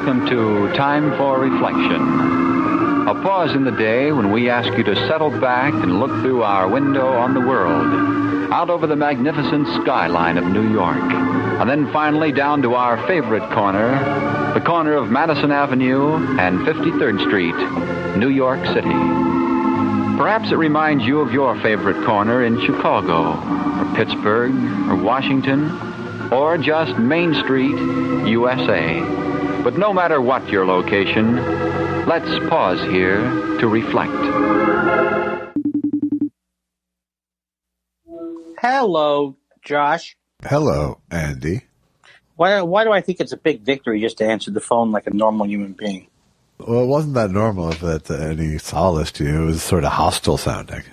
welcome to Time for Reflection. A pause in the day when we ask you to settle back and look through our window on the world, out over the magnificent skyline of New York, and then finally down to our favorite corner, the corner of Madison Avenue and 53rd Street, New York City. Perhaps it reminds you of your favorite corner in Chicago, or Pittsburgh, or Washington, or just Main Street, USA. But no matter what your location, let's pause here to reflect. Hello, Josh. Hello, Andy. Why do I think it's a big victory just to answer the phone like a normal human being? Well, it wasn't that normal if that's any solace to you. It was sort of hostile sounding.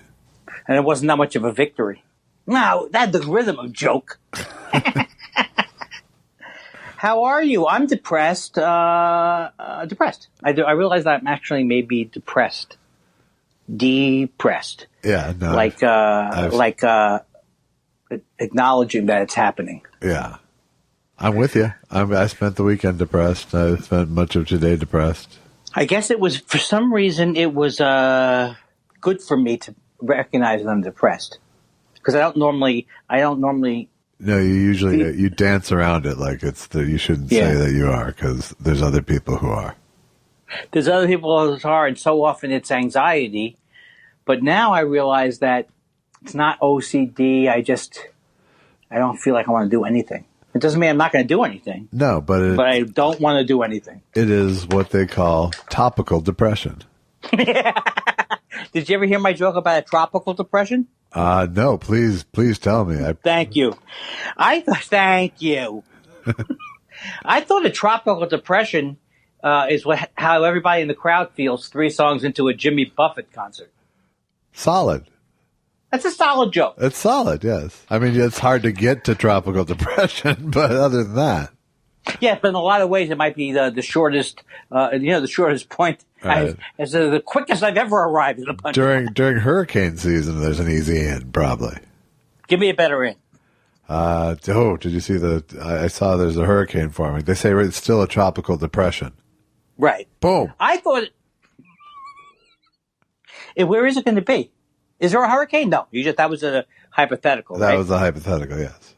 And it wasn't that much of a victory. No, that's the rhythm of joke. How are you? I'm depressed. Depressed. I realize that I'm actually maybe depressed. Depressed. Yeah, no. Like acknowledging that it's happening. Yeah. I'm with you. I spent the weekend depressed. I spent much of today depressed. I guess it was, for some reason, it was good for me to recognize that I'm depressed. Because I don't normally. No, you usually you dance around it like you shouldn't say that you are, because there's other people who are. There's other people who are, and so often it's anxiety. But now I realize that it's not OCD. I don't feel like I want to do anything. It doesn't mean I'm not going to do anything. No, but I don't want to do anything. It is what they call topical depression. Did you ever hear my joke about a tropical depression? No, please tell me. Thank you. Thank you. I thought a tropical depression is how everybody in the crowd feels 3 songs into a Jimmy Buffett concert. Solid. That's a solid joke. It's solid, yes. I mean, it's hard to get to tropical depression, but other than that. Yeah, but in a lot of ways, it might be the shortest, the shortest point. Right. As the quickest I've ever arrived at a punch. During hurricane season, there's an easy in, probably. Give me a better in. Did you see I saw there's a hurricane forming. They say it's still a tropical depression. Right. Boom. I thought, where is it going to be? Is there a hurricane? No. That was a hypothetical, That right? was a hypothetical, yes.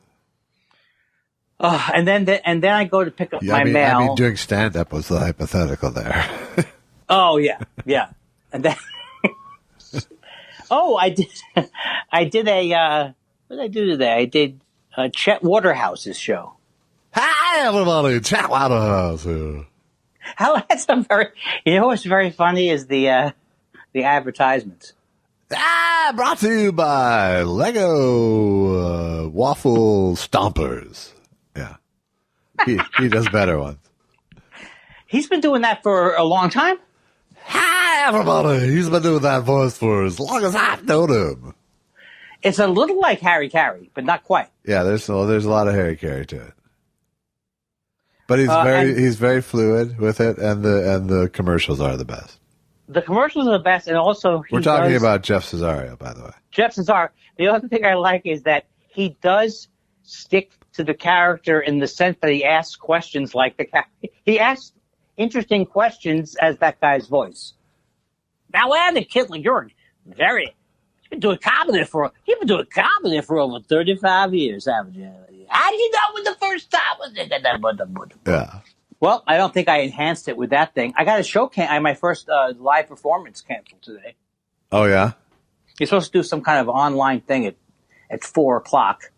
And then I go to pick up my mail. I mean, doing stand-up was the hypothetical there. Oh, yeah. And then, I did what did I do today? I did Chet Waterhouse's show. Hi, everybody. Chet Waterhouse here. What's very funny is the advertisements. Brought to you by Lego Waffle Stompers. Yeah. He does better ones. He's been doing that for a long time? Hi, everybody. He's been doing that voice for as long as I've known him. It's a little like Harry Carey, but not quite. Yeah, there's a lot of Harry Carey to it. But he's very fluid with it, and the commercials are the best. The commercials are the best, and also we're talking about Jeff Cesario, by the way. Jeff Cesario. The other thing I like is that he does stick to the character in the sense that he asks questions like the character. He asks interesting questions as that guy's voice. Now, Andy Kindler, you've been doing comedy for over 35 years, haven't you? How do you know when the first time was? Yeah. Well, I don't think I enhanced it with that thing. I got a show my first live performance canceled today. Oh, yeah? You're supposed to do some kind of online thing at 4:00,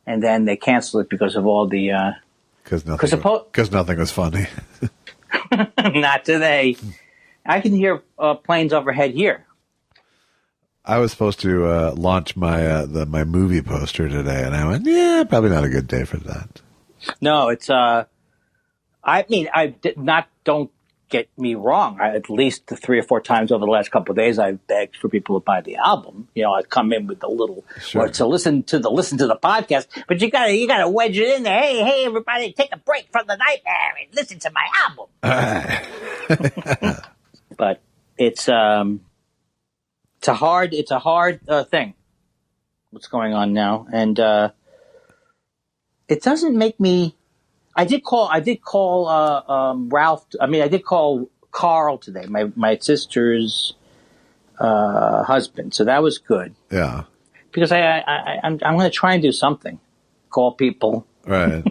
and then they canceled it because of all the... Because nothing was funny. Not today. I can hear planes overhead here. I was supposed to launch my movie poster today, and I went, yeah, probably not a good day for that. No, it's... don't get me wrong. At least 3 or 4 times over the last couple of days, I've begged for people to buy the album. I'd come in with a little, or to listen to the podcast. But you gotta wedge it in there. Hey, everybody, take a break from the nightmare and listen to my album. But it's a hard thing. What's going on now? And it doesn't make me. I did call Ralph. I mean, I did call Carl today, my sister's husband. So that was good. Yeah. Because I'm going to try and do something. Call people. Right.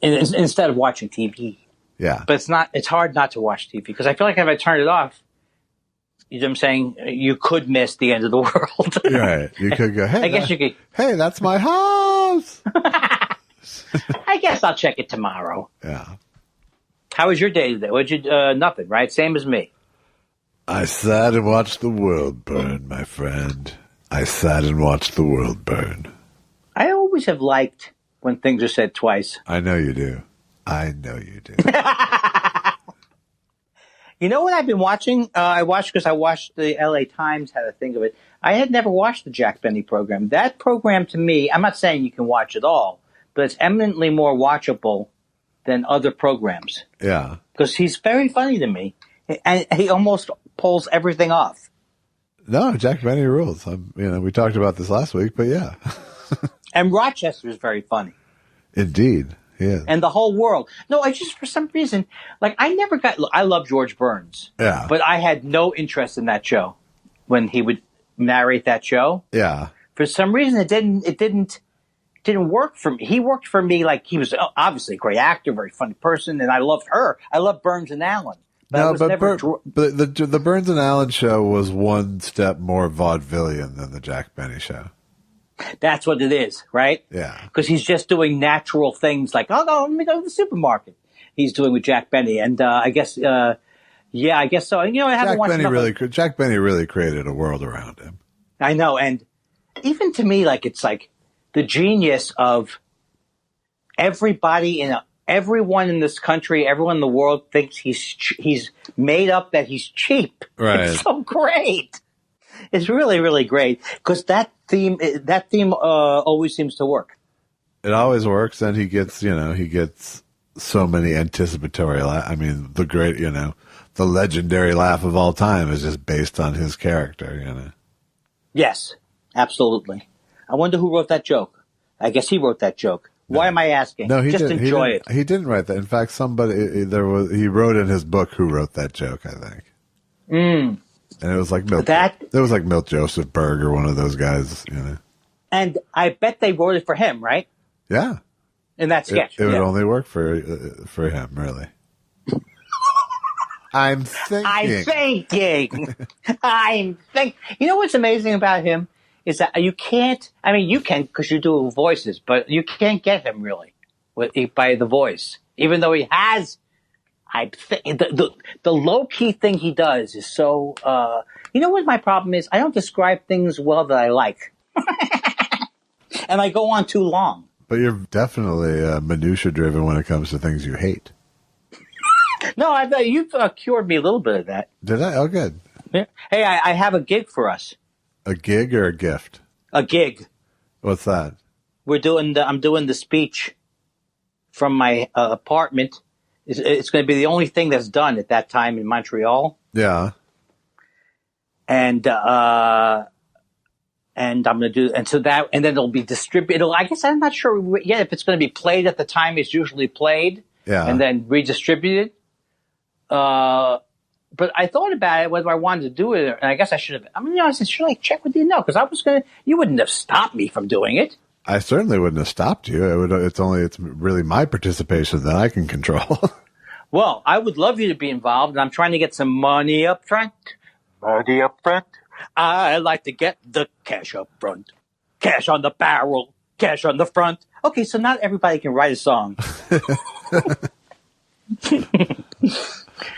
Instead of watching TV. Yeah. But it's hard not to watch TV because I feel like if I turn it off, you know what I'm saying, you could miss the end of the world. Right. You could go, hey. I guess you could. Hey, that's my house. I guess I'll check it tomorrow. Yeah. How was your day today? Nothing, right? Same as me. I sat and watched the world burn, my friend. I sat and watched the world burn. I always have liked when things are said twice. I know you do. I know you do. You know what I've been watching? I watched the LA Times had a thing of it. I had never watched the Jack Benny program. That program to me, I'm not saying you can watch it all, but it's eminently more watchable than other programs. Yeah. Because he's very funny to me. And he almost pulls everything off. No, Jack Benny rules. We talked about this last week, but yeah. And Rochester is very funny. Indeed, yeah. And the whole world. No, I just, for some reason, I love George Burns. Yeah. But I had no interest in that show when he would narrate that show. Yeah. For some reason, it didn't work for me. He worked for me like he was obviously a great actor, very funny person, and I loved her. I loved Burns and Allen. But the Burns and Allen show was one step more vaudevillian than the Jack Benny show. That's what it is, right? Yeah. Because he's just doing natural things like, let me go to the supermarket. He's doing with Jack Benny. And I guess so. I haven't watched enough. Jack Benny really created a world around him. I know. And even to me, it's like the genius of everyone in this country, everyone in the world thinks he's made up that he's cheap. Right. It's so great. It's really, really great because that theme always seems to work. It always works, and he gets so many anticipatory. The legendary laugh of all time is just based on his character. Yes, absolutely. I wonder who wrote that joke. I guess he wrote that joke. No. Why am I asking? No, enjoy it. He didn't write that. In fact, he wrote in his book who wrote that joke, I think. Mm. And it was like Milt Joseph Berg or one of those guys, And I bet they wrote it for him, right? Yeah. In that sketch. It would only work for him, really. I'm thinking. You know what's amazing about him is that you can because you do voices, but you can't get him really by the voice, even though he has. I think the low key thing he does is so. You know what my problem is? I don't describe things well that I like, and I go on too long. But you're definitely minutia driven when it comes to things you hate. No, I thought you've cured me a little bit of that. Did I? Oh, good. Yeah. Hey, I have a gig for us. A gig or a gift? A gig. What's that? I'm doing the speech from my apartment. It's going to be the only thing that's done at that time in Montreal. Yeah. And I'm going to do, and so that, and then it'll be distributed. I guess I'm not sure yet if it's going to be played at the time it's usually played. Yeah. And then redistributed. But I thought about it, whether I wanted to do it, and I guess I should have. I said, should I check with you? No, because you wouldn't have stopped me from doing it. I certainly wouldn't have stopped you. It's really my participation that I can control. Well, I would love you to be involved, and I'm trying to get some money up front. Money up front? I like to get the cash up front. Cash on the barrel. Cash on the front. Okay, so not everybody can write a song.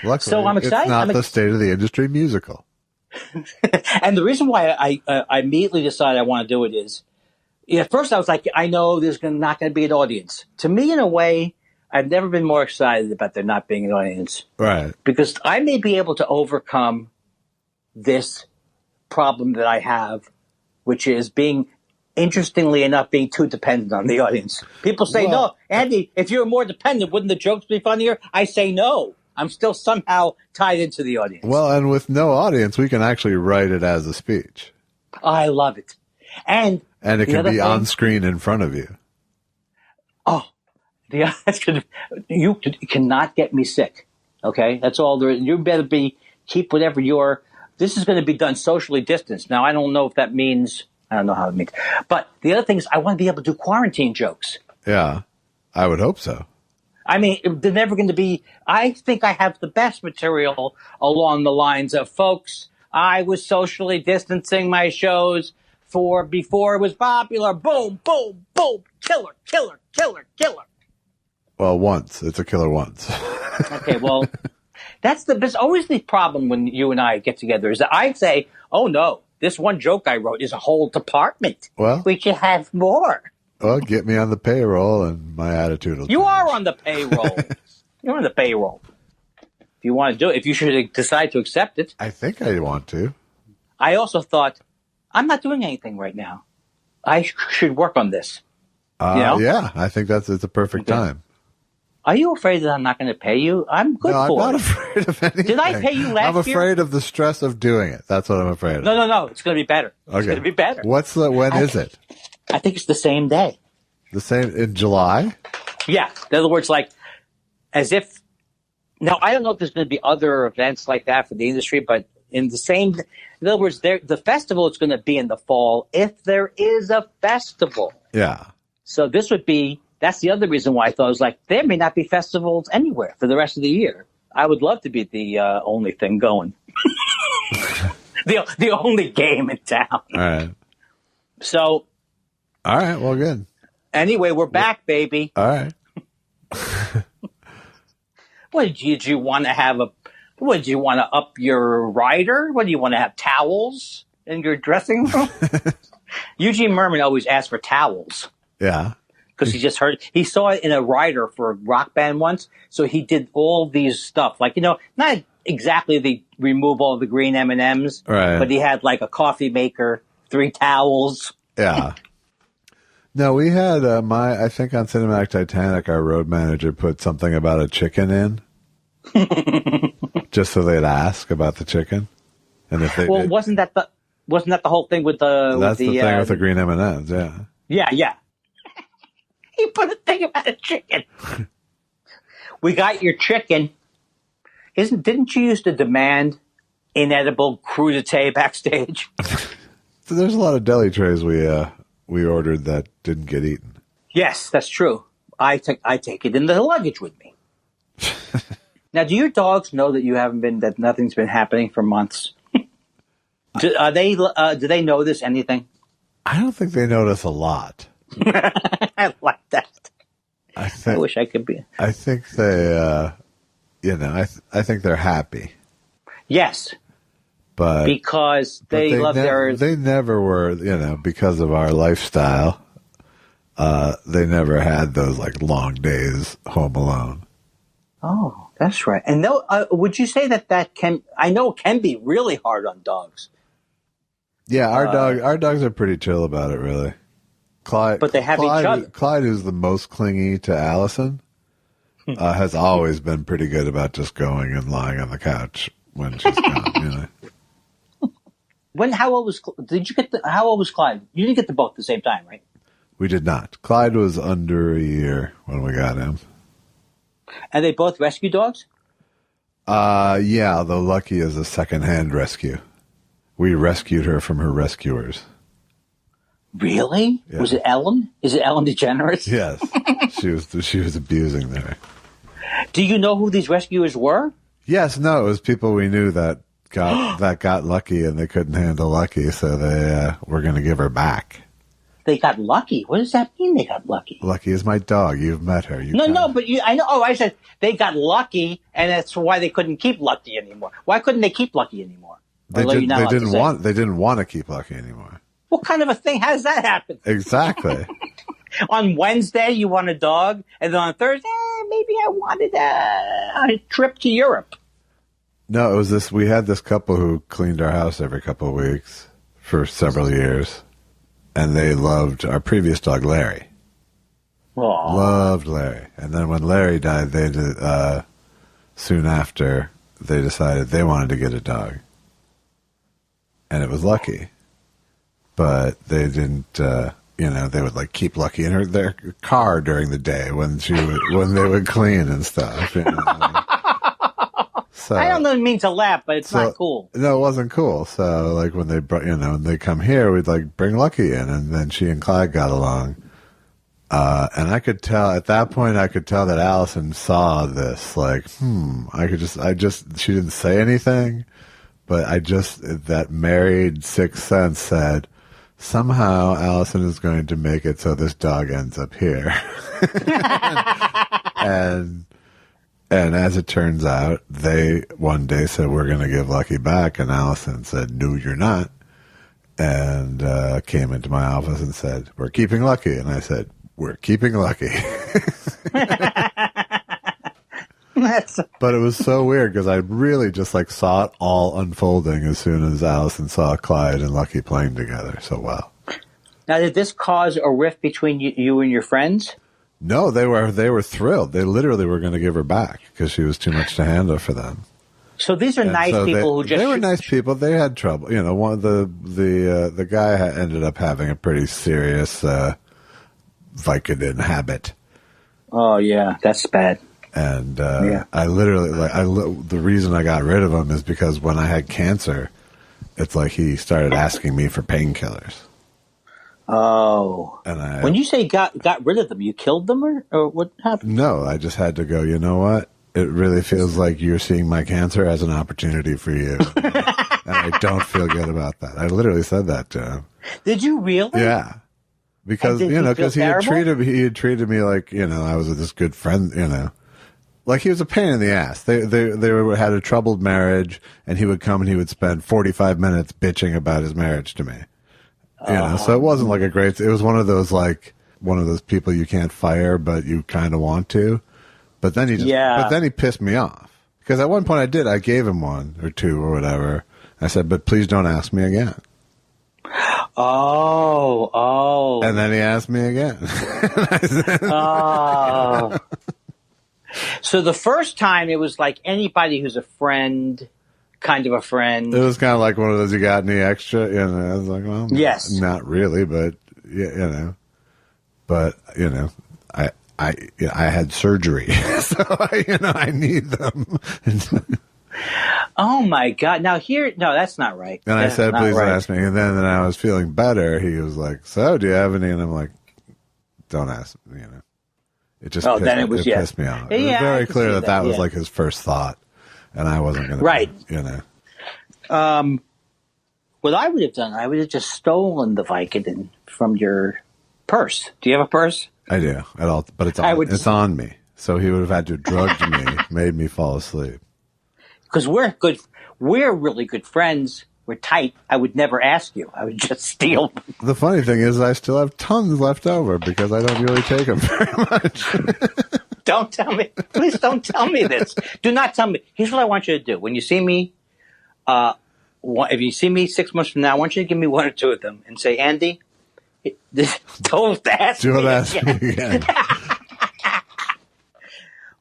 Luckily, so I'm excited. It's not the State of the Industry musical. And the reason why I immediately decided I want to do it is, at first I was like, I know there's not going to be an audience. To me, in a way, I've never been more excited about there not being an audience. Right. Because I may be able to overcome this problem that I have, which is interestingly enough, being too dependent on the audience. People say, no, Andy, if you were more dependent, wouldn't the jokes be funnier? I say no. I'm still somehow tied into the audience. Well, and with no audience, we can actually write it as a speech. I love it. And it can be on screen in front of you. Oh, You cannot get me sick. Okay, that's all there is. You better keep whatever this is going to be done socially distanced. Now, I don't know if that means, I don't know how it means. But the other thing is I want to be able to do quarantine jokes. Yeah, I would hope so. I mean, they're never going to be, I think I have the best material along the lines of, folks, I was socially distancing my shows before it was popular. Boom, boom, boom, killer, killer, killer, killer. Well, once. It's a killer once. Okay, well, there's always the problem when you and I get together is that I say, oh no, this one joke I wrote is a whole department. Well, we should have more. Well, get me on the payroll and my attitude will change. You are on the payroll. You're on the payroll. If you want to do it, if you should decide to accept it. I think I want to. I also thought, I'm not doing anything right now. I should work on this. Yeah, I think it's a perfect time. Are you afraid that I'm not going to pay you? I'm good for it. No, I'm not afraid of anything. Did I pay you last year? I'm afraid of the stress of doing it. That's what I'm afraid of. No. It's going to be better. Okay. It's going to be better. When is it? I think it's the same day. The same in July? Yeah. In other words, like, as if, now I don't know if there's going to be other events like that for the industry, but in other words, the festival is going to be in the fall if there is a festival. Yeah. So that's the other reason why I thought I was like, there may not be festivals anywhere for the rest of the year. I would love to be the only thing going. the only game in town. All right. So. All right. Well, good. Anyway, we're back, baby. All right. What did you want to have what did you want to up your rider? What do you want to have, towels in your dressing room? Eugene Merman always asked for towels. Yeah. Because he saw it in a rider for a rock band once. So he did all these stuff. Like, not exactly they remove all the green M&Ms. Right. But he had like a coffee maker, 3 towels. Yeah. No, we had I think on Cinematic Titanic, our road manager put something about a chicken in. Just so they'd ask about the chicken. And if they wasn't that the whole thing with the... That's the thing with the green M&Ms, yeah. Yeah. He put a thing about a chicken. We got your chicken. Didn't you used to demand inedible crudité backstage? So there's a lot of deli trays we ordered that didn't get eaten. Yes, that's true. I take it in the luggage with me. Now, do your dogs know that nothing's been happening for months? Do they notice anything? I don't think they notice a lot. I like that. I wish I could be. I think they, I think they're happy. Yes. But because they love They never were, because of our lifestyle, they never had those like long days home alone. Oh, that's right. And would you say that I know it can be really hard on dogs. Yeah, our dogs are pretty chill about it, really. Clyde, but they have each other. Clyde, who's the most clingy to Allison, has always been pretty good about just going and lying on the couch when she's gone. How old was Clyde? You didn't get them both at the same time, right? We did not. Clyde was under a year when we got him. And they both rescue dogs? Yeah, although Lucky is a second-hand rescue. We rescued her from her rescuers. Really? Yeah. Was it Ellen? Is it Ellen DeGeneres? Yes. She was abusing her. Do you know who these rescuers were? Yes, no, it was people we knew that got Lucky and they couldn't handle Lucky, so they were going to give her back. They got lucky? What does that mean, they got lucky? Lucky is my dog. You've met her. No, but I know. Oh, I said they got lucky, and that's why they couldn't keep Lucky anymore. Why couldn't they keep Lucky anymore? They didn't want to keep Lucky anymore. What kind of a thing? How does that happen? Exactly. On Wednesday, you want a dog, and then on Thursday, maybe I wanted a trip to Europe. No, it was this. We had this couple who cleaned our house every couple of weeks for several years, and they loved our previous dog, Larry. Aww. Loved Larry. And then when Larry died, they did, soon after, they decided they wanted to get a dog. And it was Lucky. But they didn't they would like keep Lucky in their car during the day when they would clean and stuff. So, I don't know what it means to laugh, but it's not cool. No, it wasn't cool. So like when they brought, when they come here, we'd like bring Lucky in, and then she and Clyde got along. And I could tell at that point, that Allison saw this. Like, she didn't say anything, but that married sixth sense said, somehow Allison is going to make it so this dog ends up here. And as it turns out, they one day said, we're going to give Lucky back. And Allison said, no, you're not. And came into my office and said, we're keeping Lucky. And I said, we're keeping Lucky. But it was so weird because I really just like saw it all unfolding as soon as Allison saw Clyde and Lucky playing together so well. Now, did this cause a rift between you and your friends? No, they were thrilled. They literally were going to give her back because she was too much to handle for them. So these are nice people they were nice people. They had trouble. One of the guy ended up having a pretty serious Vicodin habit. Oh yeah, that's bad. And I literally the reason I got rid of him is because when I had cancer, it's like he started asking me for painkillers. Oh. And when you say got rid of them, you killed them or what happened? No, I just had to go, you know what? It really feels like you're seeing my cancer as an opportunity for you. And I don't feel good about that. I literally said that to him. Did you really? Yeah. Because, because he had treated me like, I was this good friend, Like he was a pain in the ass. They had a troubled marriage, and he would come and he would spend 45 minutes bitching about his marriage to me. So it wasn't like it was one of those people you can't fire, but you kind of want to. But then he pissed me off. Because at one point I gave him one or two or whatever. I said, but please don't ask me again. Oh. And then he asked me again. Oh. So the first time it was like anybody who's a friend, kind of a friend. It was kind of like one of those, you got any extra? I was like, well, yes. Not really, but, I had surgery, so I need them. Oh my God! Now that's not right. And I said, please don't ask me. And then I was feeling better. He was like, so do you have any? And I'm like, don't ask me. It just pissed me off. It was very clear that was like his first thought, and I wasn't going to. Right. What I would have done, I would have just stolen the Vicodin from your purse. Do you have a purse? I do, but it's on me. So he would have had to have drugged me, made me fall asleep. Because we're really good friends. We're tight. I would never ask you. I would just steal. The funny thing is I still have tons left over because I don't really take them very much. Don't tell me. Please don't tell me this. Do not tell me. Here's what I want you to do. When you see me, if you see me 6 months from now, I want you to give me one or two of them and say, Andy, don't ask me again.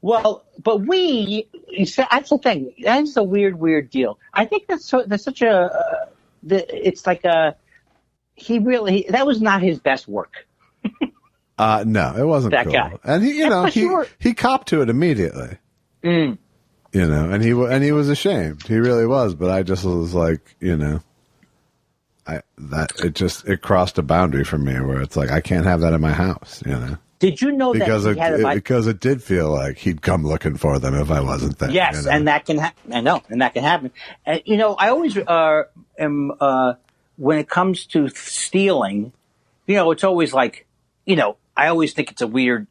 Well, but that's the thing. That is a weird deal. I think that's such a, it's like that was not his best work. No, it wasn't that cool. Guy. And he copped to it immediately. Mm. And he was ashamed. He really was. But I just was like, it crossed a boundary for me where it's like I can't have that in my house. Did you know because that because it did feel like he'd come looking for them if I wasn't there. Yes, and that can happen. I know, and that can happen. And I always am when it comes to stealing. It's always like I always think it's a weird.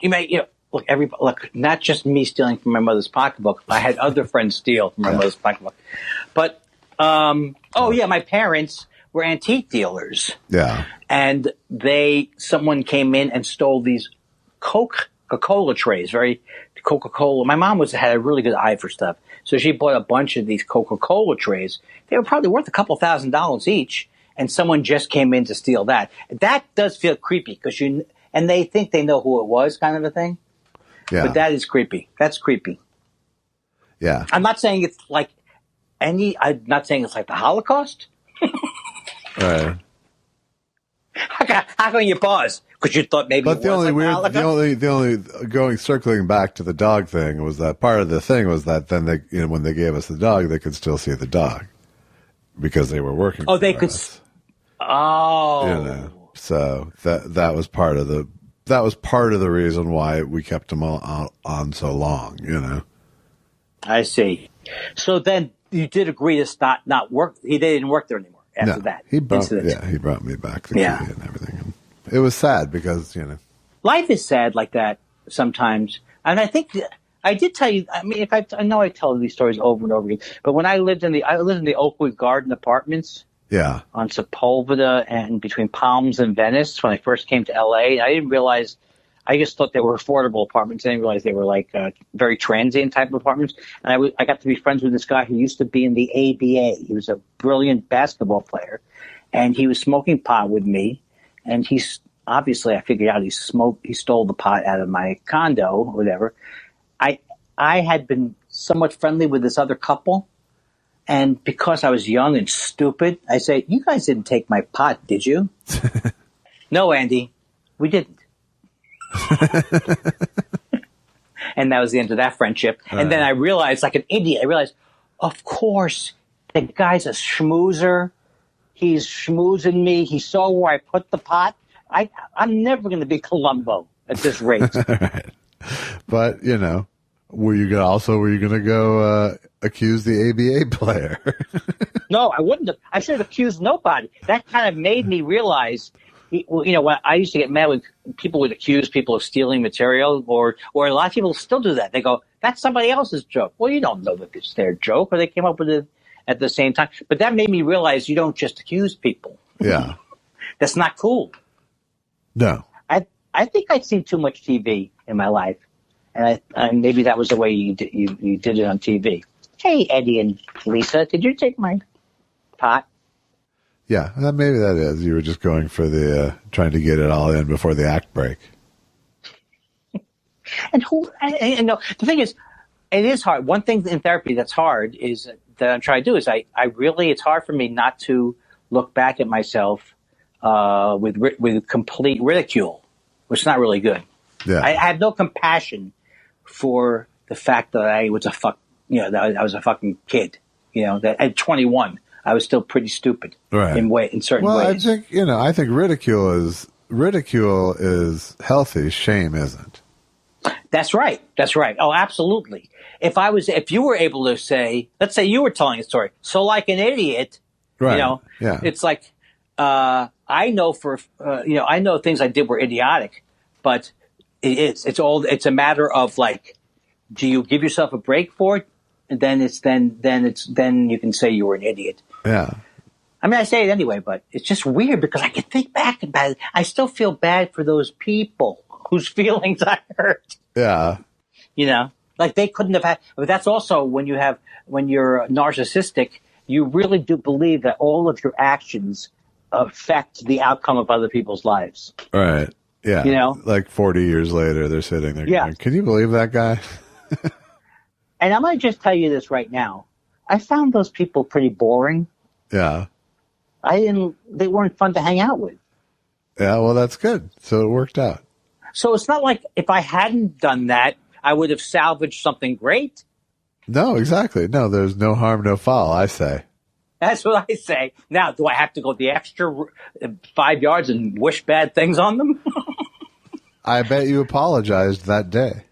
Look, not just me stealing from my mother's pocketbook. I had other friends steal from my mother's pocketbook. But my parents were antique dealers. Yeah, and someone came in and stole these Coca-Cola trays, very Coca-Cola. My mom had a really good eye for stuff. So she bought a bunch of these Coca-Cola trays. They were probably worth a couple $1,000s each. And someone just came in to steal that. That does feel creepy and they think they know who it was, kind of a thing. Yeah. But that is creepy. That's creepy. Yeah. I'm not saying it's like I'm not saying it's like the Holocaust. How come you pause? Because you thought maybe. But the only circling back to the dog thing was that part of the thing was that then they, when they gave us the dog, they could still see the dog because they were working. Oh, they could. Us. Oh, so that was part of the reason why we kept him on so long. I see. So then you did agree to not work. They didn't work there anymore after that. He brought me back the key and everything. It was sad because life is sad like that sometimes. And I think I did tell you. I mean, I know I tell these stories over and over again. But when I lived in the Oakwood Garden Apartments. Yeah. On Sepulveda and between Palms and Venice when I first came to LA. I didn't realize. I just thought they were affordable apartments. I didn't realize they were like very transient type of apartments. And I got to be friends with this guy who used to be in the ABA. He was a brilliant basketball player. And he was smoking pot with me. And obviously I figured out he stole the pot out of my condo or whatever. I had been somewhat friendly with this other couple. And because I was young and stupid, I say, you guys didn't take my pot, did you? No, Andy, we didn't. And that was the end of that friendship. And then I realized, like an idiot, of course, the guy's a schmoozer. He's schmoozing me. He saw where I put the pot. I'm never going to be Columbo at this rate. Right. But, were you going to go accuse the ABA player? No, I wouldn't have. I should have accused nobody. That kind of made me realize, when I used to get mad when people would accuse people of stealing material, or a lot of people still do that. They go, that's somebody else's joke. Well, you don't know that it's their joke, or they came up with it at the same time. But that made me realize you don't just accuse people. Yeah. That's not cool. No. I think I'd seen too much TV in my life. And maybe that was the way you did it on TV. Hey, Eddie and Lisa, did you take my pot? Yeah, maybe that is. You were just going for trying to get it all in before the act break. And the thing is, it is hard. One thing in therapy that's hard is that I'm trying to do is it's hard for me not to look back at myself with complete ridicule, which is not really good. Yeah. I have no compassion for the fact that I was that I was a fucking kid. That at 21 I was still pretty stupid in certain ways. I think ridicule is healthy. Shame isn't. That's right. Oh, absolutely. If you were able to say, let's say you were telling a story, so like an idiot, right? It's like I know I know things I did were idiotic, but it's a matter of like, do you give yourself a break for it? And then you can say you were an idiot. Yeah. I mean, I say it anyway, but it's just weird because I can think back about it. I still feel bad for those people whose feelings I hurt. Yeah. Like they couldn't have had, but that's also when you're narcissistic, you really do believe that all of your actions affect the outcome of other people's lives. Right. Yeah. Like 40 years later, they're sitting there going, can you believe that guy? And I'm going to just tell you this right now. I found those people pretty boring. Yeah. They weren't fun to hang out with. Yeah, well, that's good. So it worked out. So it's not like if I hadn't done that, I would have salvaged something great. No, exactly. No, there's no harm, no foul, I say. That's what I say. Now, do I have to go the extra 5 yards and wish bad things on them? I bet you apologized that day.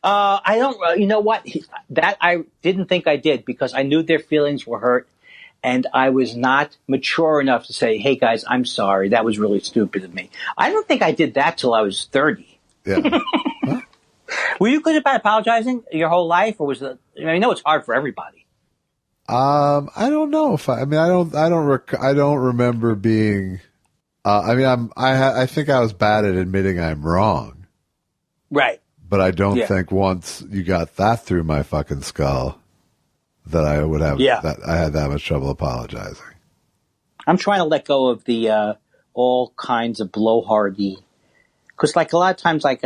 I don't, you know what? That I didn't think I did because I knew their feelings were hurt and I was not mature enough to say, hey guys, I'm sorry. That was really stupid of me. I don't think I did that till I was 30. Yeah. Huh? Were you good about apologizing your whole life or was it, I know it's hard for everybody. I don't know if I don't remember being, I think I was bad at admitting I'm wrong. Right. But I don't think once you got that through my fucking skull that I would have that I had that much trouble apologizing. I'm trying to let go of the all kinds of blowhardy, because like a lot of times, like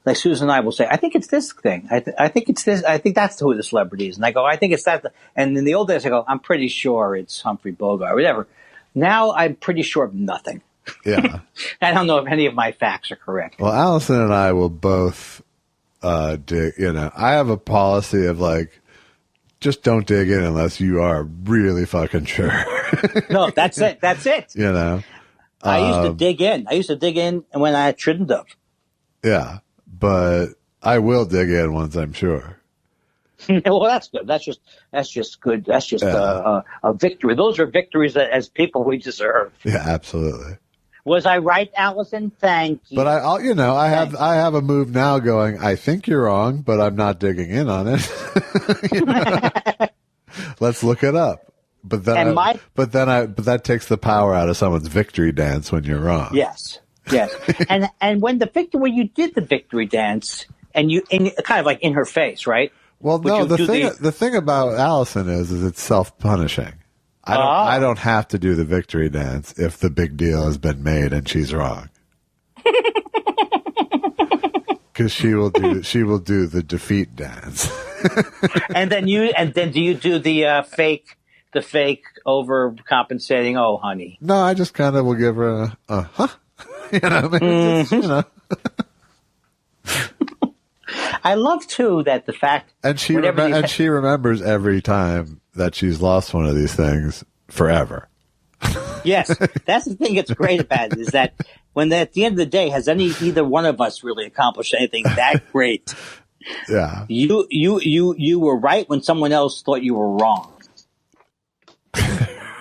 like Susan and I will say, I think it's this thing. I think it's this. I think that's who the celebrity is, and I go, I think it's that. And in the old days, I go, I'm pretty sure it's Humphrey Bogart or whatever. Now I'm pretty sure of nothing. Yeah. I don't know if any of my facts are correct. Well, Allison and I will both dig. I have a policy of like, just don't dig in unless you are really fucking sure. No, that's it. That's it. I used to dig in. I used to dig in when I shouldn't have. Yeah, but I will dig in once I'm sure. Well, that's good. That's just good. That's just a victory. Those are victories that, as people, we deserve. Yeah, absolutely. Was I right, Allison? Thank you. But I have a move now going, I think you're wrong, but I'm not digging in on it. Let's look it up. But that takes the power out of someone's victory dance when you're wrong. Yes. and when you did the victory dance, and kind of like in her face, right? Well, no, the thing about Allison is it's self-punishing. I don't have to do the victory dance if the big deal has been made and she's wrong. Because she will do the defeat dance. and then do you do the fake overcompensating? Oh, honey. No, I just kind of will give her a huh. I love too that the fact, and she remembers every time that she's lost one of these things forever. Yes, that's the thing that's great about it, is that when at the end of the day, has either one of us really accomplished anything that great? Yeah, you were right when someone else thought you were wrong.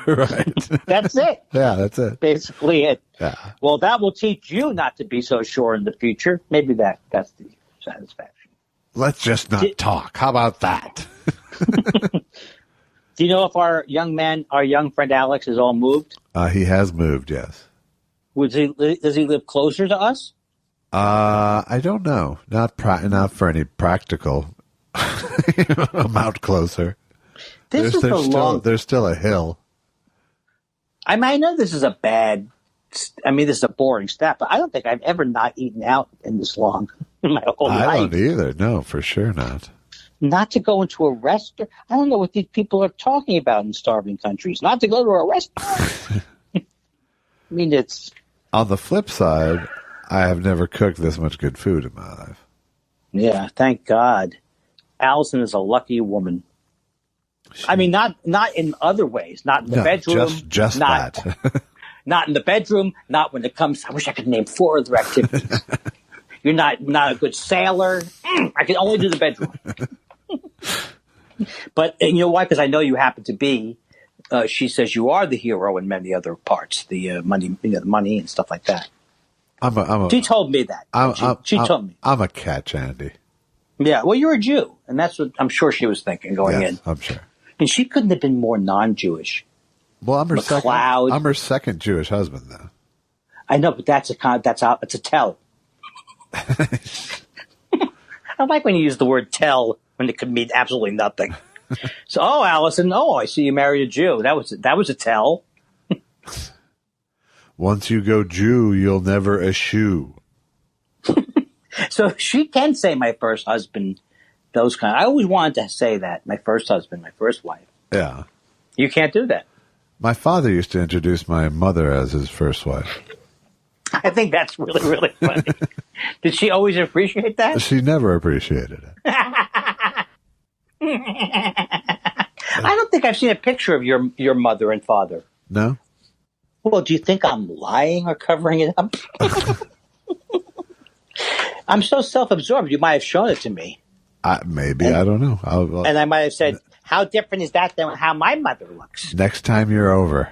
Right. That's it. Yeah, that's it. Basically it. Yeah. Well, that will teach you not to be so sure in the future. Maybe that's the satisfaction. Let's just not talk. How about that? Do you know if our young friend Alex, is all moved? He has moved, yes. Does he live closer to us? I don't know. Not for any practical amount closer. There's still a hill. I know this is a boring stat, but I don't think I've ever not eaten out in this long in my whole life. I don't either. No, for sure not. Not to go into a restaurant. I don't know what these people are talking about in starving countries. Not to go to a restaurant. I mean, it's... On the flip side, I have never cooked this much good food in my life. Yeah, thank God. Allison is a lucky woman. I mean, not in other ways. Not in the bedroom. Just that. Not in the bedroom. Not when it comes. I wish I could name 4 other activities. You're not a good sailor. I can only do the bedroom. But you know why? Because I know you happen to be. She says you are the hero in many other parts. The money, the money and stuff like that. She told me that. She told me. I'm a catch, Andy. Yeah. Well, you're a Jew, and that's what I'm sure she was thinking going in. I'm sure. And she couldn't have been more non-Jewish. Well, I'm her second Jewish husband, though. I know, but it's a tell. I like when you use the word tell when it could mean absolutely nothing. So, Allison, I see you married a Jew. That was a tell. Once you go Jew, you'll never eschew. So she can say my first husband, those kind. I always wanted to say that, my first husband, my first wife. Yeah. You can't do that. My father used to introduce my mother as his first wife. I think that's really, really funny. Did she always appreciate that? She never appreciated it. I don't think I've seen a picture of your mother and father. No? Well, do you think I'm lying or covering it up? I'm so self-absorbed. You might have shown it to me. Maybe. I don't know. And I might have said, how different is that than how my mother looks? Next time you're over.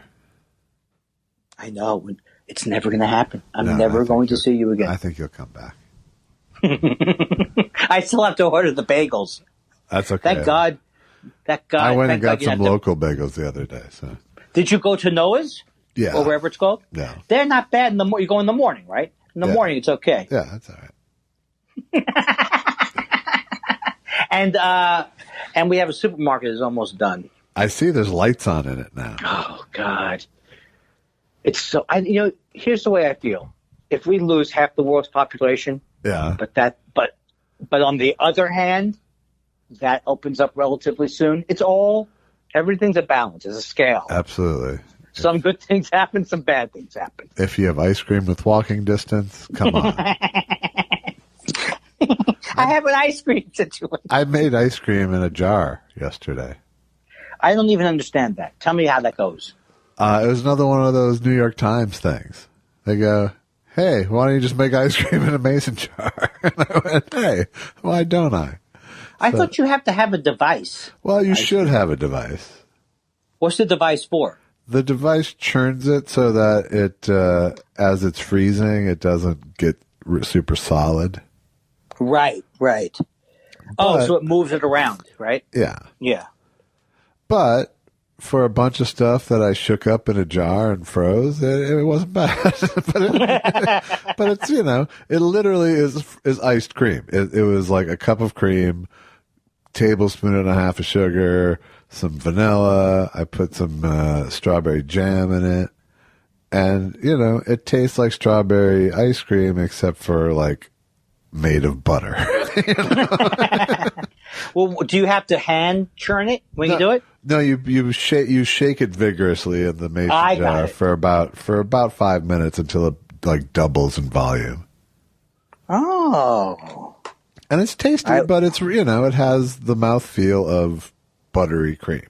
I know. It's never going to happen. I'm never going to see you again. I think you'll come back. I still have to order the bagels. That's okay. Thank God. I went and got some local bagels the other day. So. Did you go to Noah's? Yeah. Or wherever it's called? Yeah. They're not bad in the morning. You go in the morning, right? In the morning, it's okay. Yeah, that's all right. And we have a supermarket that's almost done. I see there's lights on in it now. Oh, God. It's so, here's the way I feel. If we lose half the world's population, but on the other hand, that opens up relatively soon. Everything's a balance. It's a scale. Absolutely. Some good things happen, some bad things happen. If you have ice cream with walking distance, come on. I have an ice cream situation. I made ice cream in a jar yesterday. I don't even understand that. Tell me how that goes. It was another one of those New York Times things. They go, hey, why don't you just make ice cream in a mason jar? And I went, hey, why don't I? I thought you have to have a device. Well, you should have a device. What's the device for? The device churns it so that it, as it's freezing, it doesn't get super solid. Right. So it moves it around, right? Yeah. Yeah. But for a bunch of stuff that I shook up in a jar and froze, it wasn't bad. but it's, it literally is iced cream. It was like a cup of cream, tablespoon and a half of sugar, some vanilla. I put some strawberry jam in it. And, it tastes like strawberry ice cream except for like made of butter. Well, do you have to hand churn it when you do it? No, you shake it vigorously in the mason jar for about 5 minutes until it like doubles in volume. Oh. And it's tasty, but it's it has the mouthfeel of buttery cream,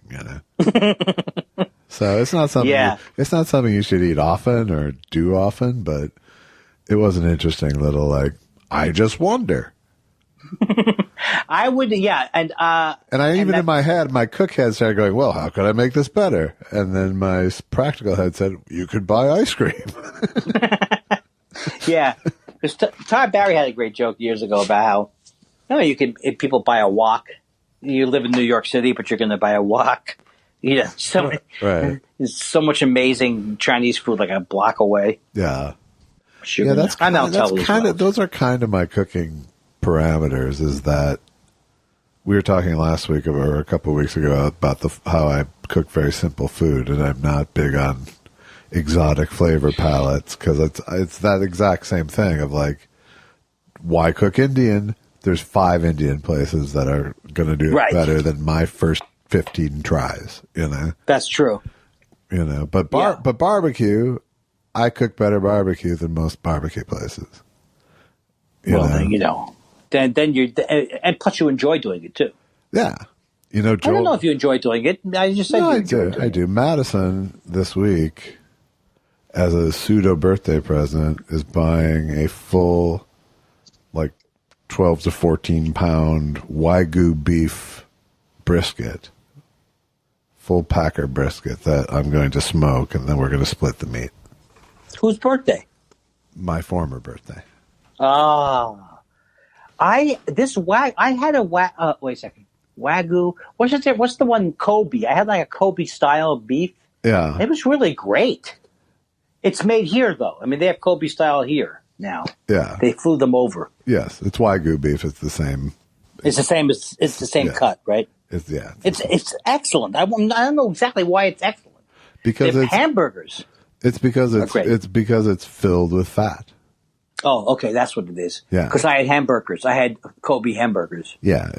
So it's not something it's not something you should eat often or do often, but it was an interesting little I just wonder. I would, and in my head, my cook head started going, well, how could I make this better? And then my practical head said, you could buy ice cream. Yeah. Because Todd Barry had a great joke years ago about how, if people buy a wok, you live in New York City, but you're going to buy a wok. Right. There's so much amazing Chinese food like a block away. Yeah. Sugar. Those are kind of my cooking parameters. Is that we were talking last week or a couple of weeks ago about how I cook very simple food, and I'm not big on exotic flavor palettes because it's that exact same thing of like, why cook Indian? There's 5 Indian places that are going to do it better than my first 15 tries. That's true. But barbecue. I cook better barbecue than most barbecue places. Then you and plus you enjoy doing it too. Yeah. Joel, I don't know if you enjoy doing it. I just said I do. Madison this week, as a pseudo birthday present, is buying a full, 12 to 14 pound Wagyu beef brisket, full packer brisket that I'm going to smoke, and then we're going to split the meat. Whose birthday? My former birthday. I had a wait a second. Wagyu. What's the one? Kobe. I had like a Kobe style beef. Yeah. It was really great. It's made here though. I mean, they have Kobe style here now. Yeah. They flew them over. Yes, it's Wagyu beef. It's the same. It's the same. It's the same cut, right? It's excellent. I don't know exactly why it's excellent. Because it's hamburgers. It's because it's filled with fat. Oh, okay, that's what it is. Yeah. Because I had hamburgers. I had Kobe hamburgers. Yeah,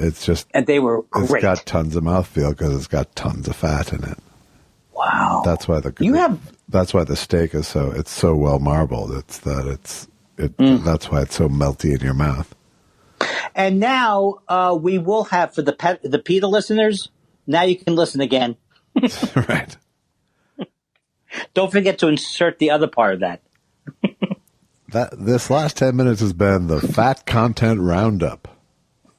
and they were great. It's got tons of mouthfeel because it's got tons of fat in it. Wow. That's why that's why the steak is so well marbled. That's why it's so melty in your mouth. And now we will have for the PETA listeners. Now you can listen again. Right. Don't forget to insert the other part of that. This last 10 minutes has been the fat content roundup.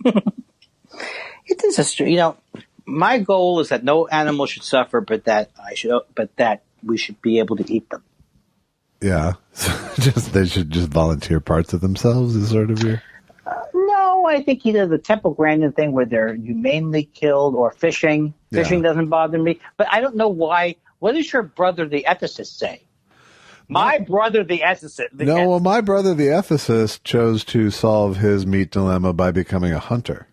It is my goal is that no animal should suffer, but that we should be able to eat them. Yeah, they should just volunteer parts of themselves. Is sort of your. No, I think either the Temple Grandin thing where they're humanely killed or fishing. Fishing doesn't bother me, but I don't know why. What does your brother, the ethicist, say? My brother, the ethicist. My brother, the ethicist, chose to solve his meat dilemma by becoming a hunter.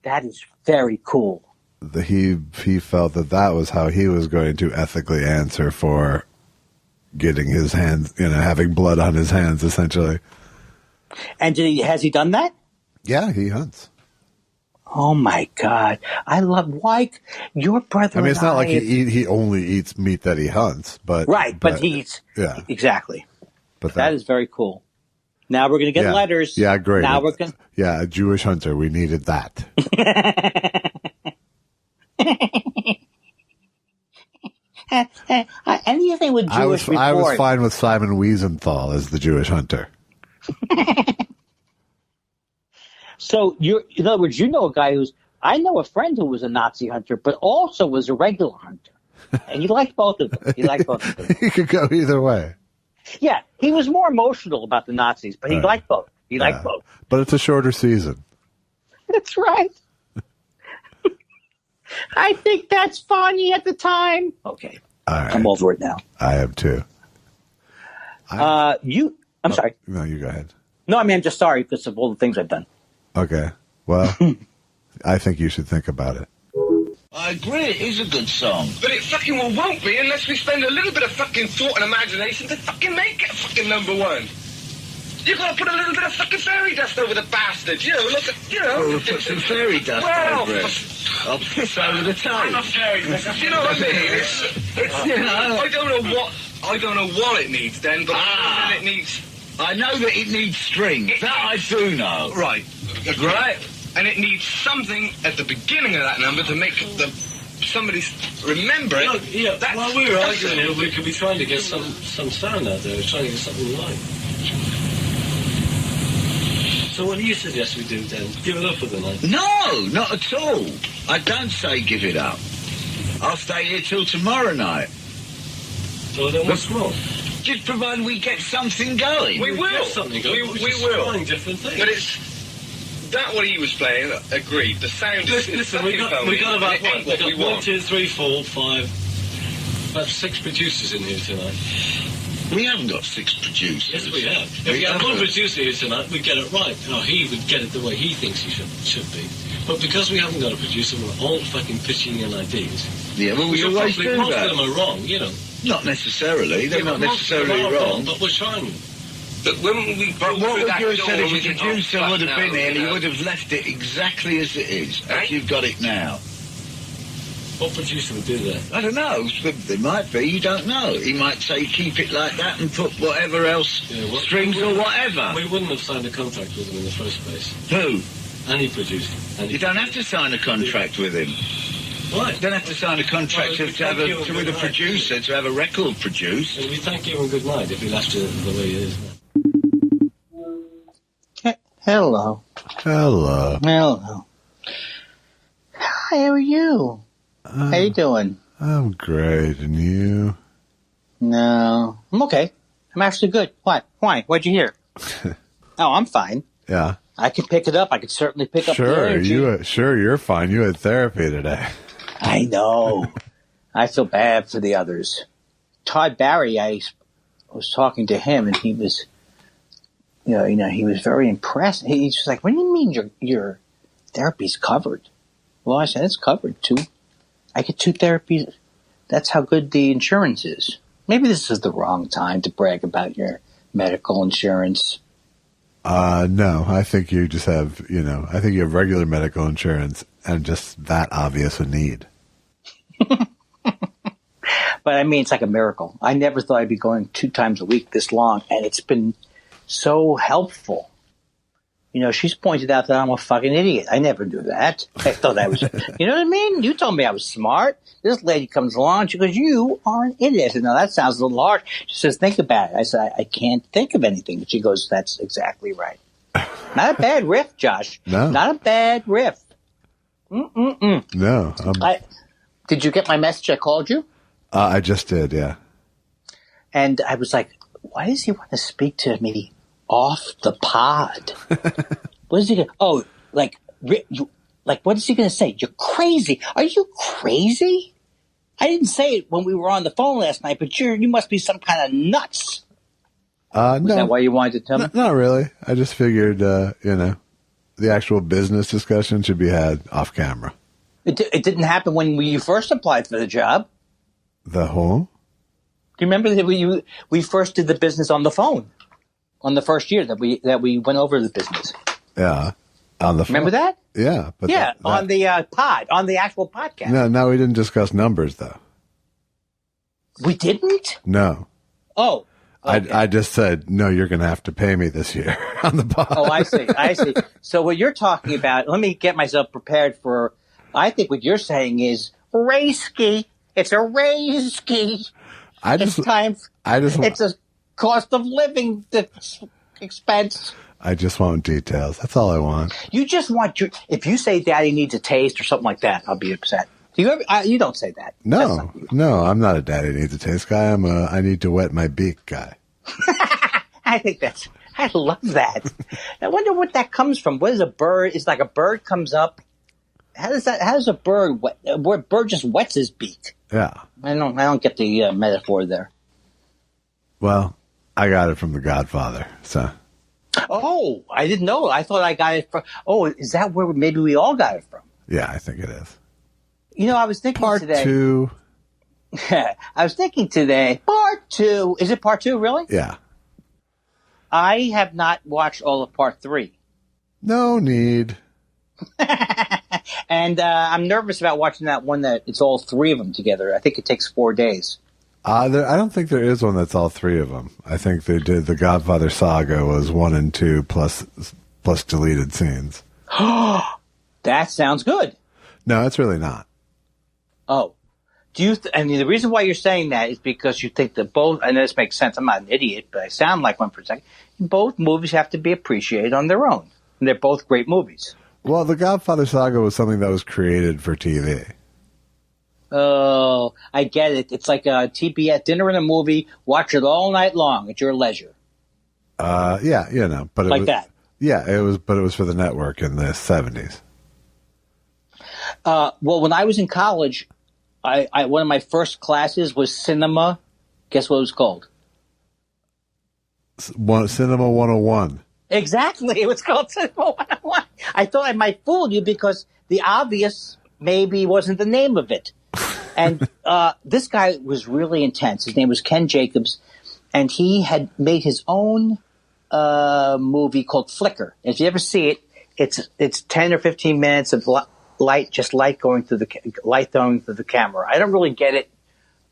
That is very cool. He felt that was how he was going to ethically answer for getting his hands, having blood on his hands, essentially. And has he done that? Yeah, he hunts. Oh my God! I love your brother. I mean, it's not like he only eats meat that he hunts, but but he eats exactly. But that is very cool. Now we're gonna get letters. Yeah, great. Now we're gonna a Jewish hunter. We needed that. Anything with Jewish report. I was fine with Simon Wiesenthal as the Jewish hunter. So in other words, you know a guy I know a friend who was a Nazi hunter, but also was a regular hunter. And he liked both of them. He could go either way. Yeah, he was more emotional about the Nazis, but he liked both. He liked both. But it's a shorter season. That's right. I think that's funny at the time. Okay. All right. I'm over it now. I am too. I'm sorry. No, you go ahead. No, I mean, I'm just sorry because of all the things I've done. Okay. Well, I think you should think about it. I agree, it is a good song. But it fucking won't be unless we spend a little bit of fucking thought and imagination to fucking make it fucking number one. You gotta put a little bit of fucking fairy dust over the bastard, look at, We'll put some fairy dust over it. I'll piss over the tape. I'm not fairy dust, you know what I mean? I don't know what it needs then, but I know it needs... I know that it needs string. That I do know. Right. Right. And it needs something at the beginning of that number to make somebody remember it. Yeah, while we were arguing here, we could be trying to get some sound out there, trying to get something right. So what do you suggest we do then? Give it up for the night? No, not at all. I don't say give it up. I'll stay here till tomorrow night. So then what's wrong? Just provided we get something going. We will. Get something going. We will. Trying different things. But it's... That what he was playing, agreed. The sound is listen, we got about what? We got 1, 2, 3, 4, 5, about 6 producers in here tonight. We haven't got 6 producers. Yes, we have. If we had one producer here tonight, we'd get it right. No, he would get it the way he thinks he should be. But because we haven't got a producer, we're all fucking pitching in ideas. Yeah, well, we always do that. Most of them are wrong, Not necessarily. They're not necessarily wrong. But we're trying. But when we what would you have said if a producer would have been here, he would have left it exactly as it is, as you've got it now. What producer would do that? I don't know. There might be. You don't know. He might say keep it like that and put whatever else, strings or whatever. We wouldn't have signed a contract with him in the first place. Who? Any producer. You don't have to sign a contract with him. Right. You don't have to sign a contract with a producer to have a record produced. And we thank you and good night if he left it the way it is now. Hello. Hello. Hi, how are you? How you doing? I'm great, and you? No. I'm okay. I'm actually good. What? Why? What'd you hear? Oh, I'm fine. Yeah. I can pick it up. I could certainly pick up the energy. You're fine. You had therapy today. I know. I feel bad for the others. Todd Barry, I was talking to him, and he was... he was very impressed. He's just like, what do you mean your therapy's covered? Well, I said, it's covered, 2. I get 2 therapies. That's how good the insurance is. Maybe this is the wrong time to brag about your medical insurance. No, I think you just have, I think you have regular medical insurance and just that obvious a need. But I mean, it's like a miracle. I never thought I'd be going 2 times a week this long, and it's been so helpful. She's pointed out that I'm a fucking idiot. I never do that. I thought I was, you know what I mean? You told me I was smart. This lady comes along, she goes, you are an idiot. I said, no, that sounds a little harsh. She says, think about it. I said, I can't think of anything. She goes, that's exactly right. Not a bad riff, Josh. No. Not a bad riff. No. Did you get my message? I called you? I just did, yeah. And I was like, why does he want to speak to me off the pod? What is he going to... Oh, what is he going to say? You're crazy. Are you crazy? I didn't say it when we were on the phone last night, but you must be some kind of nuts. No. Is that why you wanted to tell me? Not really. I just figured, the actual business discussion should be had off camera. It didn't happen when you first applied for the job. The whole? Do you remember that we first did the business on the phone? On the first year that we went over the business. Yeah. On the phone. Remember that? Yeah. But on the on the actual podcast. No, we didn't discuss numbers, though. We didn't? No. Oh. Okay. I just said, no, you're going to have to pay me this year on the pod. Oh, I see. So what you're talking about, let me get myself prepared for, I think what you're saying is race-ski. It's a race-ski. It's a cost of living expense. I just want details. That's all I want. You just want if you say daddy needs a taste or something like that, I'll be upset. You don't say that. No, I'm not a daddy needs a taste guy. I'm a I need to wet my beak guy. I love that. I wonder what that comes from. What is a bird? It's like a bird comes up. How does a bird just wets his beak? Yeah. I don't get the metaphor there. Well, I got it from The Godfather, so. Oh, I didn't know. I thought I got it from. Oh, is that where maybe we all got it from? Yeah, I think it is. I was thinking today. Part 2. I was thinking today, part 2. Is it part 2, really? Yeah. I have not watched all of part 3. No need. And I'm nervous about watching that one that it's all 3 of them together. I think it takes 4 days. I don't think there is one that's all 3 of them. I think they did the Godfather Saga was 1 and 2 plus deleted scenes. That sounds good. No, it's really not. Oh, do you? The reason why you're saying that is because you think that both. And this makes sense. I'm not an idiot, but I sound like one for a second. Both movies have to be appreciated on their own, and they're both great movies. Well, the Godfather Saga was something that was created for TV. Oh, I get it. It's like a TBS dinner and a movie. Watch it all night long at your leisure. Yeah, but it like was, that. Yeah, it was, but it was for the network in the 70s. Well, when I was in college, I one of my first classes was cinema. Guess what it was called? Cinema 101. Exactly. It was called Cinema 101. I thought I might fool you because the obvious maybe wasn't the name of it. And this guy was really intense. His name was Ken Jacobs, and he had made his own movie called Flicker. If you ever see it, it's 10 or 15 minutes of light going through the camera. I don't really get it,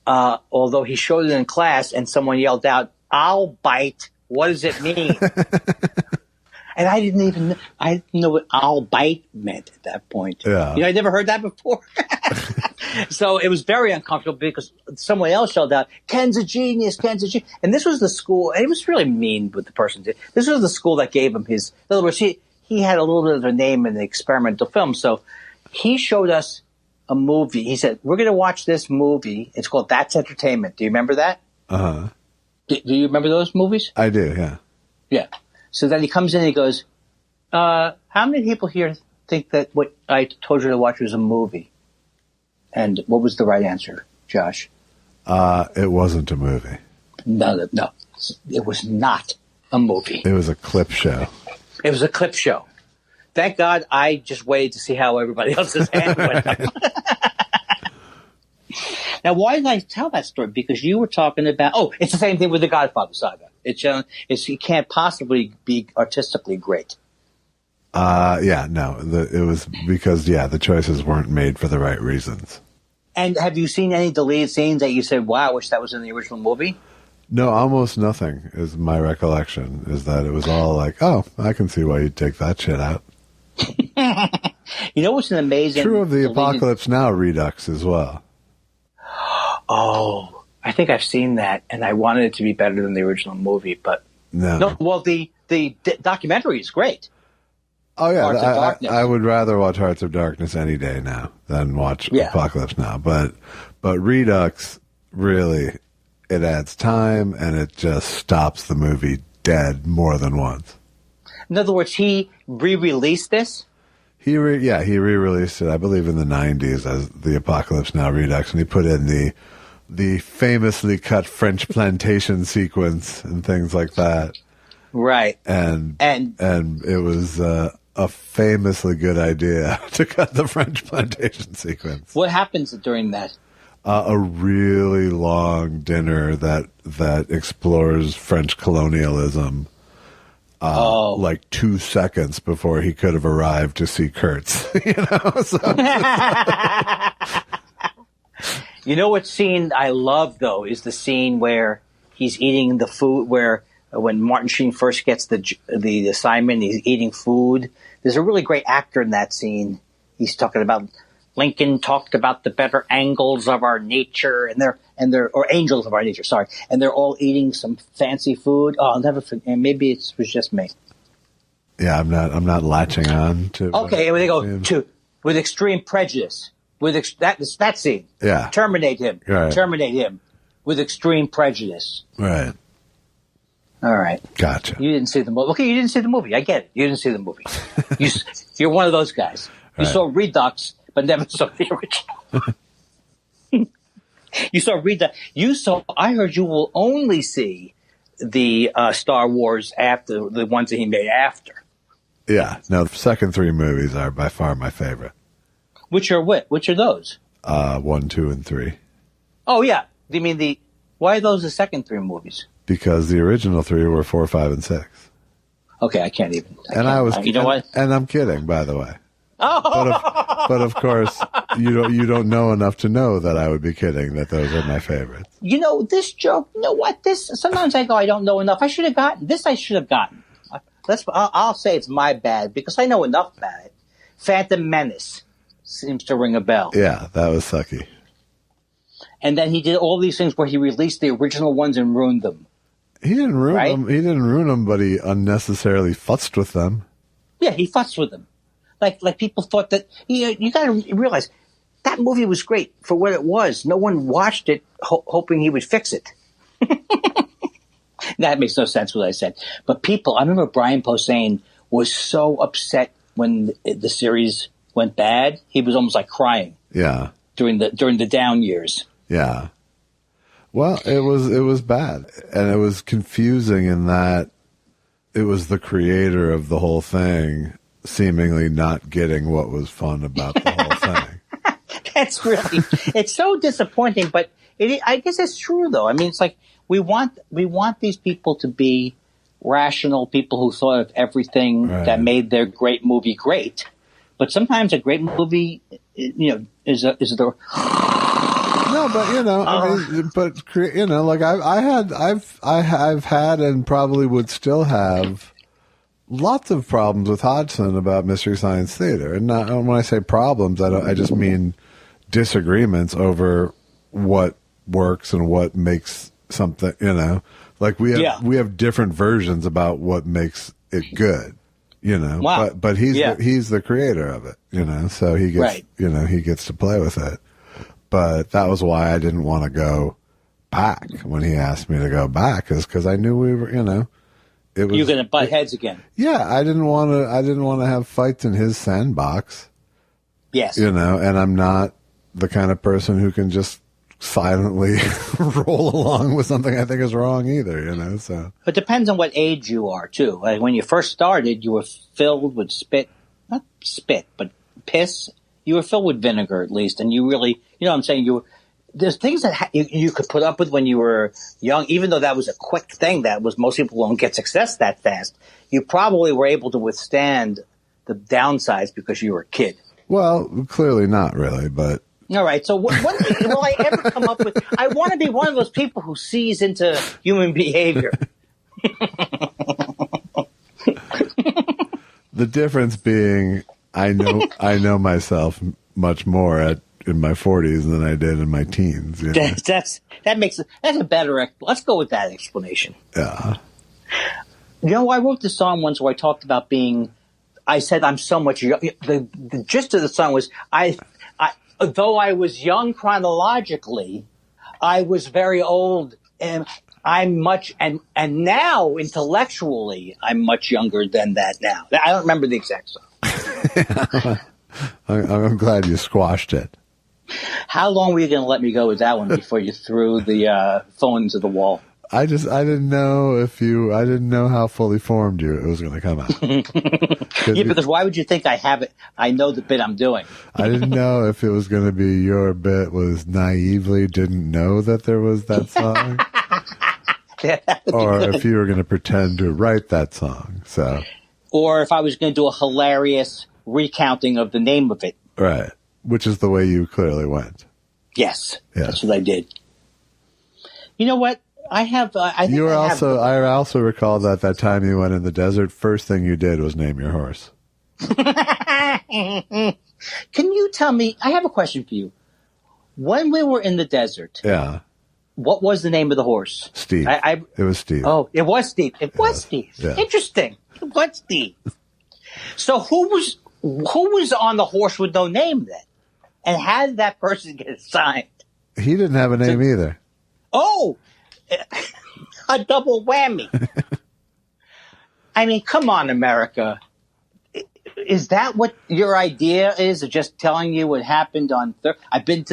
although he showed it in class, and someone yelled out, "I'll bite." What does it mean? And I didn't know what "I'll bite" meant at that point. Yeah. I'd never heard that before. So it was very uncomfortable because someone else yelled out, Ken's a genius. And this was the school, and it was really mean what the person did. This was the school that gave him his, in other words, he had a little bit of a name in the experimental film. So he showed us a movie. He said, we're going to watch this movie. It's called That's Entertainment. Do you remember that? Uh-huh. Do you remember those movies? I do, yeah. Yeah. So then he comes in and he goes, how many people here think that what I told you to watch was a movie? And what was the right answer, Josh? It wasn't a movie. No. It was not a movie. It was a clip show. It was a clip show. Thank God I just waited to see how everybody else's hand went up. Now, why did I tell that story? Because you were talking about, it's the same thing with the Godfather Saga. It can't possibly be artistically great. It was because, the choices weren't made for the right reasons. And have you seen any deleted scenes that you said, wow, I wish that was in the original movie? No, almost nothing is my recollection, is that it was all like, I can see why you'd take that shit out. You know what's an amazing... True of the Apocalypse Now Redux as well. Oh, I think I've seen that, and I wanted it to be better than the original movie, but... No, well, the documentary is great. Oh, yeah, I would rather watch Hearts of Darkness any day now than watch Apocalypse Now. But Redux, really, it adds time, and it just stops the movie dead more than once. In other words, he re-released this? He re-released it, I believe, in the 90s as the Apocalypse Now Redux, and he put in the famously cut French plantation sequence and things like that. Right. And it was a famously good idea to cut the French plantation sequence. What happens during that? A really long dinner that explores French colonialism. like 2 seconds before he could have arrived to see Kurtz. So. You know what scene I love, though, is the scene where he's eating the food, where when Martin Sheen first gets the assignment, he's eating food. There's a really great actor in that scene. He's talking about Lincoln talked about the better angles of our nature, and they're or angels of our nature, sorry, and they're all eating some fancy food. Oh, I'll never forget. And maybe it was just me. Yeah, I'm not latching on to. Okay, and they go with extreme prejudice. That scene. Yeah. Terminate him. Right. Terminate him with extreme prejudice. Right. All right. Gotcha. You didn't see the movie. Okay, you didn't see the movie. I get it. You didn't see the movie. You're one of those guys. You saw Redux, but never saw the original. You saw Redux. I heard you will only see the Star Wars after the ones that he made after. Yeah. No, the second 3 movies are by far my favorite. Which are what? Which are those? 1, 2, and 3. Oh, yeah. You mean why are those the second 3 movies? Because the original 3 were 4, 5, and 6. Okay, I can't even. You know what? And I'm kidding, by the way. Oh! But of course, you don't know enough to know that I would be kidding that those are my favorites. This joke. You know what? Sometimes I go, I don't know enough. I should have gotten this. I should have gotten. I'll say it's my bad because I know enough about it. Phantom Menace seems to ring a bell. Yeah, that was sucky. And then he did all these things where he released the original ones and ruined them. He didn't ruin them. He didn't ruin them, but he unnecessarily futzed with them. Yeah, he futzed with them. Like people thought that you got to realize that movie was great for what it was. No one watched it hoping he would fix it. That makes no sense what I said. But I remember Brian Posehn was so upset when the series went bad. He was almost like crying. Yeah. During the down years. Yeah. Well, it was bad, and it was confusing in that it was the creator of the whole thing seemingly not getting what was fun about the whole thing. It's so disappointing, but I guess it's true though. I mean, it's like we want these people to be rational people who thought of everything that made their great movie great. But sometimes a great movie, is the. No, but I've had and probably would still have lots of problems with Hodgson about Mystery Science Theater, and when I say problems, I just mean disagreements over what works and what makes something. Like we have different versions about what makes it good. Wow. But he's the creator of it. So he gets he gets to play with it. But that was why I didn't want to go back when he asked me to go back, is because I knew we were, it was. You're going to butt heads again. Yeah, I didn't want to have fights in his sandbox. Yes. And I'm not the kind of person who can just silently roll along with something I think is wrong either. So. But it depends on what age you are too. Like when you first started, you were filled with not spit, but piss. You were filled with vinegar, at least, and you really, what I'm saying, there's things that you could put up with when you were young, even though that was a quick thing most people don't get success that fast. You probably were able to withstand the downsides because you were a kid. Well, clearly not really, but. All right, so what will I ever come up with? I want to be one of those people who sees into human behavior. The difference being, I know myself much more in my 40s than I did in my teens. That's a better. Let's go with that explanation. Yeah. I wrote this song once where I talked about I said I'm so much young. The gist of the song was though I was young chronologically, I was very old, and I'm much and now intellectually I'm much younger than that now. I don't remember the exact song. I'm glad you squashed it. How long were you going to let me go with that one before you threw the phone into the wall? I didn't know how fully formed it was going to come out. Yeah, because why would you think I have it? I know the bit I'm doing. I didn't know if it was going to be your bit was naively didn't know that there was that song. Or if you were going to pretend to write that song. So, or if I was going to do a hilarious recounting of the name of it. Right. Which is the way you clearly went. Yes. That's what I did. You know what? I have. I also recall that time you went in the desert, first thing you did was name your horse. Can you tell me? I have a question for you. When we were in the desert, what was the name of the horse? Steve. It was Steve. Oh, it was Steve. It was Steve. Yeah. Interesting. It was Steve. So who was on the horse with no name then? And how did that person get assigned? He didn't have a name either. Oh, a double whammy. I mean, come on, America. Is that what your idea is, of just telling you what happened on I've been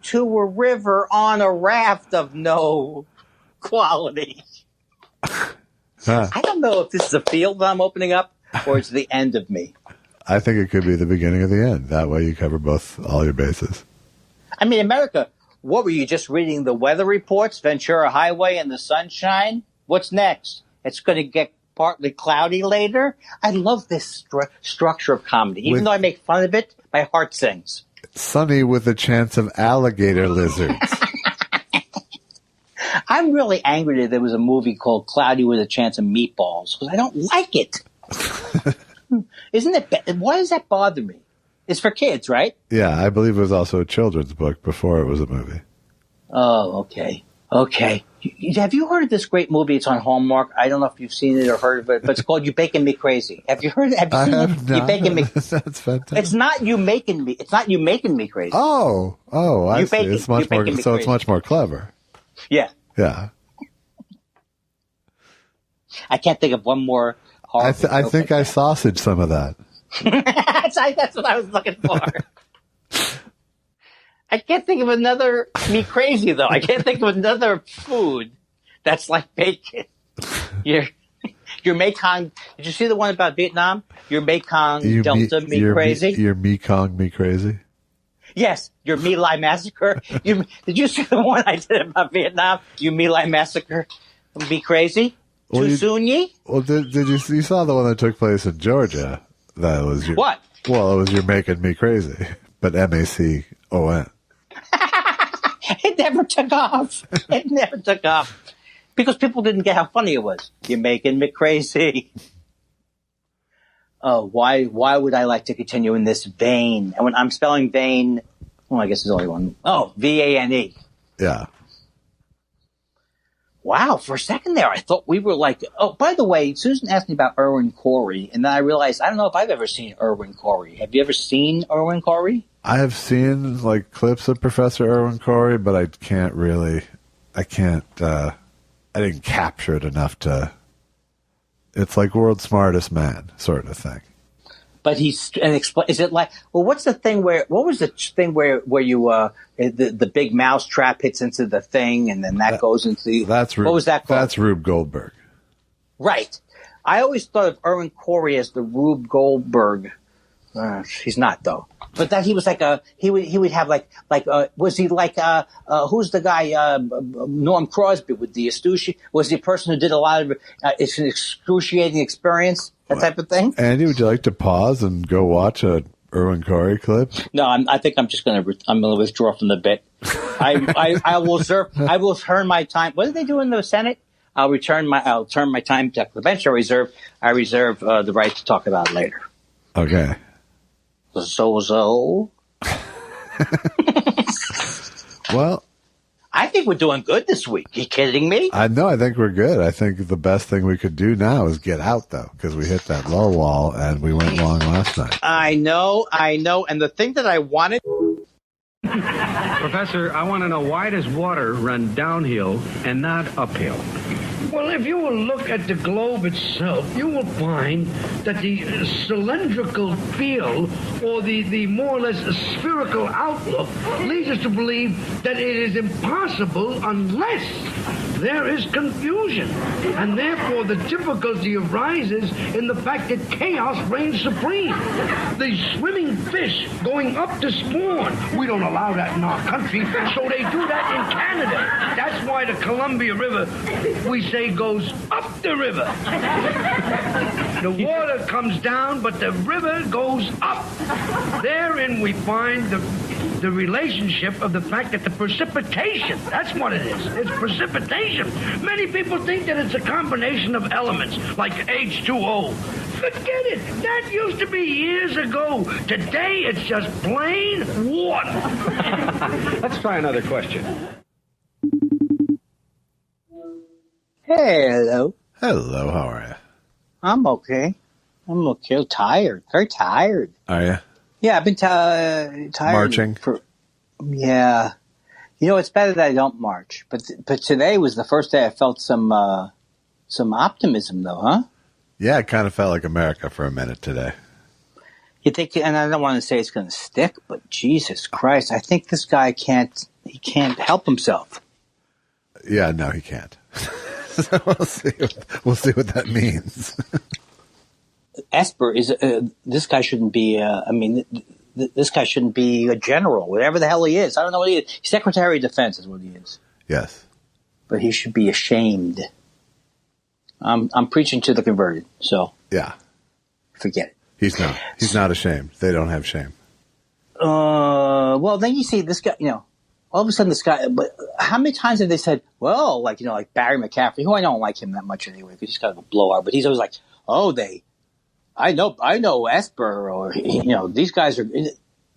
to a river on a raft of no quality. I don't know if this is a field that I'm opening up or it's the end of me. I think it could be the beginning of the end. That way you cover all your bases. I mean, America, what were you just reading the weather reports? Ventura Highway and the sunshine? What's next? It's going to get partly cloudy later. I love this structure of comedy. Even though I make fun of it, my heart sings. Sunny with a chance of alligator lizards. I'm really angry that there was a movie called Cloudy with a Chance of Meatballs because I don't like it. Isn't it? Why does that bother me? It's for kids, right? Yeah, I believe it was also a children's book before it was a movie. Oh, okay. Okay. Have you heard of this great movie? It's on Hallmark. I don't know if you've seen it or heard of it, but it's called You Baking Me Crazy. Have you heard? Have you seen it? You Baking Me. That's fantastic. It's not you making me. It's not you making me crazy. Oh, I see. It's much more. So it's much more clever. Yeah. Yeah. I can't think of one more. I think I sausaged some of that. That's what I was looking for. I can't think of another me crazy though. I can't think of another food that's like bacon. Your Mekong. Did you see the one about Vietnam? Your Mekong Delta me crazy. Your Mekong me crazy. Yes, your My Lai massacre. Did you see the one I did about Vietnam? Your My Lai massacre. Me crazy. Too soon, ye? Well, did you saw the one that took place in Georgia? That was your what? Well, it was You're Making Me Crazy, but MACON. It never took off. It never took off because people didn't get how funny it was. You're making me crazy. Oh, why would I like to continue in this vein? And when I'm spelling vein, well, I guess there's only one. Oh, VANE. Yeah. Wow, for a second there, I thought we were like, oh, by the way, Susan asked me about Irwin Corey, and then I realized, I don't know if I've ever seen Irwin Corey. Have you ever seen Irwin Corey? I have seen, like, clips of Professor Irwin Corey, but I didn't capture it enough to, it's like World's Smartest Man sort of thing. But is it like, well, what was the thing where you, the big mouse trap hits into the thing and then that goes into the, what was that called? That's Rube Goldberg. Right. I always thought of Irwin Corey as the Rube Goldberg. He's not though. But that he was like he would have was he like, who's the guy, Norm Crosby with the Astucci? Was he a person who did a lot of, it's an excruciating experience? That type of thing. Andy, would you like to pause and go watch a Irwin Corey clip? No, I think I'm just going to withdraw from the bit. I will turn my time. What did they do in the Senate? I'll turn my time to the bench. I reserve the right to talk about it later. Okay. So. Well, I think we're doing good this week. You kidding me? I know. I think we're good. I think the best thing we could do now is get out, though, because we hit that low wall and we went long last night. I know. And the thing that I wanted... Professor, I want to know, why does water run downhill and not uphill? Well, if you will look at the globe itself, you will find that the cylindrical feel or the more or less spherical outlook leads us to believe that it is impossible unless there is confusion. And therefore the difficulty arises in the fact that chaos reigns supreme. The swimming fish going up to spawn. We don't allow that in our country, so they do that in Canada. That's why the Columbia River, we say, goes up the river. The water comes down, but the river goes up. Therein we find the relationship of the fact that the precipitation, that's what it is. It's precipitation. Many people think that it's a combination of elements, like H2O. Forget it. That used to be years ago. Today, it's just plain water. Let's try another question. Hello. Hello, how are you? I'm okay. I'm okay. Tired. Very tired. Are you? Yeah, I've been tired. Marching? Yeah. You know, it's better that I don't march. But today was the first day I felt some optimism, though, huh? Yeah, it kind of felt like America for a minute today. You think, and I don't want to say it's going to stick, but Jesus Christ, I think this guy can't help himself. Yeah, no, he can't. So we'll see what that means. Esper is this guy shouldn't be. This guy shouldn't be a general, whatever the hell he is. I don't know what he is. Secretary of Defense is what he is. Yes, but he should be ashamed. I'm preaching to the converted, so yeah, forget it. He's not. He's not ashamed. They don't have shame. Well, then you see this guy. You know, all of a sudden this guy. But how many times have they said, "Well, like like Barry McCaffrey," who I don't like him that much anyway because he's kind of a blowout. But he's always like, "Oh, I know Esper," or these guys are.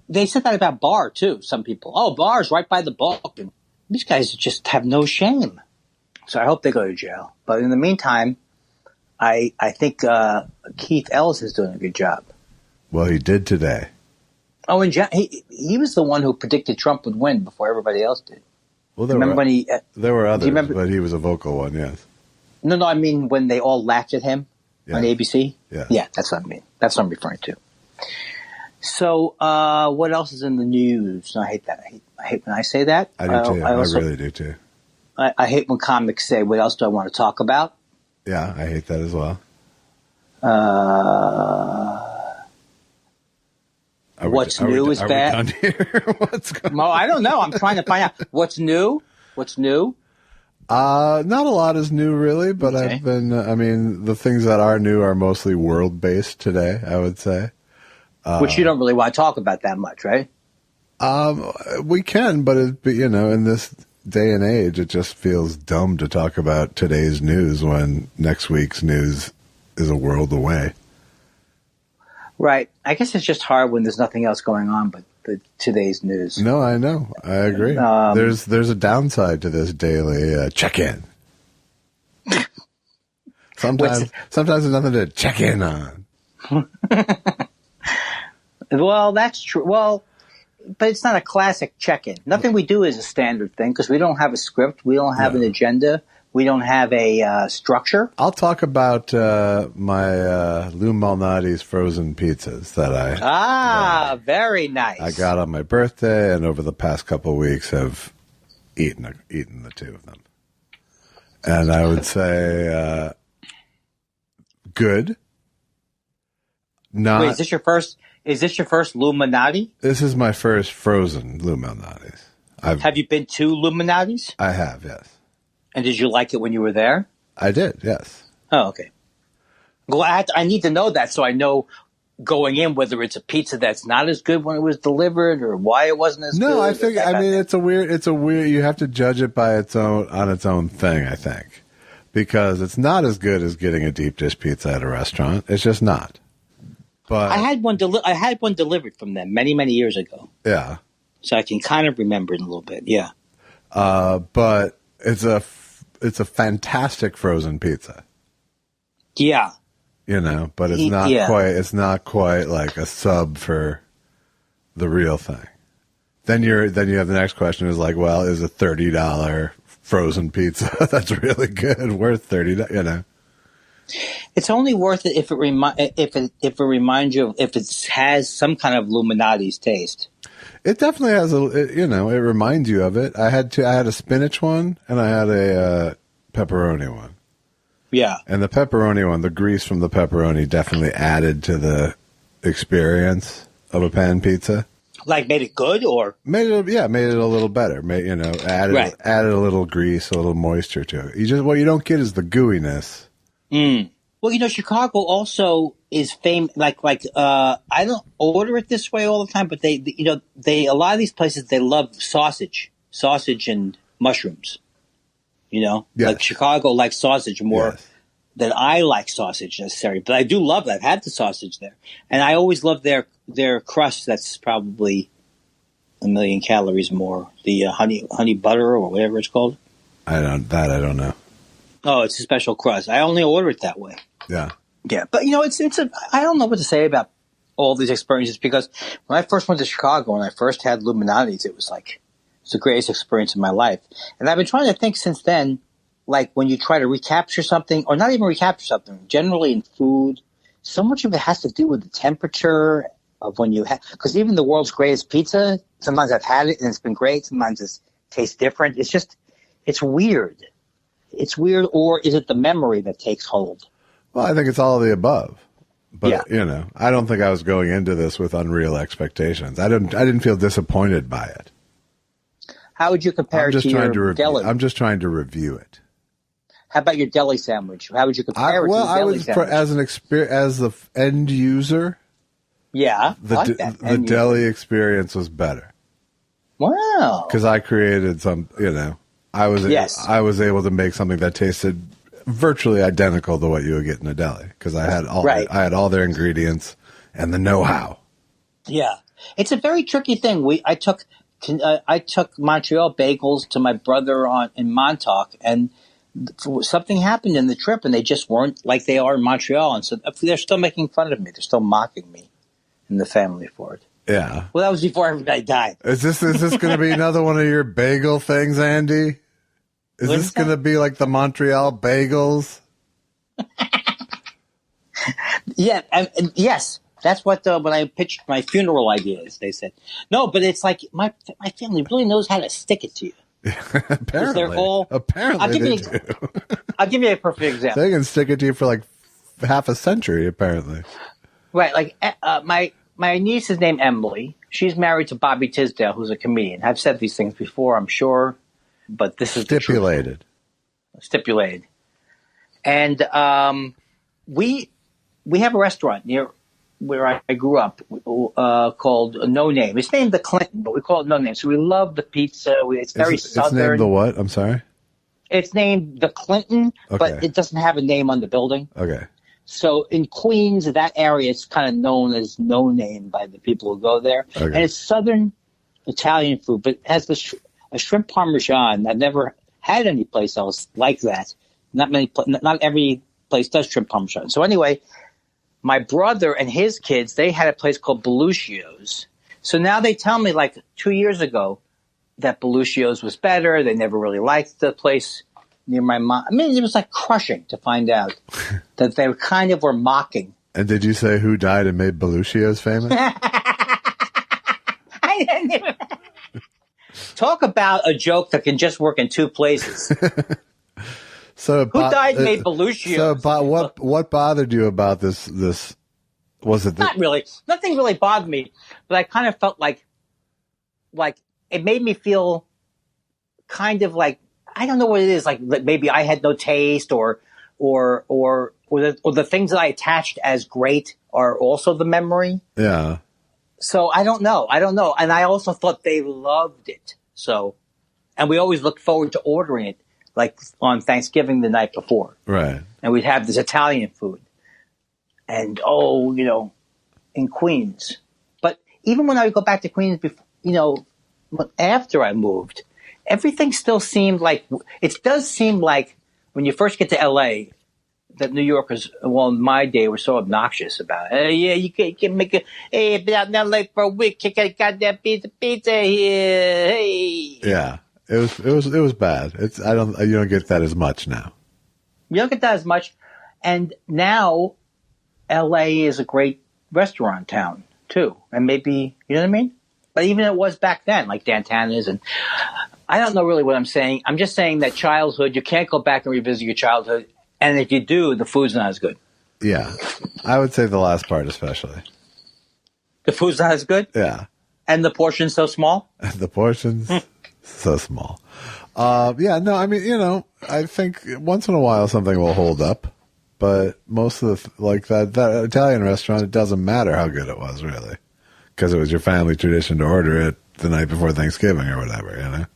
They said that about Barr too. Some people, Barr's right by the book, and these guys just have no shame. So I hope they go to jail. But in the meantime, I think Keith Ellis is doing a good job. Well, he did today. Oh, and he was the one who predicted Trump would win before everybody else did. Well, there were others, but he was a vocal one. Yes. No, I mean when they all laughed at him on ABC. Yeah, that's what I mean. That's what I'm referring to. So, what else is in the news? I hate that. I hate when I say that. I do too. I really do too. I hate when comics say, "What else do I want to talk about?" Yeah, I hate that as well. What's new is bad. What's going on? Well, I don't know. I'm trying to find out what's new. What's new? Not a lot is new, really, but okay. I've been. The things that are new are mostly world-based today, I would say. Which you don't really want to talk about that much, right? We can, but in this day and age, it just feels dumb to talk about today's news when next week's news is a world away. Right. I guess it's just hard when there's nothing else going on but today's news. No, I know. I agree. There's a downside to this daily check-in. Sometimes there's nothing to check in on. Well, that's true. Well, but it's not a classic check-in. Nothing we do is a standard thing because we don't have a script. We don't have an agenda. We don't have a structure. I'll talk about my Lou Malnati's frozen pizzas that I... very nice. I got on my birthday and over the past couple of weeks have eaten the two of them. And I would say good. Not. Wait, is this your first Lou Malnati? This is my first frozen Lou Malnati's. Have you been to Lou Malnati's? I have, yes. And did you like it when you were there? I did, yes. Oh, okay. Well, I need to know that so I know going in whether it's a pizza that's not as good when it was delivered or why it wasn't as good. No, I think it's a weird. You have to judge it by its own thing. I think because it's not as good as getting a deep dish pizza at a restaurant. It's just not. But I had one delivered from them many years ago. Yeah. So I can kind of remember it a little bit. Yeah. But it's a fantastic frozen pizza. Yeah. But it's not quite like a sub for the real thing. Then you have the next question is like, well, is a $30 frozen pizza that's really good worth $30? It's only worth it if it reminds you of if it has some kind of Illuminati's taste. It definitely has it reminds you of it. I had a spinach one and I had pepperoni one. Yeah. And the pepperoni one, the grease from the pepperoni definitely added to the experience of a pan pizza. Like made it good, or made it a little better. Added a little grease, a little moisture to it. What you don't get is the gooiness. Well, Chicago also is famous. Like I don't order it this way all the time, but they a lot of these places, they love sausage and mushrooms. Yes. Like Chicago likes sausage more than I like sausage necessarily, but I do love it. I've had the sausage there, and I always love their crust. That's probably 1 million calories more. The honey butter or whatever it's called. I don't know. Oh, it's a special crust. I only order it that way. Yeah. Yeah, but I don't know what to say about all these experiences, because when I first went to Chicago and I first had Illuminati's, it was the greatest experience of my life. And I've been trying to think since then, like when you try to recapture something, or not even recapture something, generally in food, so much of it has to do with the temperature of when you have, because even the world's greatest pizza, sometimes I've had it and it's been great, sometimes it tastes different. It's weird. It's weird, or is it the memory that takes hold? Well, I think it's all of the above. But, I don't think I was going into this with unreal expectations. I didn't feel disappointed by it. How would you compare it to your deli? I'm just trying to review it. How about your deli sandwich? How would you compare it to the deli sandwich? As the end user, the deli experience was better. Wow. Because I created I was able to make something that tasted virtually identical to what you would get in a deli, because I had all their ingredients and the know-how. Yeah, it's a very tricky thing. I took Montreal bagels to my brother in Montauk, and something happened in the trip, and they just weren't like they are in Montreal, and so they're still making fun of me. They're still mocking me in the family for it. Yeah. Well, that was before everybody died. Is this going to be another one of your bagel things, Andy? Is this going to be like the Montreal bagels? Yeah, and yes. That's what when I pitched my funeral ideas, they said, no, but it's like my family really knows how to stick it to you. Apparently, I'll give you a perfect example. They can stick it to you for like half a century, apparently. Right, like my niece is named Emily. She's married to Bobby Tisdale, who's a comedian. I've said these things before, I'm sure, but this is stipulated. Stipulated, and we have a restaurant near where I grew up called No Name. It's named the Clinton, but we call it No Name. So we love the pizza. It's very southern. It's named the what? I'm sorry? It's named the Clinton, but it doesn't have a name on the building. Okay. So in Queens, that area, it's kind of known as No Name by the people who go there. Okay. And it's southern Italian food, but it has a shrimp parmesan. I've never had any place else like that. Not every place does shrimp parmesan. So anyway, my brother and his kids, they had a place called Belushio's. So now they tell me, like 2 years ago, that Belushio's was better. They never really liked the place near my mom. I mean, it was like crushing to find out that they kind of were mocking. And did you say who died and made Belushio's famous? I didn't even... Talk about a joke that can just work in two places. So who died and made Belushio's? So what bothered you about this? Was it not really? Nothing really bothered me, but I kind of felt like it made me feel kind of like, I don't know what it is, like maybe I had no taste, or the things that I attached as great are also the memory. Yeah. So I don't know, and I also thought they loved it. So, and we always looked forward to ordering it, like on Thanksgiving the night before. Right. And we'd have this Italian food. And, in Queens. But even when I would go back to Queens, after I moved, everything still seemed like, it does seem like when you first get to L.A., that New Yorkers, well, in my day, were so obnoxious about it. Yeah, you can make it, hey, been out in L.A. for a week, you got goddamn pizza here, hey. Yeah. It was bad. You don't get that as much now. You don't get that as much. And now LA is a great restaurant town too. And maybe, you know what I mean? But even it was back then, like Dantana's, and I don't know really what I'm saying. I'm just saying that childhood, you can't go back and revisit your childhood. And if you do, the food's not as good. Yeah. I would say the last part especially. The food's not as good? Yeah. And the portion's so small? The portion's so small. Yeah, no, I mean, you know, I think once in a while something will hold up. But most of that Italian restaurant, it doesn't matter how good it was, really. Because it was your family tradition to order it the night before Thanksgiving or whatever, you know?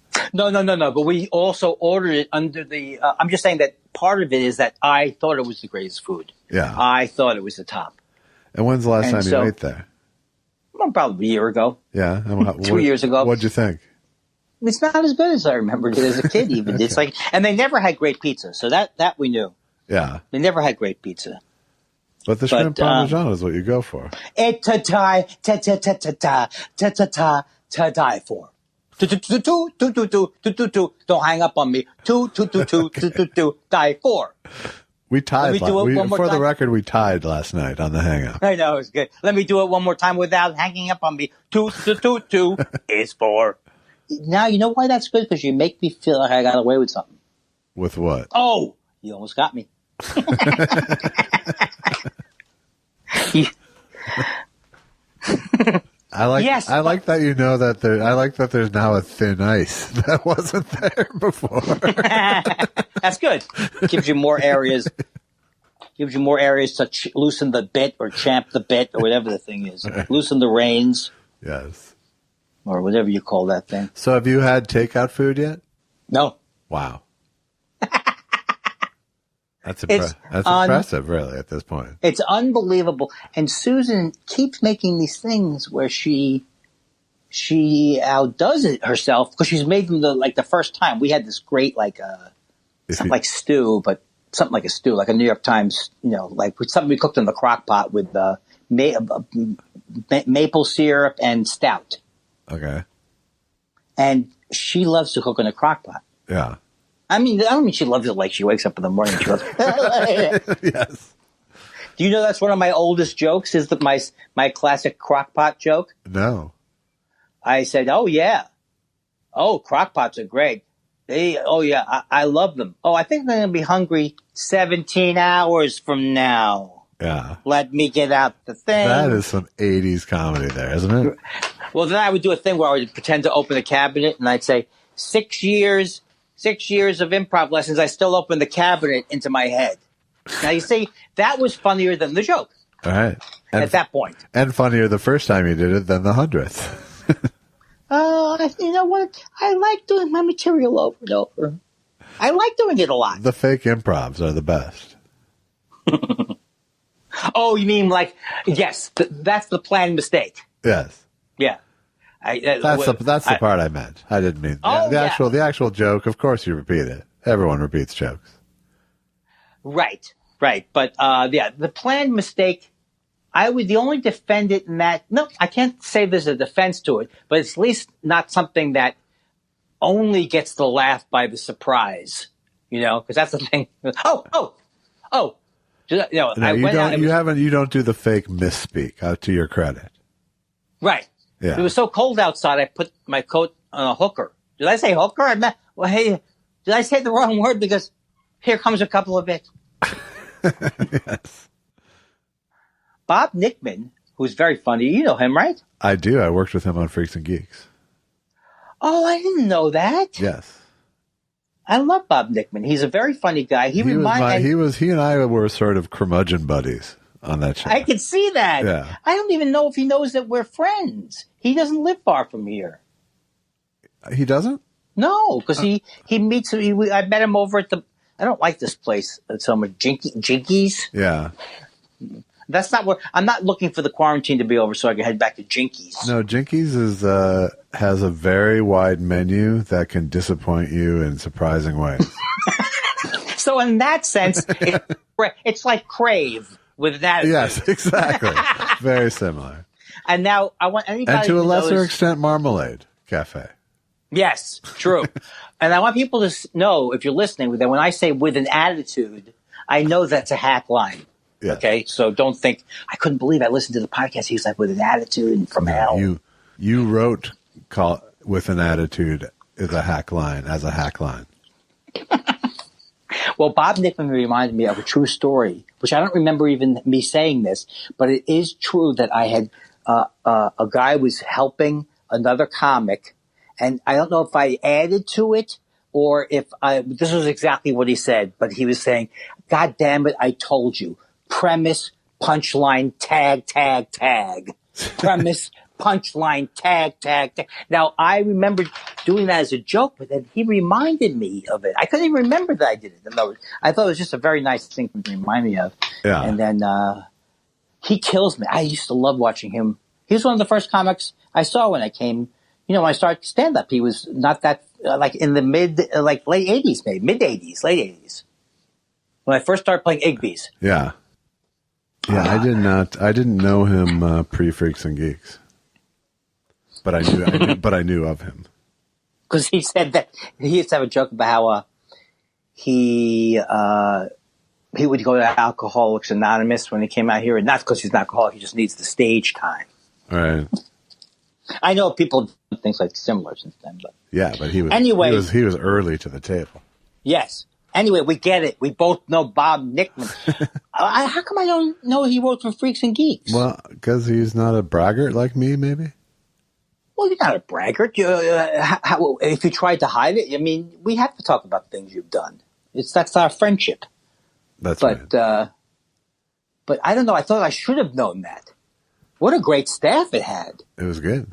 No. But we also ordered it under the. I'm just saying that part of it is that I thought it was the greatest food. Yeah. I thought it was the top. And when's the last time you ate there? Well, probably a year ago. Yeah. 2 years ago. What'd you think? It's not as good as I remembered it as a kid, even. Okay. It's like, and they never had great pizza, so that we knew. Yeah. They never had great pizza. But the shrimp parmesan is what you go for. It to die for. Don't hang up on me. Die for. We tied. For the record, we tied last night on the hang up. I know, it's good. Let me do it one more time without hanging up on me. Is for. Now, you know why that's good? Because you make me feel like I got away with something. With what? Oh, you almost got me. I like that you know that I like that there's now a thin ice that wasn't there before. That's good. Gives you more areas. Gives you more areas to loosen the bit or champ the bit or whatever the thing is. Loosen the reins. Yes. Or whatever you call that thing. So have you had takeout food yet? No. Wow. That's impressive, really, at this point. It's unbelievable. And Susan keeps making these things where she outdoes it herself because she's made them the first time. We had this great something like stew, but something like a stew, like a New York Times, like something we cooked in the crock pot with maple syrup and stout. Okay. And she loves to cook in a crock pot. Yeah. I mean, I don't mean she loves it like she wakes up in the morning and she goes, yes. Do you know that's one of my oldest jokes is my classic crock pot joke? No. I said, oh, yeah. Oh, crock pots are great. I love them. Oh, I think I'm going to be hungry 17 hours from now. Yeah. Let me get out the thing. That is some 80s comedy there, isn't it? Well, then I would do a thing where I would pretend to open a cabinet and I'd say, 6 years of improv lessons, I still open the cabinet into my head. Now, you see, that was funnier than the joke. All right. At that point. And funnier the first time you did it than the 100th. You know what? I like doing my material over and over. I like doing it a lot. The fake improvs are the best. Oh, you mean yes, that's the planned mistake. Yes. Yeah. That's the part I meant. I didn't mean the actual joke. Of course, you repeat it. Everyone repeats jokes. Right. But the planned mistake. I would the only defendant in that. No, I can't say there's a defense to it, but it's at least not something that only gets the laugh by the surprise. Because that's the thing. Oh. No, you don't do the fake misspeak. To your credit. Right. Yeah. It was so cold outside, I put my coat on a hooker. Did I say hooker? Did I say the wrong word? Because here comes a couple of it. Yes. Bob Nickman, who's very funny. You know him, right? I do. I worked with him on Freaks and Geeks. Oh, I didn't know that. Yes. I love Bob Nickman. He's a very funny guy. He and I were sort of curmudgeon buddies on that show. I can see that. Yeah. I don't even know if he knows that we're friends. He doesn't live far from here. He doesn't? No, because he meets. I met him over at I don't like this place so much. Jinkies. Yeah. That's not where I'm not looking for the quarantine to be over so I can head back to Jinkies. No, Jinkies has a very wide menu that can disappoint you in surprising ways. So in that sense, it's like Crave with that. Yes, exactly. Very similar. And now I want anybody and to a lesser extent, Marmalade Cafe. Yes, true. And I want people to know, if you're listening, that when I say with an attitude, I know that's a hack line. Yes. Okay, so don't think, I couldn't believe I listened to the podcast. He was like, with an attitude and from hell. You wrote with an attitude is a hack line as a hack line. Well, Bob Nickman reminded me of a true story, which I don't remember even me saying this, but it is true that I had a guy was helping another comic, and I don't know if I added to it or if this was exactly what he said, but he was saying, God damn it, I told you. Premise, punchline, tag, tag, tag. Premise, punchline, tag, tag, tag. Now, I remember doing that as a joke, but then he reminded me of it. I couldn't even remember that I did it. I thought it was just a very nice thing to remind me of. Yeah. And then he kills me. I used to love watching him. He was one of the first comics I saw when I came, when I started stand-up. He was not that, like in the late 80s, maybe, mid-80s, late 80s. When I first started playing Igby's. Yeah. Yeah, I didn't know him pre-Freaks and Geeks. But I knew of him. Because he said that he used to have a joke about how he would go to Alcoholics Anonymous when he came out here, and not because he's an alcoholic, he just needs the stage time. Right. I know people do things like similar since then, but yeah, but he was he was early to the table. Yes. Anyway, we get it. We both know Bob Nickman. How come I don't know he wrote for Freaks and Geeks? Well, because he's not a braggart like me, maybe. Well, you're not a braggart. If you tried to hide it, I mean, we have to talk about things you've done. That's our friendship. That's right. But I don't know. I thought I should have known that. What a great staff it had. It was good.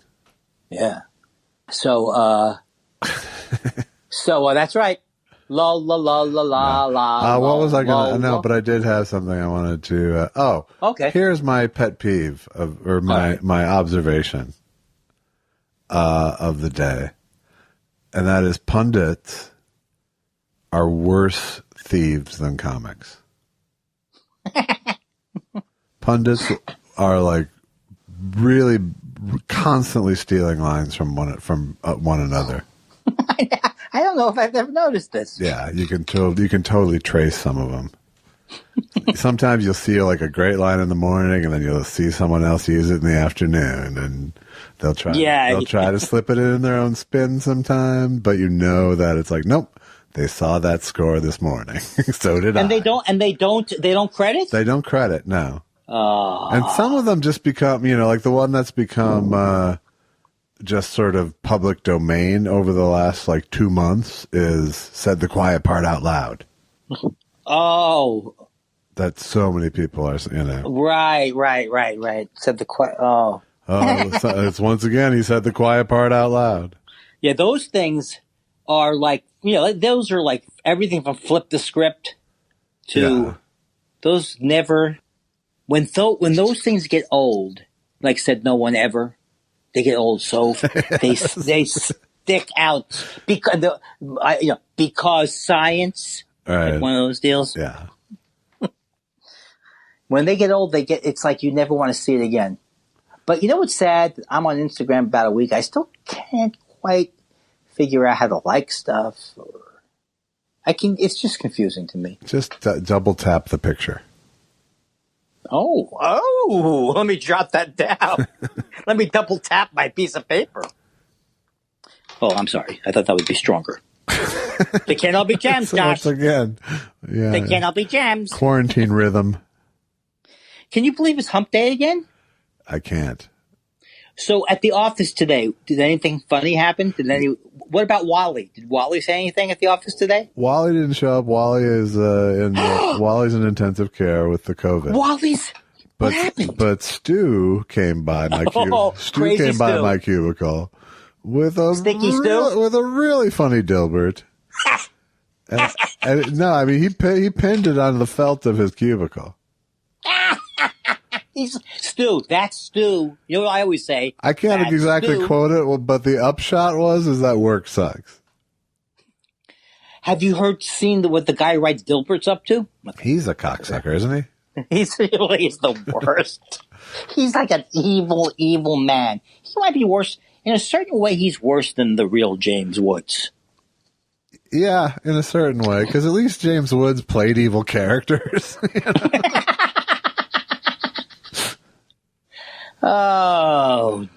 Yeah. So that's right. La la la la la la. What was I going to? No, but I did have something I wanted to. Okay. Here's my pet peeve my observation of the day, and that is pundits are worse thieves than comics. Pundits are like really constantly stealing lines from one another. I don't know if I've ever noticed this. Yeah, you can totally trace some of them. Sometimes you'll see like a great line in the morning, and then you'll see someone else use it in the afternoon, and they'll try to slip it in their own spin sometime. But you know that it's like, nope, they saw that score this morning. So did I. And they don't credit? They don't credit, no. And some of them just become, like the one that's become just sort of public domain over the last 2 months is said the quiet part out loud. Oh. That so many people are, Right. Said the quiet, oh. It's once again, he said the quiet part out loud. Yeah, those things are those are like everything from flip the script to those never, when those things get old, like said no one ever, they get old, so they stick out because science, right. Like one of those deals. Yeah. When they get old, it's like you never want to see it again. But you know what's sad? I'm on Instagram about a week. I still can't quite figure out how to like stuff. It's just confusing to me. Just double tap the picture. Oh, let me jot that down. Let me double tap my piece of paper. Oh, I'm sorry. I thought that would be stronger. They can't all be gems, Josh. Once again. Yeah. They can't all be gems. Quarantine rhythm. Can you believe it's hump day again? I can't. So at the office today, did anything funny happen? What about Wally? Did Wally say anything at the office today? Wally didn't show up. Wally is Wally's in intensive care with the COVID. What happened? But Stu came by my cubicle. Stu came by my cubicle with a with a really funny Dilbert. and no, I mean he pinned it on the felt of his cubicle. Stu. That's Stu. You know what I always say? I can't exactly quote it, but the upshot is that work sucks. Have you seen what the guy who writes Dilbert's up to? He's a cocksucker, isn't he? He's the worst. He's like an evil, evil man. He might be worse. In a certain way, he's worse than the real James Woods. Yeah, in a certain way, because at least James Woods played evil characters. Oh,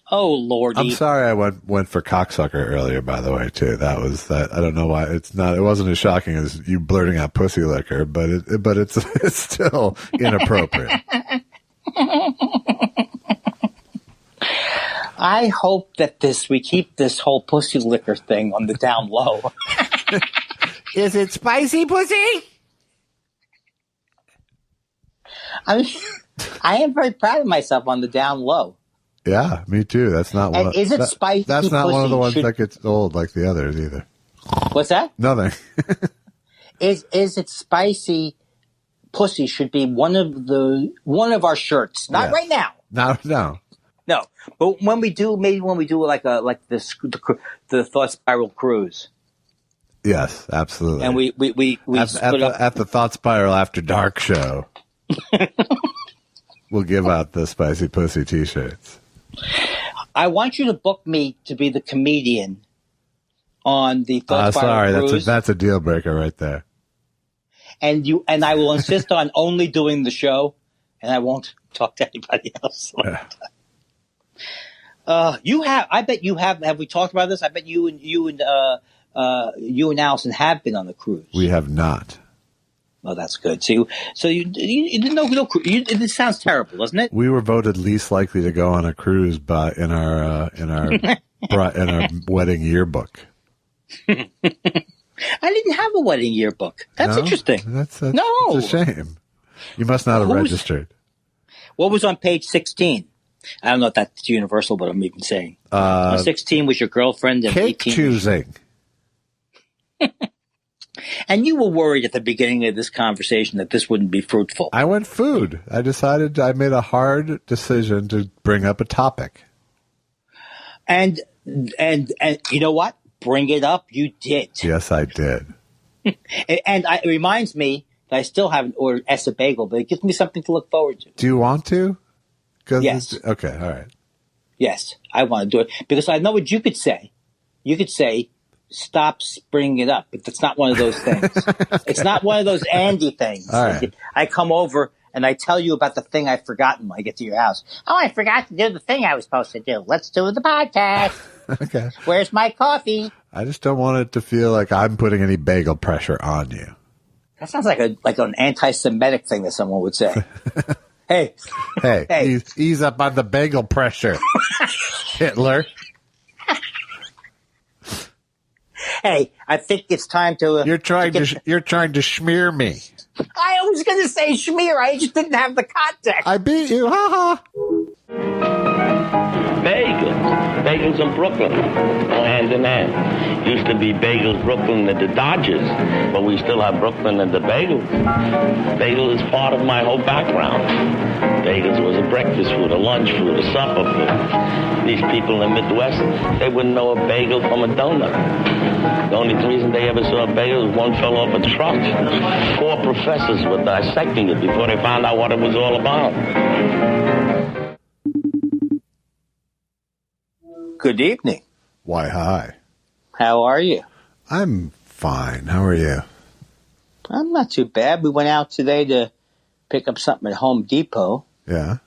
Oh, Lordy. I'm sorry I went for cocksucker earlier, by the way, too. That was that. I don't know why it wasn't as shocking as you blurting out pussy liquor, but it's still inappropriate. I hope that we keep this whole pussy liquor thing on the down low. Is it spicy pussy? I am very proud of myself on the down low. Yeah, me too. That's not one. Is it spicy? That's not one of the ones that gets old like the others either. What's that? Nothing. Is it spicy? Pussy should be one of our shirts. Not right now. No. No, but when we do like the Thought Spiral cruise. Yes, absolutely. And we at the Thought Spiral After Dark show. We'll give out the Spicy Pussy T-shirts. I want you to book me to be the comedian on the Thought Spiral cruise. That's a deal breaker right there. And I will insist on only doing the show, and I won't talk to anybody else. I bet you have. Have we talked about this? I bet you and Allison have been on the cruise. We have not. Oh, that's good. So you didn't know it sounds terrible, doesn't it? We were voted least likely to go on a cruise in our wedding yearbook. I didn't have a wedding yearbook. That's interesting. That's a shame. You must not have registered. What was on page 16? I don't know if that's universal, but I'm even saying. 16 was your girlfriend, and cake 18 choosing. And you were worried at the beginning of this conversation that this wouldn't be fruitful. I went food. I made a hard decision to bring up a topic. And you know what? Bring it up. You did. Yes, I did. And it reminds me that I still haven't ordered Essa Bagel, but it gives me something to look forward to. Do you want to? Yes. Okay, all right. Yes, I want to do it because I know what you could say. You could say, stop bringing it up, but that's not one of those things. It's not one of those Andy things. All right. I come over and I tell you about the thing I've forgotten when I get to your house. Oh, I forgot to do the thing I was supposed to do. Let's do the podcast. Okay. Where's my coffee? I just don't want it to feel like I'm putting any bagel pressure on you. That sounds like an anti-Semitic thing that someone would say. Hey. Ease up on the bagel pressure, Hitler. Hey, I think it's time to. You're trying to smear me. I was going to say schmear. I just didn't have the context. I beat you, ha Bagels in Brooklyn, hand in hand. Used to be Bagels Brooklyn and the Dodgers, but we still have Brooklyn and the Bagels. Bagel is part of my whole background. Bagels was a breakfast food, a lunch food, a supper food. These people in the Midwest, they wouldn't know a bagel from a donut. The only reason they ever saw a bagel was one fell off a truck. 4 professors were dissecting it before they found out what it was all about. Good evening. Why, hi. How are you? I'm fine. How are you? I'm not too bad. We went out today to pick up something at Home Depot. Yeah.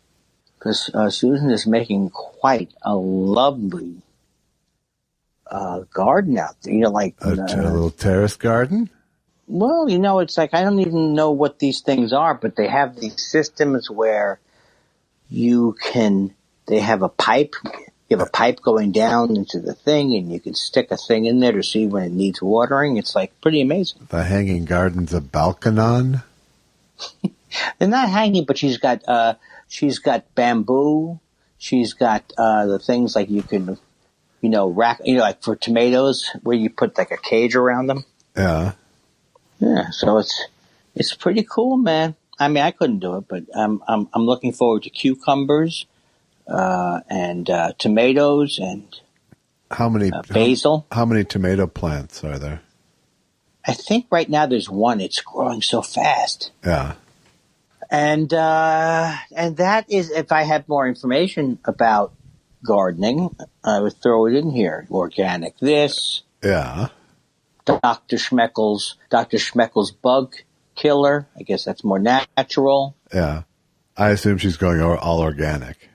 Because Susan is making quite a lovely garden out there. Like a little terrace garden? Well, it's like I don't even know what these things are, but they have these systems where they have a pipe. You have a pipe going down into the thing, and you can stick a thing in there to see when it needs watering. It's like pretty amazing. The hanging gardens of Balkanon? They're not hanging, but she's got bamboo. She's got the things like you can, rack, like for tomatoes where you put like a cage around them. Yeah. Yeah. So it's pretty cool, man. I mean, I couldn't do it, but I'm looking forward to cucumbers. And tomatoes and basil. How many tomato plants are there? I think right now there's one. It's growing so fast. Yeah. And that is, if I had more information about gardening, I would throw it in here. Organic this. Yeah. Dr. Schmeckel's bug killer. I guess that's more natural. Yeah. I assume she's going all organic.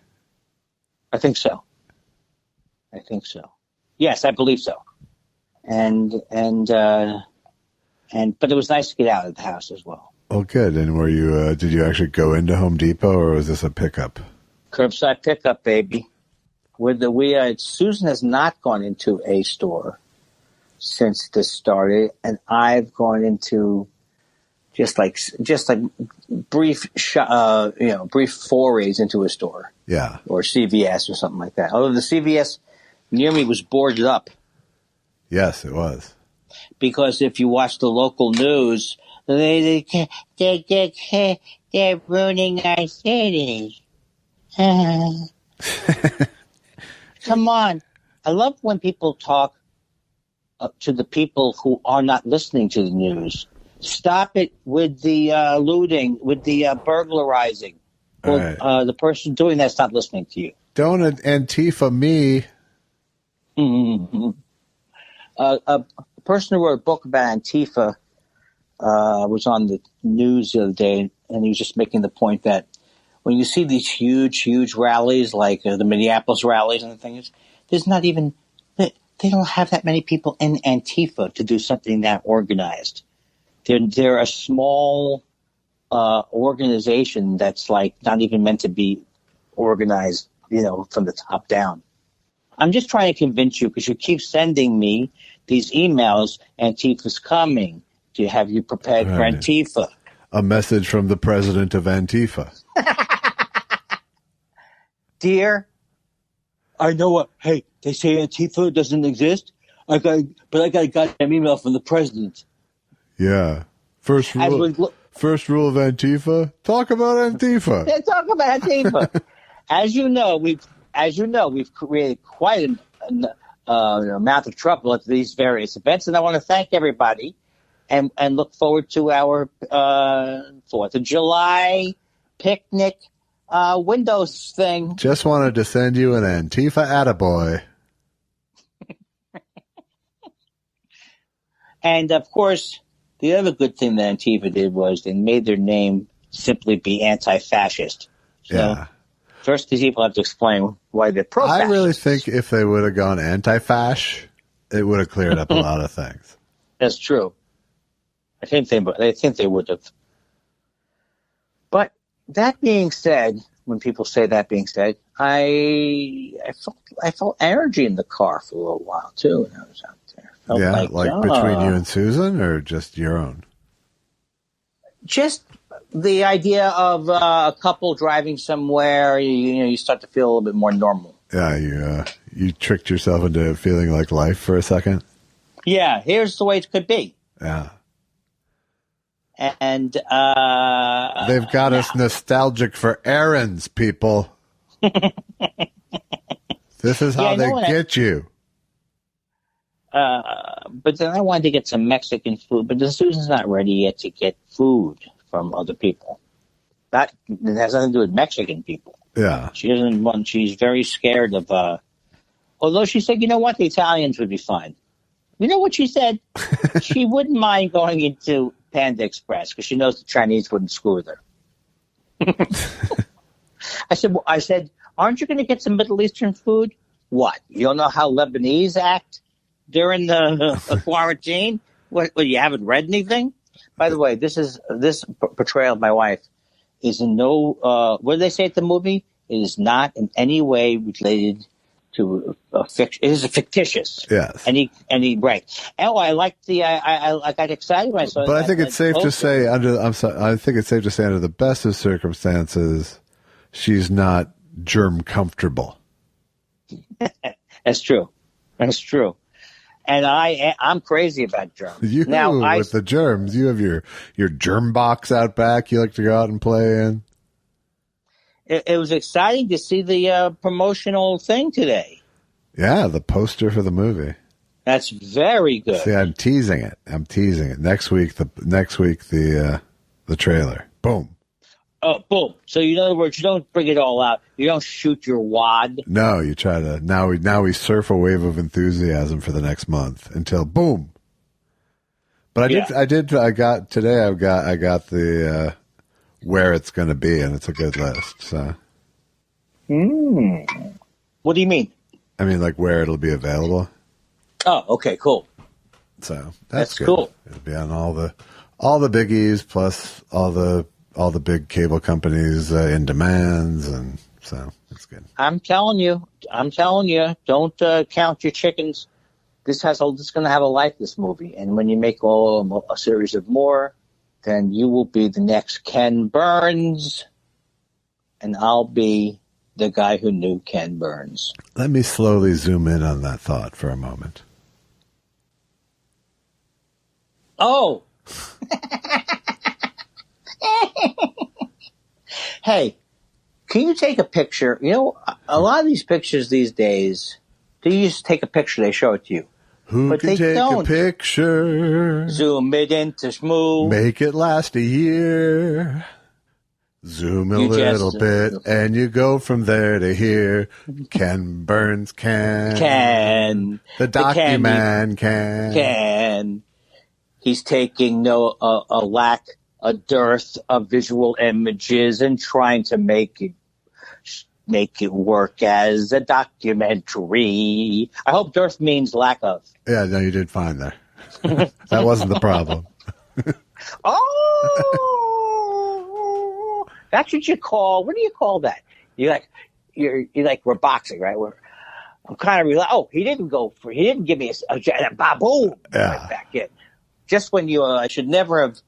I think so. I think so. Yes, I believe so. And but it was nice to get out of the house as well. Oh, good. And were you? Did you actually go into Home Depot, or was this a pickup? Curbside pickup, baby. Susan has not gone into a store since this started, and I've gone into just like brief forays into a store. Yeah. Or CVS or something like that. Although the CVS near me was boarded up. Yes, it was. Because if you watch the local news, they're ruining our city. Come on. I love when people talk to the people who are not listening to the news. Stop it with the looting, with the burglarizing. Well, right. The person doing that's not listening to you. Don't Antifa me. Mm-hmm. A person who wrote a book about Antifa was on the news the other day, and he was just making the point that when you see these huge rallies, like the Minneapolis rallies and the things, there's not even they don't have that many people in Antifa to do something that organized. They're a small organization that's like not even meant to be organized, from the top down. I'm just trying to convince you because you keep sending me these emails. Antifa's coming. Do you have you prepared for Antifa? A message from the president of Antifa. Dear, I know what. Hey, they say Antifa doesn't exist. I got a goddamn email from the president. Yeah. First rule of Antifa: talk about Antifa. Yeah, talk about Antifa. As you know, we've created quite an amount of trouble at these various events, and I want to thank everybody, and look forward to our 4th of July picnic windows thing. Just wanted to send you an Antifa attaboy. And of course, the other good thing that Antifa did was they made their name simply be anti-fascist. So, yeah. First, these people have to explain why they're pro-fascist. I really think if they would have gone anti-fash, it would have cleared up a lot of things. That's true. I think they would have. But that being said, when people say that being said, I felt energy in the car for a little while too when I was out there. Yeah, like between you and Susan, or just your own? Just the idea of a couple driving somewhere, you start to feel a little bit more normal. Yeah, you tricked yourself into feeling like life for a second. Yeah, here's the way it could be. Yeah. And they've got us nostalgic for errands, people. This is how they get you. But then I wanted to get some Mexican food, but Susan's not ready yet to get food from other people. It has nothing to do with Mexican people. Yeah. She doesn't want, she's very scared of, although she said, you know what, the Italians would be fine. You know what she said? She wouldn't mind going into Panda Express because she knows the Chinese wouldn't screw with her. I said, aren't you going to get some Middle Eastern food? What? You don't know how Lebanese act during the quarantine? What, you haven't read anything? By the way, this portrayal of my wife is in no, what did they say at the movie? It is not in any way related to a fiction. It is fictitious. Yes. Right. Oh, I like I got excited when I saw. But I think it's safe to say I think it's safe to say under the best of circumstances, she's not germ comfortable. That's true. And I'm crazy about germs. With the germs, you have your germ box out back. You like to go out and play in. It was exciting to see the promotional thing today. Yeah, the poster for the movie. That's very good. See, I'm teasing it. Next week, the trailer. Boom. Oh, boom. So in other words, you don't bring it all out. You don't shoot your wad. No, you try to. Now we surf a wave of enthusiasm for the next month until boom. But I got the where it's going to be, and it's a good list. So. What do you mean? I mean, like where it'll be available. Oh, okay, cool. So that's good. Cool. It'll be on all the biggies plus all the big cable companies in demands, and so that's good. I'm telling you, don't count your chickens. This is going to have a life, this movie. And when you make a series of more, then you will be the next Ken Burns, and I'll be the guy who knew Ken Burns. Let me slowly zoom in on that thought for a moment. Oh. Hey, can you take a picture? You know, a lot of these pictures these days, you just take a picture, they show it to you. Who can take a picture? Zoom it into smooth. Make it last a year. Zoom a little bit, and you go from there to here. Ken Burns can. Can. The document can. He's taking a dearth of visual images and trying to make it work as a documentary. I hope dearth means lack of. Yeah, no, you did fine there. That wasn't the problem. Oh, that's what you call. What do you call that? You're like we're boxing, right? I'm kind of he didn't give me a boom. Yeah. Right back in. Just when I should never have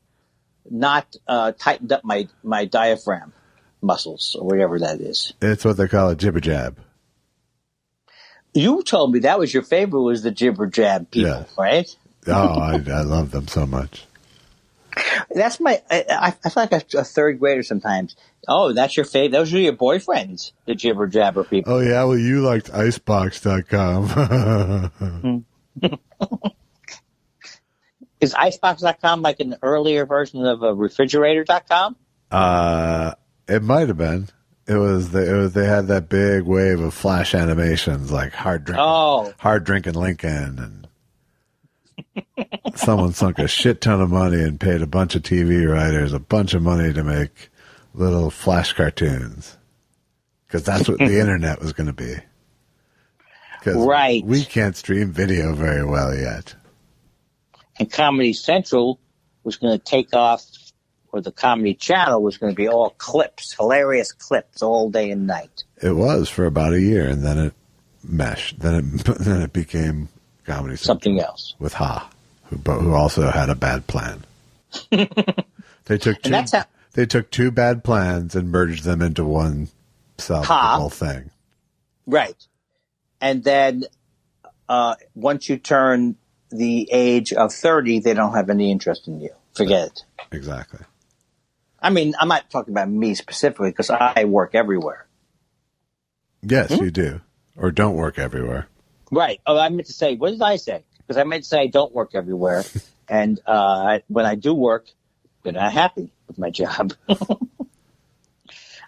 not tightened up my diaphragm muscles or whatever that is. It's what they call a jibber jab. You told me that was your favorite, was the jibber jab people, right? Oh, I love them so much. That's I feel like a third grader sometimes. Oh, that's your favorite. Those are your boyfriends, the jibber jabber people. Oh, yeah. Well, you liked Icebox.com. Is Icebox.com like an earlier version of Refrigerator.com? It might have been. It was they had that big wave of flash animations like Hard Drinking Lincoln, and someone sunk a shit ton of money and paid a bunch of TV writers a bunch of money to make little flash cartoons, because that's what the internet was going to be. Right. We can't stream video very well yet. And Comedy Central was going to take off, or the Comedy Channel was going to be all clips, hilarious clips all day and night. It was for about a year, and then it meshed. Then it became Comedy Central. Something else. With Ha, who also had a bad plan. They took two bad plans and merged them into one salvageable thing. Right. And then once you turn the age of 30, they don't have any interest in you. Forget it. Exactly. I mean, I'm not talking about me specifically because I work everywhere. Yes, you do. Or don't work everywhere. Right. Oh, I meant to say, what did I say? Because I meant to say I don't work everywhere. And when I do work, I'm not happy with my job.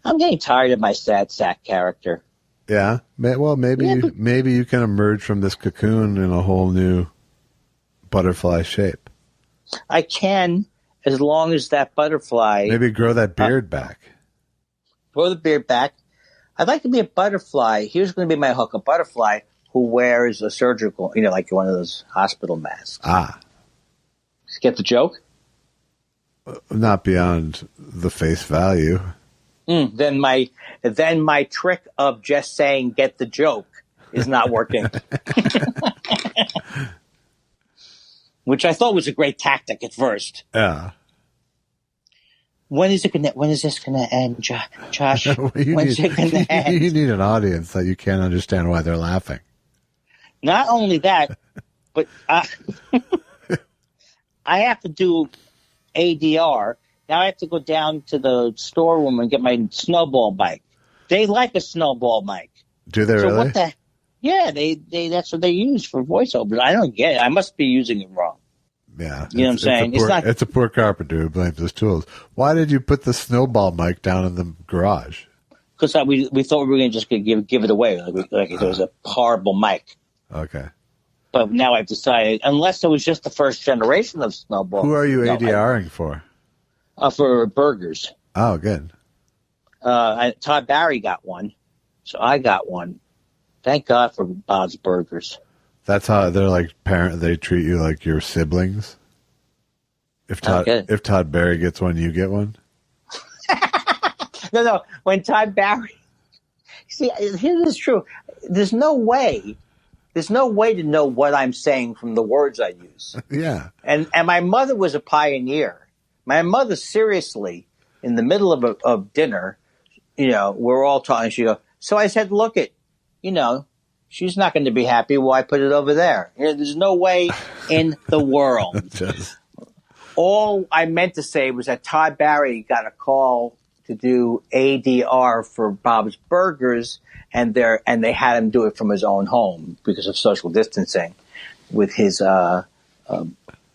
I'm getting tired of my sad sack character. Yeah. Well, maybe you can emerge from this cocoon in a whole new butterfly shape. I can, as long as that butterfly... Maybe grow that beard back. Grow the beard back. I'd like to be a butterfly. Here's going to be my hook, a butterfly who wears a surgical, like one of those hospital masks. Ah. Get the joke? Not beyond the face value. Then my trick of just saying get the joke is not working. Which I thought was a great tactic at first. Yeah. When is this gonna end, Josh? When's it gonna end? You need an audience that you can't understand why they're laughing. Not only that, but I have to do ADR. Now I have to go down to the storeroom and get my snowball mic. They like a snowball mic. Do they really? Yeah, they that's what they use for voiceovers. I don't get it. I must be using it wrong. Yeah. You know what I'm saying? It's a poor carpenter who blames his tools. Why did you put the snowball mic down in the garage? Because we thought we were going to just give it away. Like it was a horrible mic. Okay. But now I've decided, unless it was just the first generation of snowball. Who are you ADRing for? For burgers. Oh, good. Todd Barry got one. So I got one. Thank God for Bob's Burgers. That's how they're like they treat you like your siblings. If Todd Barry gets one, you get one. No. When Todd Barry, see, here is true. There's no way to know what I'm saying from the words I use. Yeah. And my mother was a pioneer. My mother, seriously, in the middle of dinner, we're all talking. She goes, so I said, look it, she's not going to be happy. Why put it over there? There's no way in the world. All I meant to say was that Todd Barry got a call to do ADR for Bob's Burgers, and they had him do it from his own home because of social distancing with his,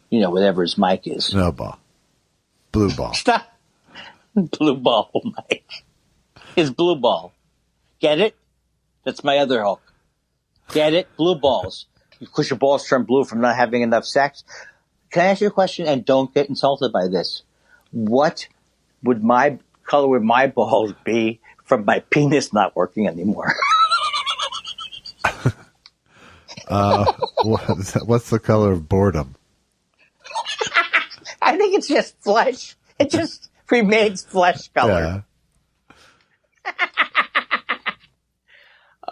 whatever his mic is. Snowball. Blue ball. Stop. Blue ball mic. His blue ball. Get it? That's my other hook. Get it? Blue balls. Because your balls turn blue from not having enough sex. Can I ask you a question? And don't get insulted by this. What would my color would my balls be from my penis not working anymore? What's the color of boredom? I think it's just flesh. It just remains flesh color. Yeah.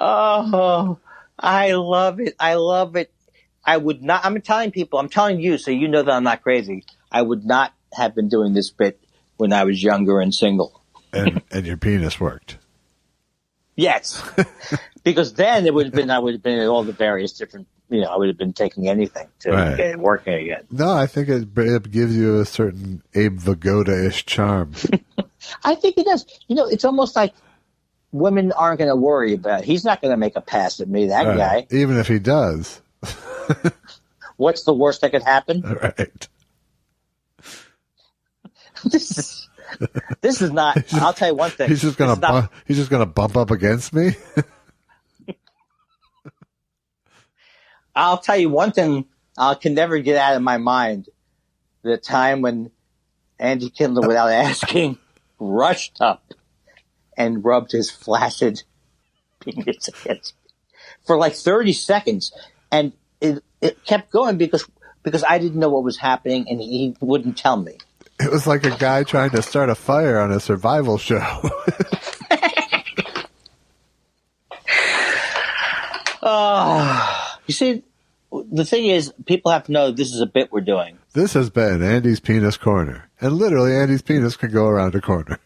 Oh, I love it. I love it. I would not, I'm telling you, so you know that I'm not crazy. I would not have been doing this bit when I was younger and single. And your penis worked. Yes. Because then I would have been at all the various different, I would have been taking anything to get it working again. No, I think it gives you a certain Abe Vigoda-ish charm. I think it does. It's almost like women aren't going to worry about it. He's not going to make a pass at me, that guy. Even if he does. What's the worst that could happen? Right. This is not. I'll tell you one thing. He's just gonna bump up against me. I'll tell you one thing. I can never get out of my mind the time when Andy Kindler, without asking, rushed up and rubbed his flaccid penis against me for like 30 seconds, and it kept going because I didn't know what was happening, and he wouldn't tell me. It was like a guy trying to start a fire on a survival show. You see, the thing is, people have to know this is a bit we're doing. This has been Andy's Penis Corner. And literally, Andy's penis can go around a corner.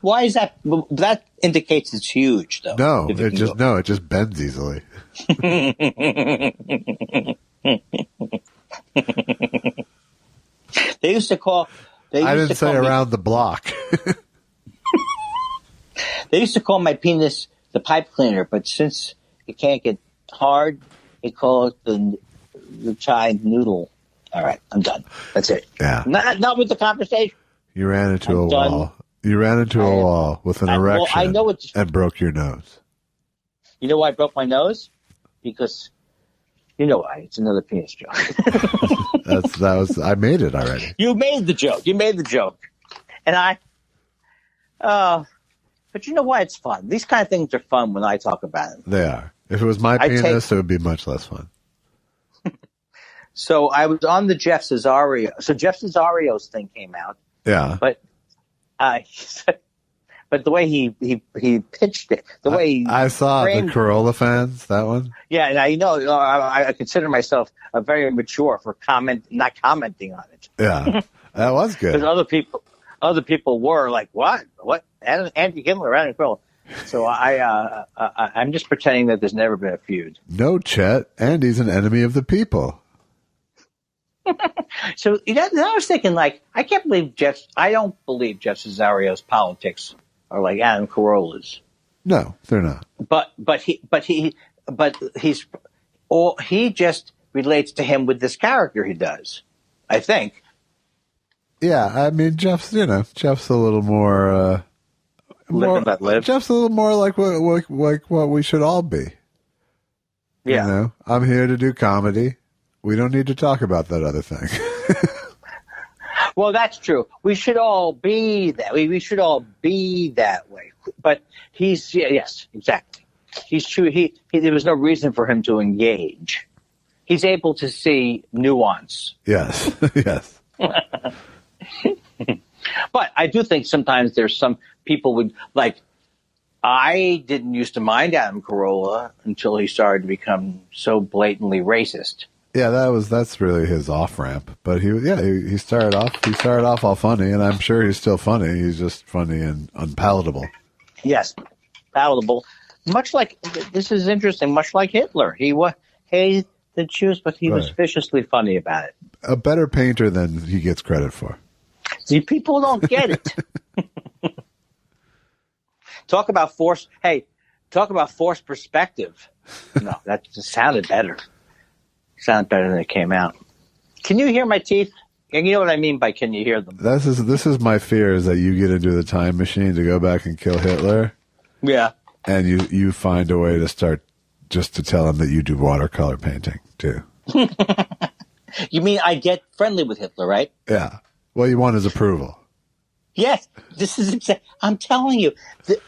Why is that? That indicates it's huge, though. No, it just bends easily. They used to call. I didn't say around the block. They used to call my penis the pipe cleaner, but since it can't get hard, they call it the Thai noodle. All right, I'm done. That's it. Yeah. Not with the conversation. You ran into a wall. You ran into a wall with an erection and broke your nose. You know why I broke my nose? Because you know why. It's another penis joke. I made it already. You made the joke. And but you know why it's fun? These kind of things are fun when I talk about them. They are. If it was my penis, it would be much less fun. So I was on the Jeff Cesario. So Jeff Cesario's thing came out. Yeah. But the way he pitched it, the way I saw the Corolla fans, that one. Yeah, and I consider myself a very mature for not commenting on it. Yeah, that was good. Because other people were like, "What? Andy Kindler, Andy Corolla." So I'm just pretending that there's never been a feud. No, Chet. Andy's an enemy of the people. So I was thinking, like, I don't believe Jeff Cesario's politics are like Adam Carolla's. No, they're not. But he just relates to him with this character he does, I think. Yeah, I mean, Jeff's a little more. Live and let live. Jeff's a little more like what we should all be. Yeah. I'm here to do comedy. We don't need to talk about that other thing. Well, that's true. We should all be that. We should all be that way. But yes, exactly. He's true. There was no reason for him to engage. He's able to see nuance. Yes, yes. But I do think sometimes there's some people would like. I didn't used to mind Adam Carolla until he started to become so blatantly racist. Yeah, that's really his off ramp. But he started off all funny, and I'm sure he's still funny. He's just funny and unpalatable. Yes, palatable. Much like this is interesting. Much like Hitler, he hated the Jews, but he was viciously funny about it. A better painter than he gets credit for. See, people don't get it. Talk about forced perspective. No, that just sounded better. Sounded better than it came out. Can you hear my teeth? And you know what I mean by can you hear them? This is my fear, is that you get into the time machine to go back and kill Hitler. Yeah. And you find a way to start just to tell him that you do watercolor painting too. You mean I get friendly with Hitler, right? Yeah. Well, you want his approval. Yes, this is exactly. I'm telling you,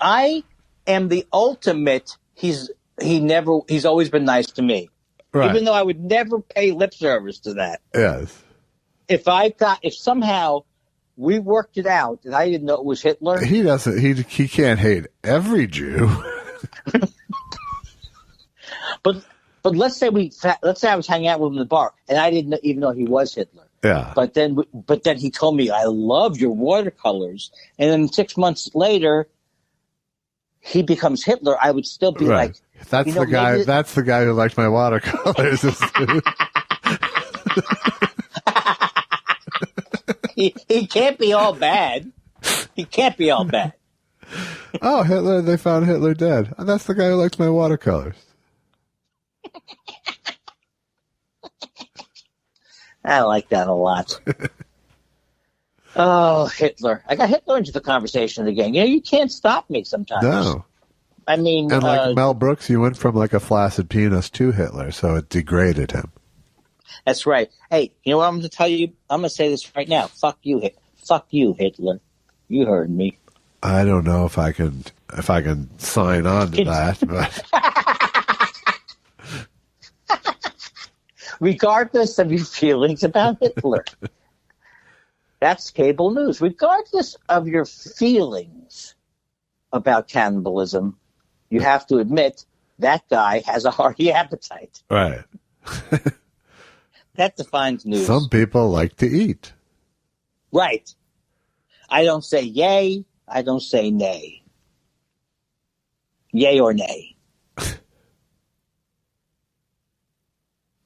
I am the ultimate. He's always been nice to me, right. Even though I would never pay lip service to that. Yes. If somehow we worked it out and I didn't know it was Hitler, he doesn't. He can't hate every Jew. But let's say I was hanging out with him in the bar and I didn't even know he was Hitler. Yeah. But then he told me, I love your watercolors. And then 6 months later, he becomes Hitler. I would still be like, that's the guy. That's the guy who liked my watercolors. he can't be all bad. He can't be all bad. Oh, Hitler! They found Hitler dead. And that's the guy who liked my watercolors. I like that a lot. Oh, Hitler. I got Hitler into the conversation again. You can't stop me sometimes. No. I mean... And like Mel Brooks, you went from like a flaccid penis to Hitler, so it degraded him. That's right. Hey, you know what I'm going to tell you? I'm going to say this right now. Fuck you, Hitler. You heard me. I don't know if I can sign on to that, but... Regardless of your feelings about Hitler. That's cable news. Regardless of your feelings about cannibalism, you have to admit that guy has a hearty appetite. Right. That defines news. Some people like to eat. Right. I don't say yay. I don't say nay. Yay or nay.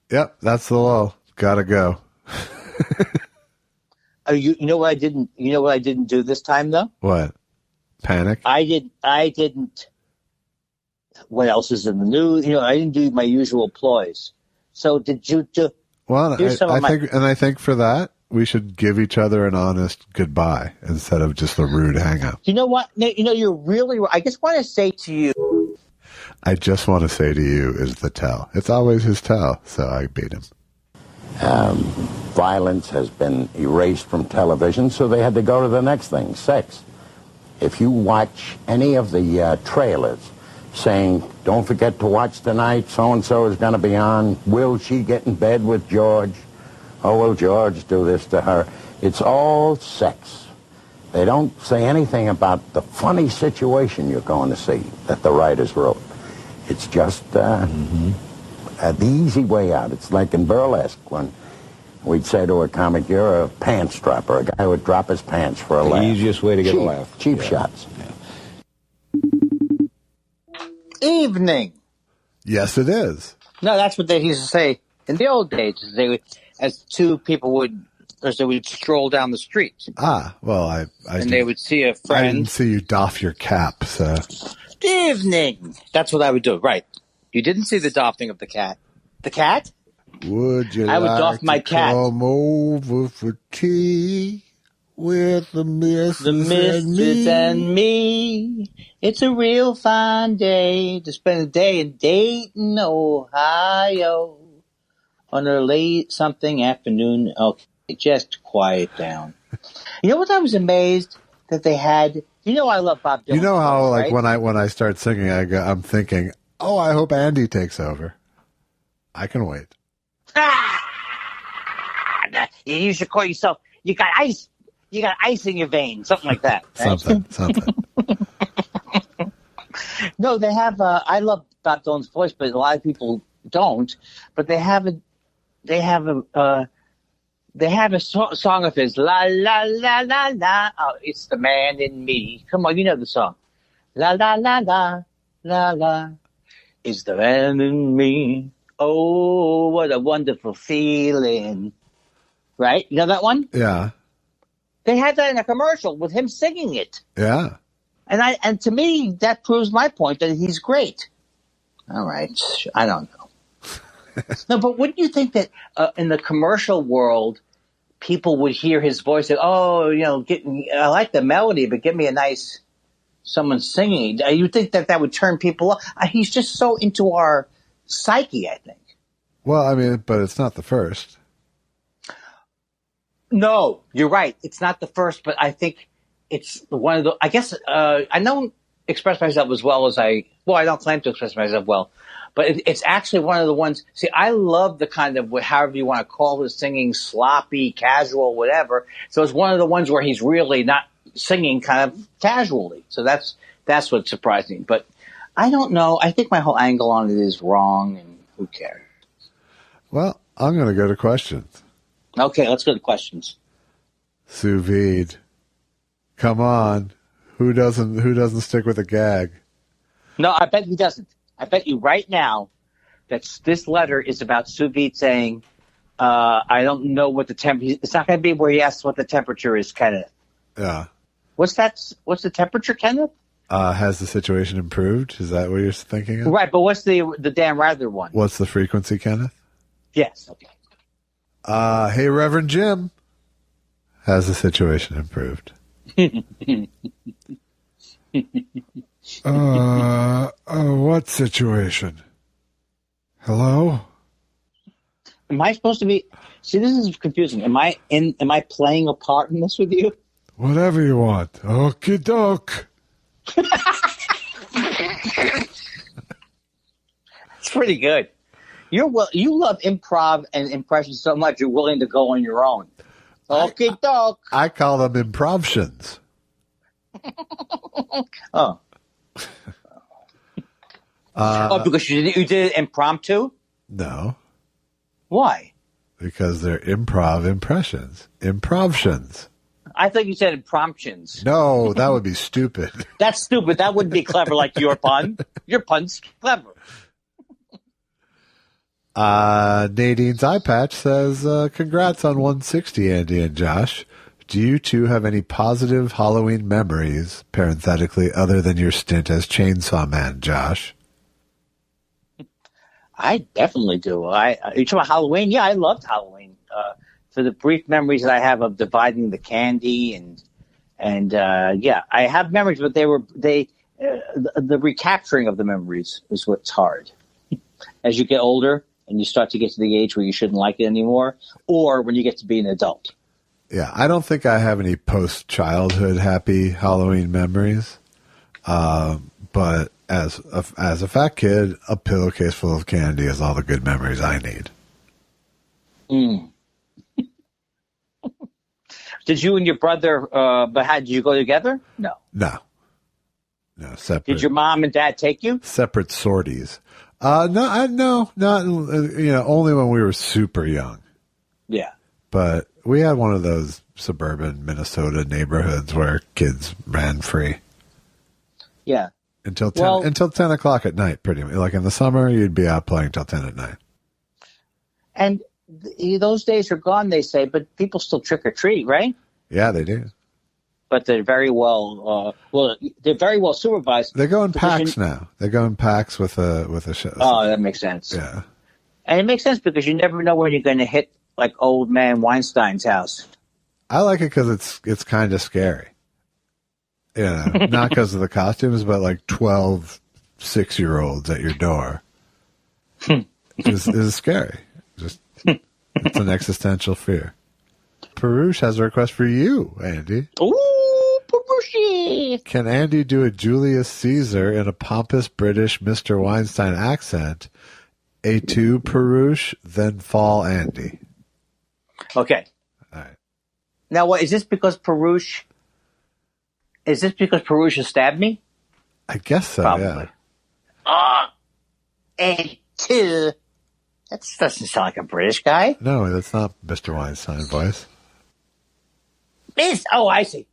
Yep, that's the law. Gotta go. You know what I didn't? You know what I didn't do this time though? What? Panic? I didn't. What else is in the news? I didn't do my usual ploys. So did you do? Well, I think for that we should give each other an honest goodbye instead of just a rude hang up. You know what? You're really. I just want to say to you. I just want to say to you is the tell. It's always his tell, so I beat him. Violence has been erased from television, so they had to go to the next thing, sex. If you watch any of the trailers saying, don't forget to watch tonight, so-and-so is going to be on, will she get in bed with George? Oh, will George do this to her? It's all sex. They don't say anything about the funny situation you're going to see that the writers wrote. It's just the easy way out. It's like in burlesque when we'd say to a comic, you're a pants dropper. A guy who would drop his pants for a laugh. The easiest way to get a laugh. Cheap shots. Yeah. Evening. Yes, it is. No, that's what they used to say in the old days. As two people would stroll down the street. Ah, well, they would see a friend. I didn't see you doff your cap, so... Evening. That's what I would do. Right. You didn't see the doffing of the cat. The cat? Would you I would doff my cat. Come over for tea with the missus and me. It's a real fine day to spend a day in Dayton, Ohio on a late something afternoon. Okay, just quiet down. You know what? I was amazed that they had. I love Bob Dylan. You know how, right? when I start singing, I'm thinking Oh, I hope Andy takes over. I can wait. You should call yourself. You got ice. You got ice in your veins, something like that. Right? Something. No, they have. I love Bob Dylan's voice, but a lot of people don't. But they have a. They have a. They have a song of his. La la la la la. Oh, it's the man in me. Come on, you know the song. La la la la la la. Is the man in me? Oh, what a wonderful feeling. Right? You know that one? Yeah. They had that in a commercial with him singing it. Yeah. And to me, that proves my point that he's great. All right. I don't know. No, but wouldn't you think that in the commercial world, people would hear his voice and, oh, you know, I like the melody, but give me a nice someone singing. You think that would turn people off? He's just so into our psyche, I think. Well, I mean, but it's not the first. No, you're right. It's not the first, but I think it's one of the, I guess, I don't express myself as well as I don't claim to express myself well, but it's actually one of the ones, see, I love the kind of, however you want to call his singing, sloppy, casual, whatever. So it's one of the ones where he's really not singing kind of casually. So that's what's surprising. But I don't know. I think my whole angle on it is wrong, and who cares? Well, I'm going to go to questions. Okay, let's go to questions. Sous vide. Come on. Who doesn't stick with a gag? No, I bet he doesn't. I bet you right now that this letter is about sous vide saying, I don't know what the temperature, it's not going to be where he asks what the temperature is, Kenneth. Yeah. What's the temperature, Kenneth? Has the situation improved? Is that what you're thinking of? Right, but what's the Dan Rather one? What's the frequency, Kenneth? Yes, okay. Hey, Reverend Jim. Has the situation improved? What situation? Hello? Am I supposed to be... See, this is confusing. Am I playing a part in this with you? Whatever you want. Okie doke. It's pretty good. You love improv and impressions so much you're willing to go on your own. Okie doke. I call them improvtions. Oh. Because you did it impromptu? No. Why? Because they're improv impressions. Improvtions. I thought you said impromptions. No, that would be stupid. That's stupid. That wouldn't be clever like your pun. Your pun's clever. Nadine's eye patch says, congrats on 160, Andy and Josh. Do you two have any positive Halloween memories, parenthetically, other than your stint as Chainsaw Man, Josh? I definitely do. You talking about Halloween? Yeah, I loved Halloween. For the brief memories that I have of dividing the candy and yeah, I have memories, but the recapturing of the memories is what's hard. As you get older and you start to get to the age where you shouldn't like it anymore, or when you get to be an adult. Yeah, I don't think I have any post-childhood happy Halloween memories. But as a fat kid, a pillowcase full of candy is all the good memories I need. Mm. Did you and your brother, did you go together? No. No, separate. Did your mom and dad take you? Separate sorties. No, not, only when we were super young. Yeah. But we had one of those suburban Minnesota neighborhoods where kids ran free. Yeah. Until 10 o'clock at night, pretty much. Like in the summer, you'd be out playing till 10 at night. And those days are gone, they say, but people still trick or treat, right? Yeah, they do. But they're very they're very well supervised. They go in packs now. They go in packs with a show. Oh, that makes sense. Yeah. And it makes sense because you never know when you're going to hit like old man Weinstein's house. I like it because it's kind of scary. Not because of the costumes, but like 12 6-year-olds at your door. is scary. It's an existential fear. Perush has a request for you, Andy. Ooh, Perush. Perucci. Can Andy do a Julius Caesar in a pompous British Mr. Weinstein accent? A2 Peruche, then fall Andy. Okay. All right. Now, what is this because Peruche? Is this because Peruche stabbed me? I guess so. Probably. Yeah. A2. That doesn't sound like a British guy. No, that's not Mr. Weinstein's voice. Oh, I see.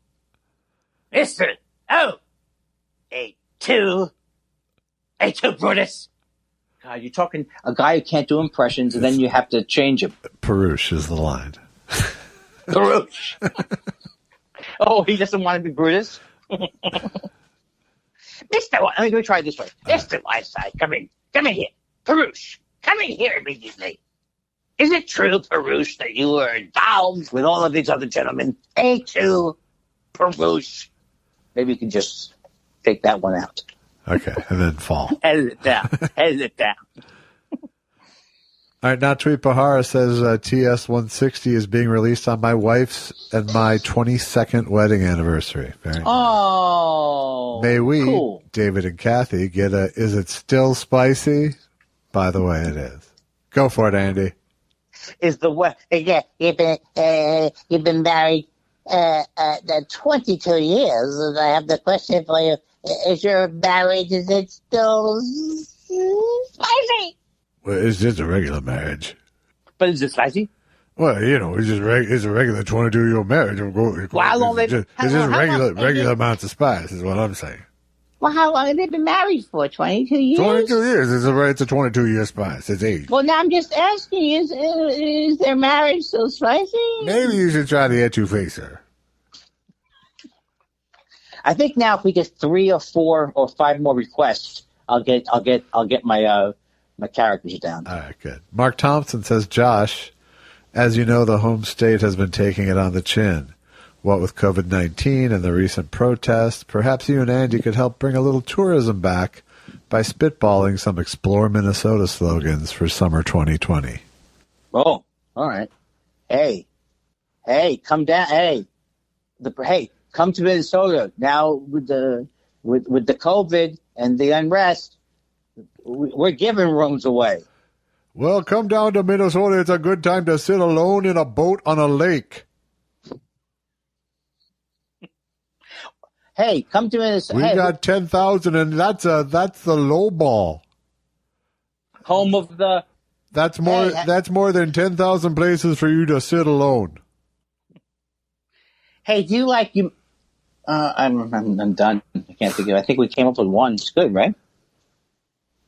Mr. Oh. A2 Brutus. God, you're talking a guy who can't do impressions, and then you have to change him. Peruche is the line. Peruche. Oh, he doesn't want to be Brutus? Let me try it this way. Mr. Weinstein, come in here. Peruche, come in here immediately. Is it true, Peruche, that you were involved with all of these other gentlemen? A2 Peruche. Maybe you can just take that one out. Okay, and then fall. Edit it down. All right, now Tweet Bahara says TS-160 is being released on my wife's and my 22nd wedding anniversary. Very nice. Oh, may we, cool. David and Kathy, get a is it still spicy? By the way, it is. Go for it, Andy. Is the what? Yeah, you've been married 22 years, and I have the question for you: is your marriage still spicy? Well, it's just a regular marriage. But is it spicy? Well, it's a regular 22-year marriage. It's just regular amounts of spice, is what I'm saying. Well, how long have they been married for? 22 years? 22 years. It's a 22-year spice. It's age. Well, now I'm just asking, is their marriage so spicy? Maybe you should try the etouffee. I think now if we get 3 or 4 or 5 more requests, I'll get my characters down. All right, good. Mark Thompson says, Josh, as you know, the home state has been taking it on the chin. What with COVID-19 and the recent protests, perhaps you and Andy could help bring a little tourism back by spitballing some Explore Minnesota slogans for summer 2020. Oh, all right. Hey, come down. Hey, come to Minnesota now with the COVID and the unrest. We're giving rooms away. Well, come down to Minnesota. It's a good time to sit alone in a boat on a lake. Hey, come to Minnesota. We got 10,000, and that's the low ball. Home of the. That's more than 10,000 places for you to sit alone. Hey, do you like you? I'm done. I can't think of it. I think we came up with one. It's good, right?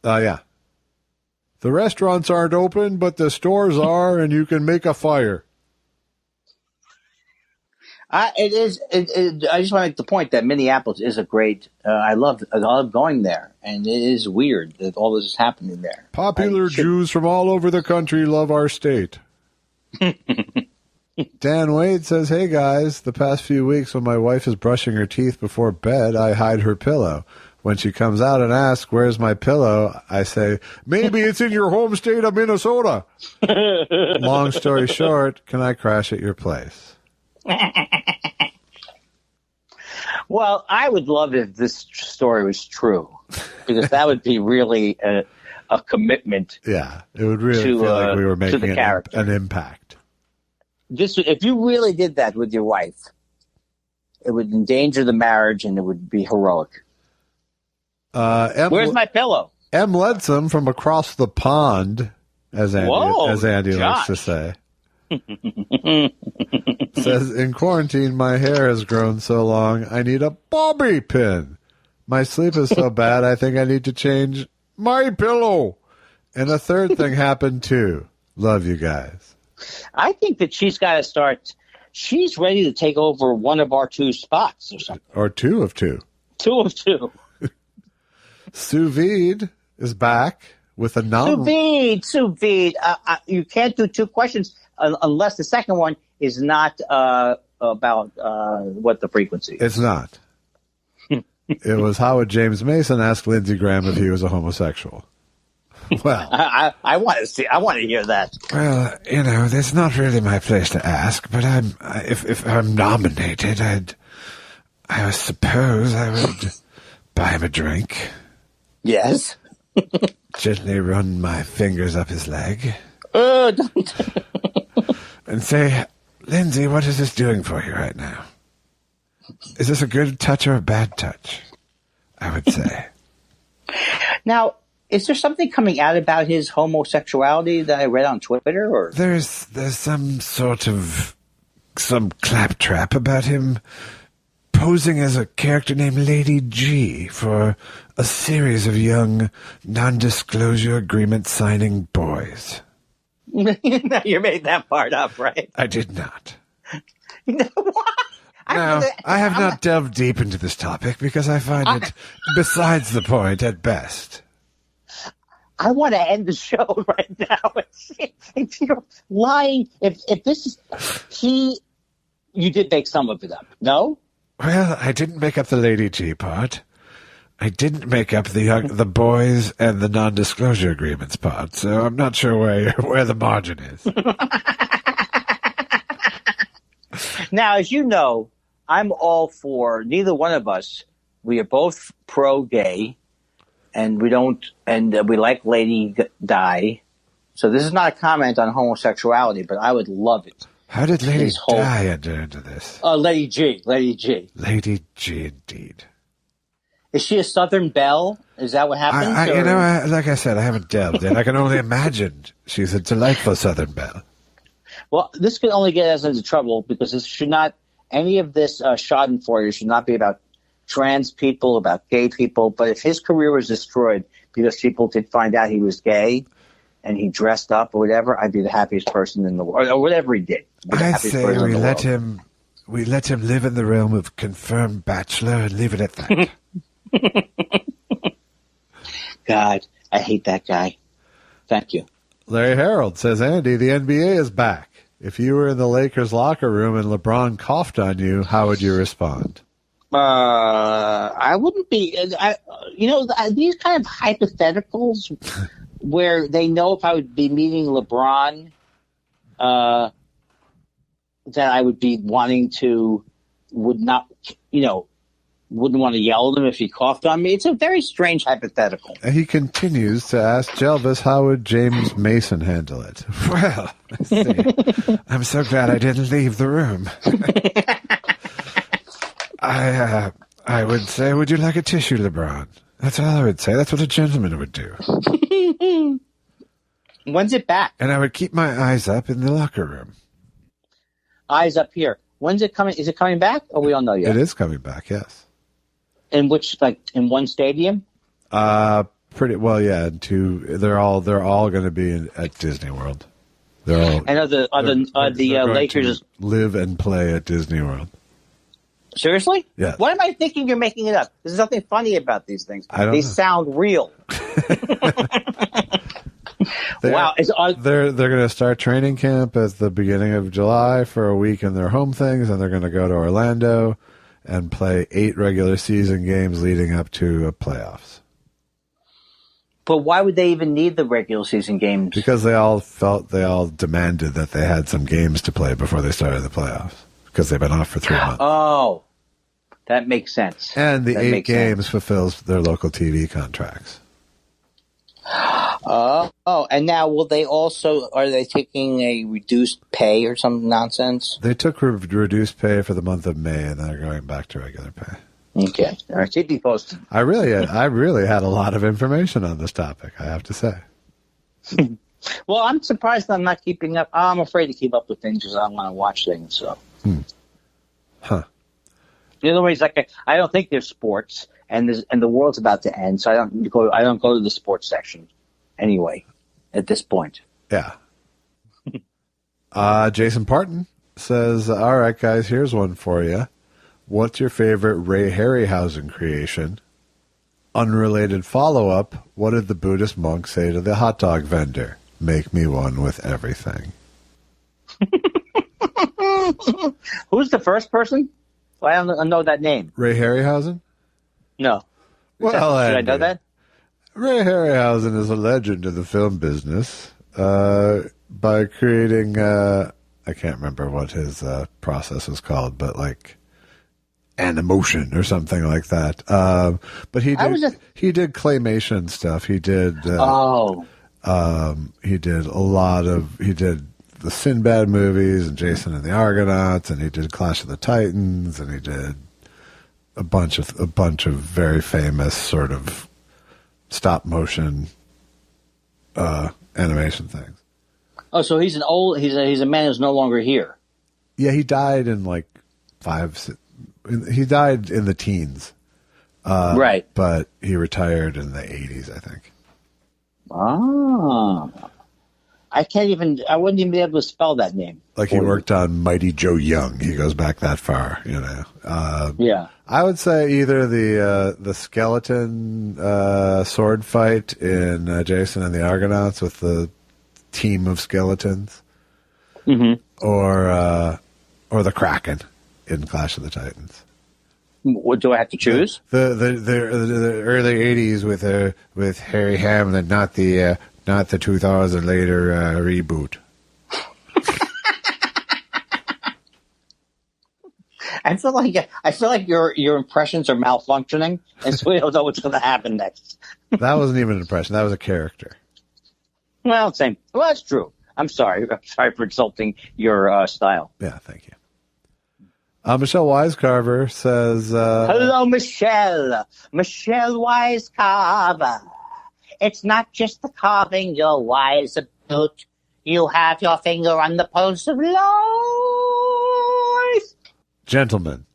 Yeah. The restaurants aren't open, but the stores are, and you can make a fire. I just want to make the point that Minneapolis is a great. I love going there, and it is weird that all this is happening there. Popular Jews from all over the country love our state. Dan Wade says, "Hey guys, the past few weeks when my wife is brushing her teeth before bed, I hide her pillow. When she comes out and asks, 'Where's my pillow?' I say, 'Maybe it's in your home state of Minnesota.' Long story short, can I crash at your place?" Well, I would love if this story was true, because that would be really a commitment. Yeah, it would really feel like we were making an impact. Just if you really did that with your wife, it would endanger the marriage and it would be heroic. Where's my pillow? M. Ledsome from across the pond, as Andy likes to say. Says, in quarantine, my hair has grown so long, I need a bobby pin. My sleep is so bad, I think I need to change my pillow. And a third thing happened, too. Love you guys. I think that she's got to start. She's ready to take over one of our 2 spots or something. Or 2 of 2. 2 of 2. Sous vide is back with a nominal. Sous vide. You can't do 2 questions unless the second one is not about what the frequency is. It's not. It was how would James Mason ask Lindsey Graham if he was a homosexual? Well, I want to see. I want to hear that. Well, that's not really my place to ask, but if I'm nominated, I suppose I would buy him a drink. Yes. Gently run my fingers up his leg. Don't. And say, Lindsay, what is this doing for you right now? Is this a good touch or a bad touch? I would say. Now, is there something coming out about his homosexuality that I read on Twitter? Or there's some claptrap about him posing as a character named Lady G for a series of young non-disclosure agreement signing boys. You made that part up, right? I did not. What? No, I have not delved deep into this topic because I find it besides the point at best. I want to end the show right now. If you're lying, if this is you did make some of it up, no? Well, I didn't make up the Lady G part. I didn't make up the boys and the non-disclosure agreements part, so I'm not sure where the margin is. Now, as you know, I'm all for neither one of us. We are both pro-gay. And we like Lady Di. So this is not a comment on homosexuality, but I would love it. How did Lady Di enter into this? Lady G. Lady G, indeed. Is she a Southern belle? Is that what happened? Like I said, I haven't delved in. I can only imagine she's a delightful Southern belle. Well, this could only get us into trouble because this should not, any of this schadenfreude should not be about trans people, about gay people, but if his career was destroyed because people did find out he was gay and he dressed up or whatever, I'd be the happiest person in the world, or whatever he did. I say we let him live in the realm of confirmed bachelor and leave it at that. God, I hate that guy. Thank you. Larry Harold says, Andy, the NBA is back. If you were in the Lakers locker room and LeBron coughed on you, how would you respond? I wouldn't be, these kind of hypotheticals where they know if I would be meeting LeBron, that I would be wanting to, wouldn't want to yell at him if he coughed on me. It's a very strange hypothetical. He continues to ask Jelvis, how would James Mason handle it? Well, let's see. I'm so glad I didn't leave the room. I would say, would you like a tissue, LeBron? That's all I would say. That's what a gentleman would do. When's it back? And I would keep my eyes up in the locker room. Eyes up here. When's it coming? Is it coming back? Or we don't know yet? It is coming back, yes. In which, in one stadium? Pretty well, yeah. They're all going to be at Disney World. They're all. And are the Lakers live and play at Disney World? Seriously? Yeah. Why am I thinking you're making it up? There's nothing funny about these things. I don't know. Sound real. Wow. They're going to start training camp at the beginning of July for a week in their home things, and they're going to go to Orlando and play 8 regular season games leading up to playoffs. But why would they even need the regular season games? Because they all demanded that they had some games to play before they started the playoffs. Because they've been off for 3 months. Oh, that makes sense. And the 8 games fulfills their local TV contracts. And now are they taking a reduced pay or some nonsense? They took reduced pay for the month of May, and they're going back to regular pay. Okay. All right, keep me posted. I really had a lot of information on this topic, I have to say. Well, I'm surprised I'm not keeping up. I'm afraid to keep up with things because I want to watch things, so. Huh. The other way is I don't think there's sports, and the world's about to end, so I don't go to the sports section anyway at this point. Yeah. Jason Parton says, all right, guys, here's one for you. What's your favorite Ray Harryhausen creation? Unrelated follow-up, what did the Buddhist monk say to the hot dog vendor? Make me one with everything. Who's the first person? Well, I don't know that name. Ray Harryhausen? No. Well, should I know that? Ray Harryhausen is a legend in the film business by creating, I can't remember what his process was called, but Emotion or something like that. But he did claymation stuff. He did. He did the Sinbad movies and Jason and the Argonauts, and he did Clash of the Titans, and he did a bunch of very famous sort of stop motion animation things. Oh, so he's a man who's no longer here. Yeah, he died in he died in the teens. Right. But he retired in the 80s, I think. Ah. I wouldn't even be able to spell that name. Like he worked on Mighty Joe Young. He goes back that far, Yeah. I would say either the skeleton sword fight in Jason and the Argonauts with the team of skeletons, or the Kraken in Clash of the Titans. What do I have to choose? The early '80s with Harry Hamlin, not the 2000 later reboot. I feel like your impressions are malfunctioning, and so we don't know what's going to happen next. That wasn't even an impression. That was a character. Well, same. Well, that's true. I'm sorry. I'm sorry for insulting your style. Yeah, thank you. Michelle Wisecarver says... Hello, Michelle. Michelle Wisecarver. It's not just the carving you're wise about. You have your finger on the pulse of life. Gentlemen,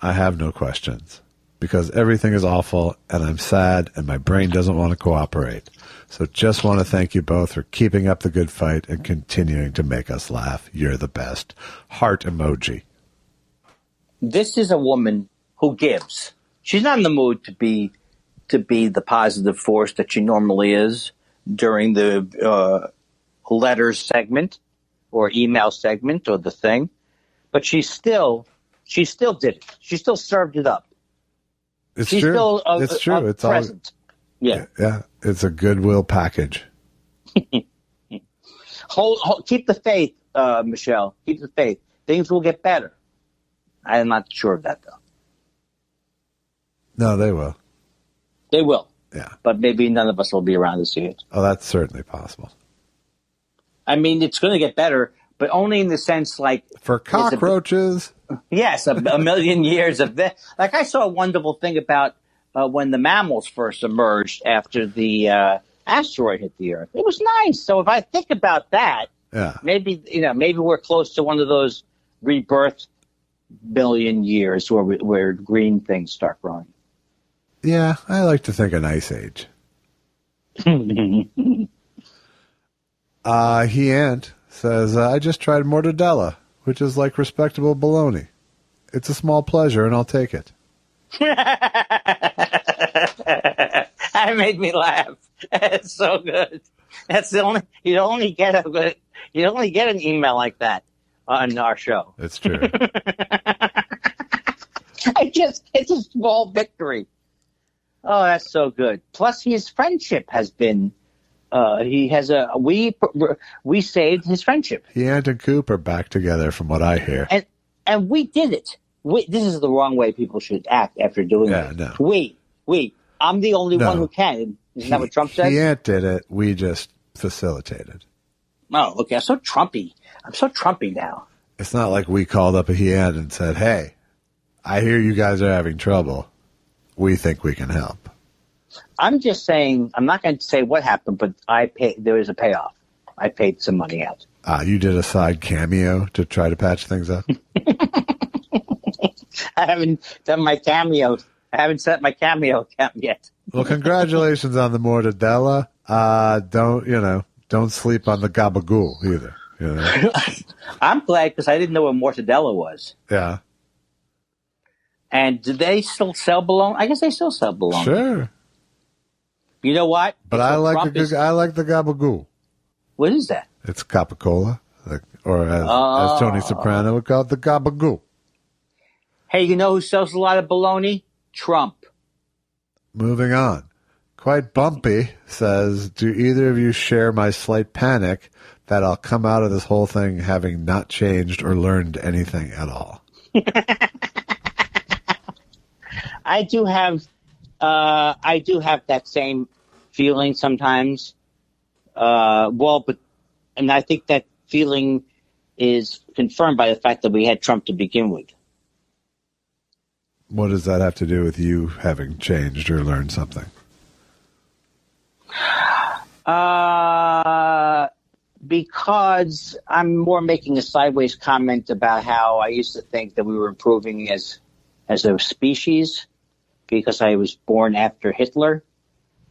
I have no questions, because everything is awful, and I'm sad, and my brain doesn't want to cooperate. So just want to thank you both for keeping up the good fight and continuing to make us laugh. You're the best. Heart emoji. This is a woman who gives. She's not in the mood to be the positive force that she normally is during the letters segment or email segment or the thing, but she still did it. She still served it up. She's true. It's true. It's present. Yeah. It's a goodwill package. Keep the faith, Michelle. Keep the faith. Things will get better. I am not sure of that, though. No, they will. They will. Yeah. But maybe none of us will be around to see it. Oh, that's certainly possible. I mean, it's going to get better, but only in the sense like... For cockroaches. Yes, a million years of that. Like I saw a wonderful thing about when the mammals first emerged after the asteroid hit the Earth. It was nice. So if I think about that, maybe we're close to one of those rebirth billion years where green things start growing. Yeah, I like to think an ice age. He Ant says, I just tried mortadella, which is like respectable bologna. It's a small pleasure, and I'll take it. That made me laugh. It's so good. That's the only you only get an email like that on our show. It's true. It's a small victory. Oh, that's so good. Plus, his friendship has been. We saved his friendship. He and Coop are back together, from what I hear. And we did it. This is the wrong way people should act after doing it. No. We. I'm the only one who can. Isn't that what Trump said? He Ant did it. We just facilitated. Oh, okay. I'm so Trumpy now. It's not like we called up a He Ant and said, "Hey, I hear you guys are having trouble. We think we can help." I'm just saying, I'm not going to say what happened, but there was a payoff. I paid some money out. You did a side cameo to try to patch things up? I haven't done my cameo. I haven't set my cameo account yet. Well, congratulations on the mortadella. Don't sleep on the gabagool either. You know? I'm glad because I didn't know what mortadella was. Yeah. And do they still sell bologna? I guess they still sell bologna. Sure. You know what? But I like the gabagool. What is that? It's Capicola, or as Tony Soprano would call it, the gabagool. Hey, you know who sells a lot of bologna? Trump. Moving on. Quite Bumpy says, do either of you share my slight panic that I'll come out of this whole thing having not changed or learned anything at all? I do have that same feeling sometimes. And I think that feeling is confirmed by the fact that we had Trump to begin with. What does that have to do with you having changed or learned something? Because I'm more making a sideways comment about how I used to think that we were improving as a species because I was born after Hitler.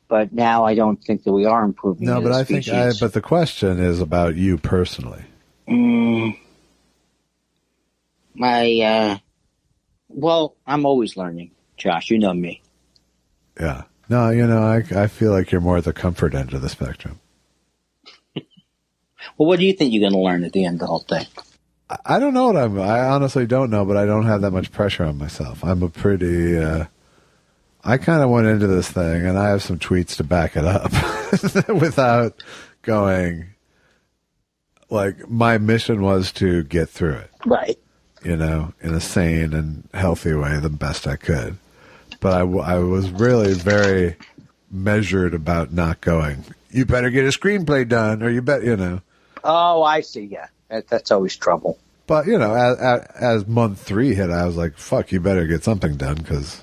But now I don't think that we are improving. No, but I think. But the question is about you personally. Well, I'm always learning, Josh. You know me. Yeah. No, I feel like you're more at the comfort end of the spectrum. Well, what do you think you're going to learn at the end of the whole thing? I don't know I honestly don't know, but I don't have that much pressure on myself. I'm a pretty. I kind of went into this thing, and I have some tweets to back it up without going. Like, my mission was to get through it. Right. In a sane and healthy way, the best I could. But I was really very measured about not going, you better get a screenplay done, or Oh, I see, yeah. That's always trouble. But, as month 3 hit, I was like, fuck, you better get something done, because,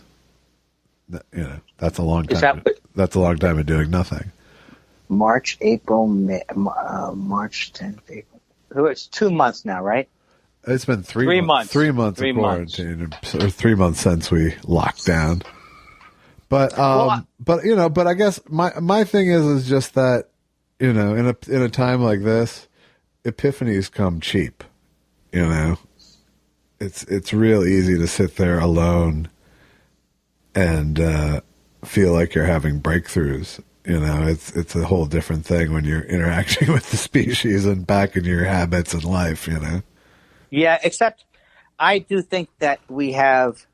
that's a long time. That's a long time of doing nothing. March, April, May, March 10th, April. It's 2 months now, right? It's been 3 months. 3 months of quarantine, or 3 months since we locked down. But but I guess my thing is just that, in a time like this, epiphanies come cheap. It's real easy to sit there alone and feel like you're having breakthroughs. It's a whole different thing when you're interacting with the species and back in your habits and life. Yeah, except I do think that we have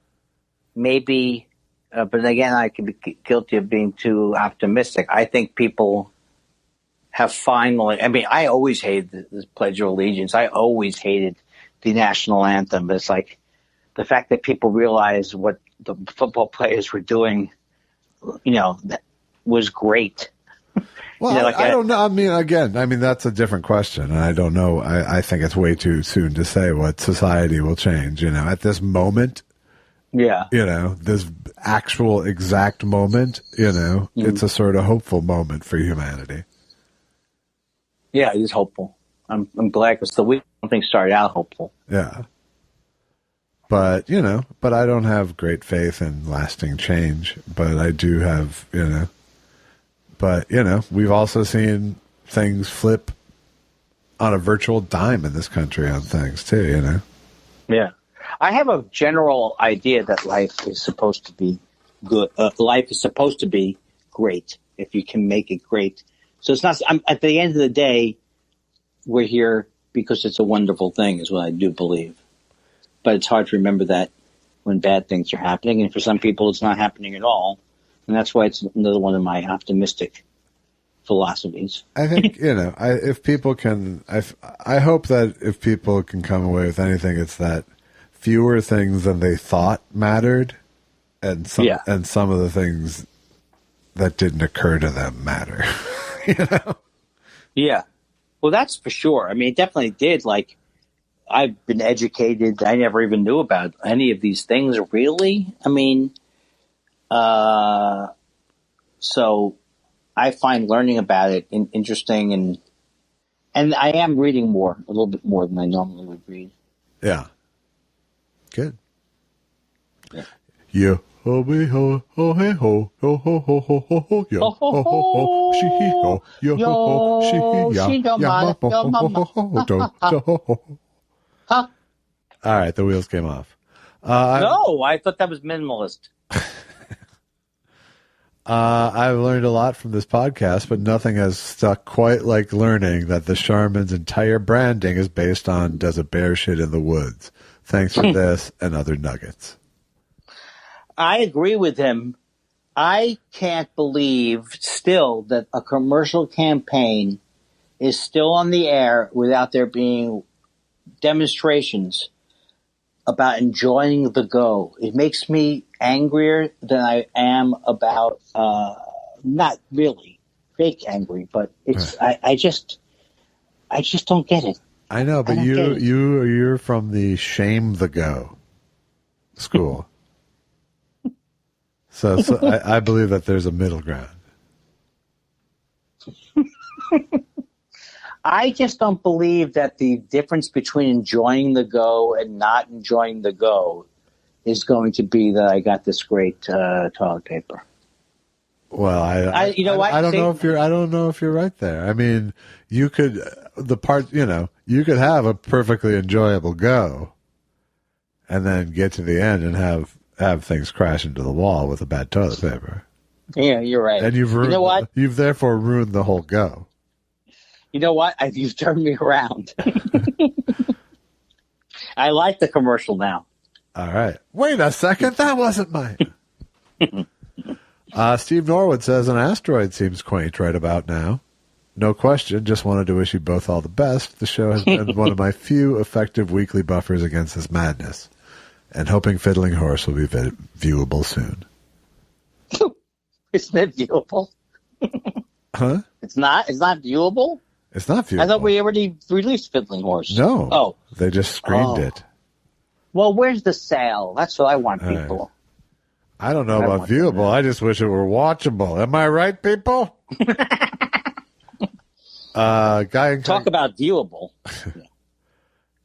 maybe, but again, I could be guilty of being too optimistic. I think people have finally, I always hated the Pledge of Allegiance. I always hated the national anthem. But it's like the fact that people realize what the football players were doing, that was great. Well, I don't know. That's a different question. And I don't know. I think it's way too soon to say what society will change, at this moment. Yeah. This actual exact moment, it's a sort of hopeful moment for humanity. Yeah, it is hopeful. I'm glad because the week things started out hopeful. Yeah. But, but I don't have great faith in lasting change. But I do have, But, we've also seen things flip on a virtual dime in this country on things, too, Yeah. I have a general idea that life is supposed to be good. Life is supposed to be great if you can make it great. So it's not, at the end of the day, we're here because it's a wonderful thing is what I do believe. But it's hard to remember that when bad things are happening. And for some people, it's not happening at all. And that's why it's another one of my optimistic philosophies. I think, if people can, I hope that if people can come away with anything, it's that fewer things than they thought mattered. And some of the things that didn't occur to them matter, Yeah. Well, that's for sure. It definitely did. Like, I've been educated. I never even knew about any of these things, really. So I find learning about it interesting, and I am reading a little bit more than I normally would read. Yeah. Good. Yeah. Yeah. Oh, we ho, oh, hey, ho, ho, ho, ho, ho, ho, ho, yo, ho, ho, ho, she, ho, yo, ho, she, ya, ya, ho. Huh? All right, the wheels came off. No, I thought that was minimalist. I've learned a lot from this podcast, but nothing has stuck quite like learning that the Charmin's entire branding is based on does a bear shit in the woods. Thanks for this and other nuggets. I agree with him. I can't believe still that a commercial campaign is still on the air without there being demonstrations about enjoying the go. It makes me angrier than I am about, not really fake angry, but it's, I just don't get it. I know, but you're from the shame the go school. so I believe that there's a middle ground. I just don't believe that the difference between enjoying the go and not enjoying the go is going to be that I got this great toilet paper. Well, I don't know if you're right there. I mean, you could you could have a perfectly enjoyable go, and then get to the end and have things crash into the wall with a bad toilet paper. Yeah, you're right. And you've therefore ruined the whole go. You know what? You've turned me around. I like the commercial now. All right. Wait a second. That wasn't mine. Steve Norwood says an asteroid seems quaint right about now. No question. Just wanted to wish you both all the best. The show has been one of my few effective weekly buffers against this madness. And hoping Fiddling Horse will be viewable soon. Isn't it viewable? Huh? It's not viewable? It's not viewable. I thought we already released Fiddling Horse. No. Oh. They just screened it. Well, where's the sale? That's what I want, people. Right. I don't know about viewable. I just wish it were watchable. Am I right, people? Talk about viewable.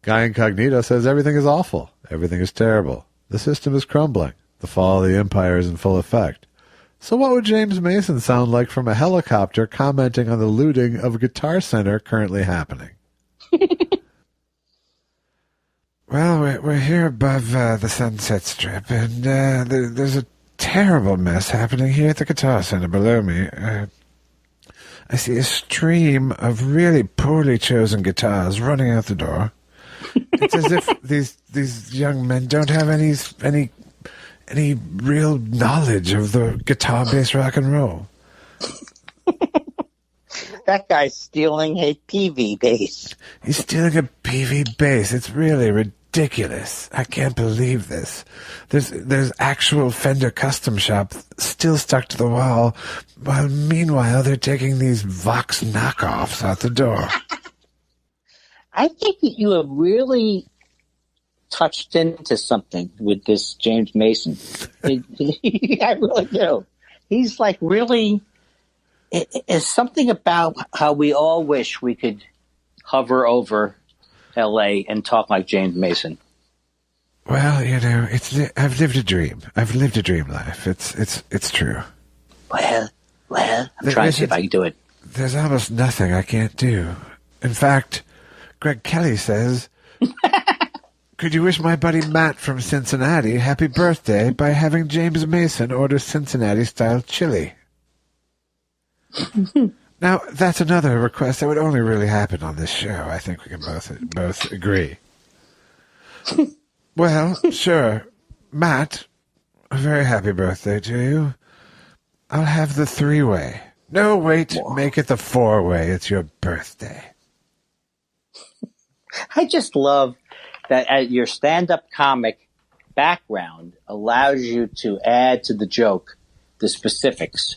Guy Incognito says everything is awful. Everything is terrible. The system is crumbling. The fall of the empire is in full effect. So what would James Mason sound like from a helicopter commenting on the looting of a Guitar Center currently happening? Well, we're here above the Sunset Strip, and there's a terrible mess happening here at the Guitar Center below me. I see a stream of really poorly chosen guitars running out the door. It's as if these young men don't have any real knowledge of the guitar-based rock and roll. That guy's stealing a PV bass. He's stealing a PV bass. It's really ridiculous. I can't believe this. There's actual Fender Custom Shop still stuck to the wall, while meanwhile they're taking these Vox knockoffs out the door. I think that you have really touched into something with this James Mason. I really do. He's like really... It's something about how we all wish we could hover over L.A. and talk like James Mason. Well, I've lived a dream. I've lived a dream life. It's true. Well, I'm trying to see if I can do it. There's almost nothing I can't do. In fact, Greg Kelly says, could you wish my buddy Matt from Cincinnati happy birthday by having James Mason order Cincinnati-style chili? Now, that's another request that would only really happen on this show. I think we can both agree. Well, sure. Matt, a very happy birthday to you. I'll have the 3-way. No, wait, make it the 4-way. It's your birthday. I just love that your stand-up comic background allows you to add to the joke the specifics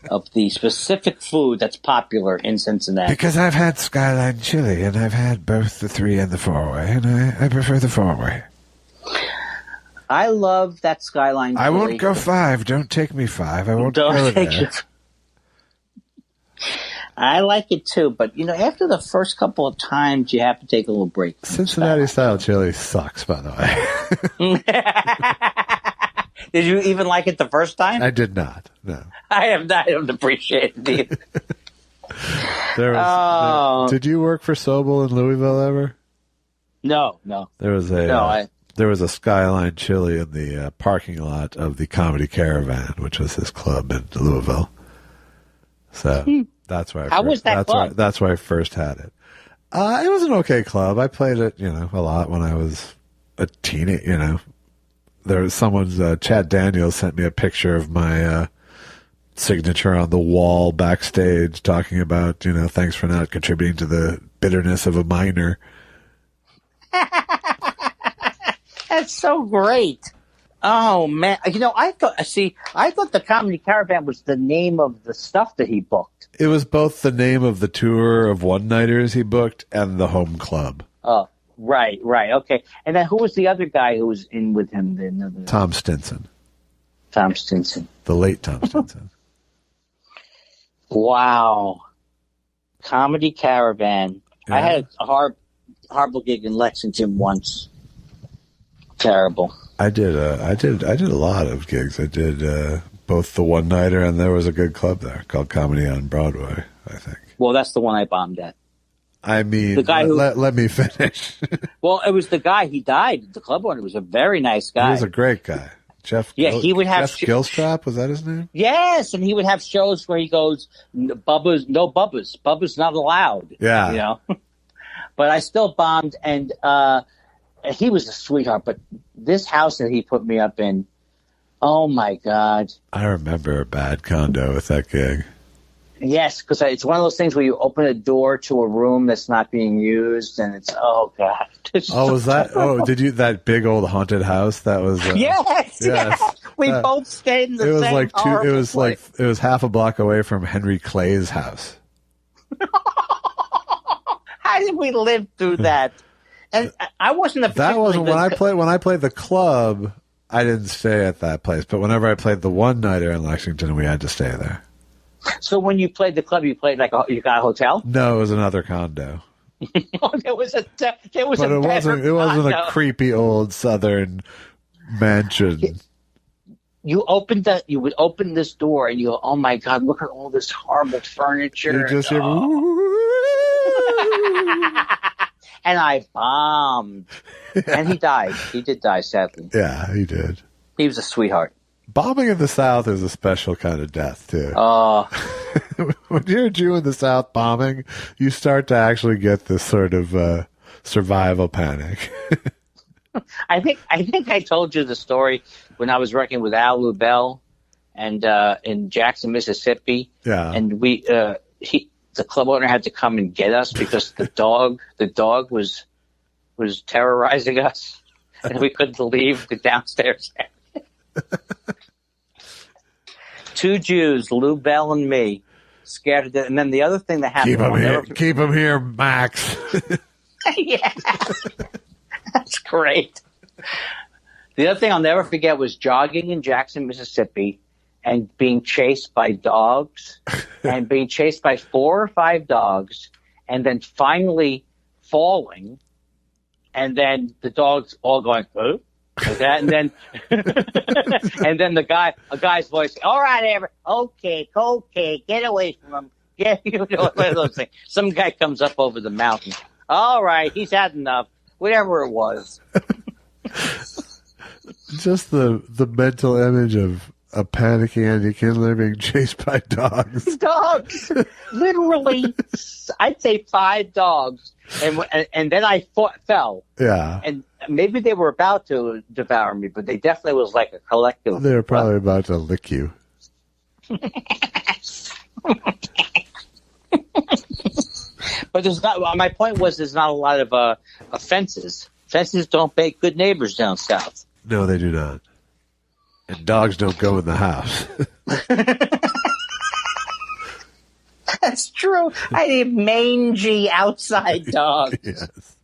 of the specific food that's popular in Cincinnati. Because I've had Skyline Chili, and I've had both the 3 and the 4-way, and I prefer the 4-way. I love that Skyline Chili. I won't go 5. Don't take me 5. I won't go there. I like it too, but after the first couple of times, you have to take a little break. Cincinnati-style chili sucks, by the way. Did you even like it the first time? I did not. No. I don't appreciate it either. Did you work for Sobel in Louisville ever? No. There was a Skyline Chili in the parking lot of the Comedy Caravan, which was his club in Louisville. So that's why. That's why I first had it. It was an okay club. I played it, a lot when I was a teenager. There was someone's Chad Daniels sent me a picture of my signature on the wall backstage, talking about thanks for not contributing to the bitterness of a minor. That's so great. Oh man, I thought the Comedy Caravan was the name of the stuff that he booked. It was both the name of the tour of one-nighters he booked and the home club. Oh, right, okay. And then who was the other guy who was in with him? Tom Stinson. Tom Stinson. The late Tom Stinson. Wow. Comedy Caravan. Yeah. I had a horrible gig in Lexington once. Terrible. I did a lot of gigs. I did both the one-nighter and there was a good club there called Comedy on Broadway, I think. Well, that's the one I bombed at. I mean, the guy let me finish. Well, it was the guy. He died. The club owner was a very nice guy. He was a great guy. He would have Jeff Gilstrap, was that his name? Yes, and he would have shows where he goes, Bubba's not allowed. Yeah. But I still bombed, and he was a sweetheart. But this house that he put me up in, oh my God! I remember a bad condo with that gig. Yes, because it's one of those things where you open a door to a room that's not being used, and it's oh God. Was that? Oh, did you that big old haunted house? That was. Yes. We both stayed in the same. It was half a block away from Henry Clay's house. How did we live through that? And I wasn't. That wasn't when I played the club. I didn't stay at that place, but whenever I played the one-nighter in Lexington, we had to stay there. So when you played the club, you played you got a hotel? No, it was another condo. It wasn't a creepy old southern mansion. You would open this door and you go, oh my God, look at all this horrible furniture. You just hear, and I bombed. And he died. He did die, sadly. Yeah, he did. He was a sweetheart. Bombing in the South is a special kind of death, too. When you're a Jew in the South bombing, you start to actually get this sort of survival panic. I think I told you the story when I was working with Al Lubell and in Jackson, Mississippi. Yeah. And the club owner had to come and get us because the dog was terrorizing us, and we couldn't leave the downstairs. Two Jews, Lou Bell and me, scared to death. And then the other thing that happened... Keep him here, Max. Yeah. That's great. The other thing I'll never forget was jogging in Jackson, Mississippi, and being chased by dogs, and being chased by 4 or 5 dogs, and then finally falling, and then the dogs all going, oh? Like that, and then and then a guy's voice, all right, okay, get away from him. Yeah, one of those things. Some guy comes up over the mountain. All right, he's had enough. Whatever it was. Just the mental image of a panicky Andy Kindler being chased by dogs. Dogs, literally, I'd say 5 dogs, and then I fell. Yeah, and maybe they were about to devour me, but they definitely was like a collective. They were probably about to lick you. But there's not. My point was, there's not a lot of fences. Fences don't make good neighbors down south. No, they do not. And dogs don't go in the house. That's true. I need mangy outside dogs. Yes.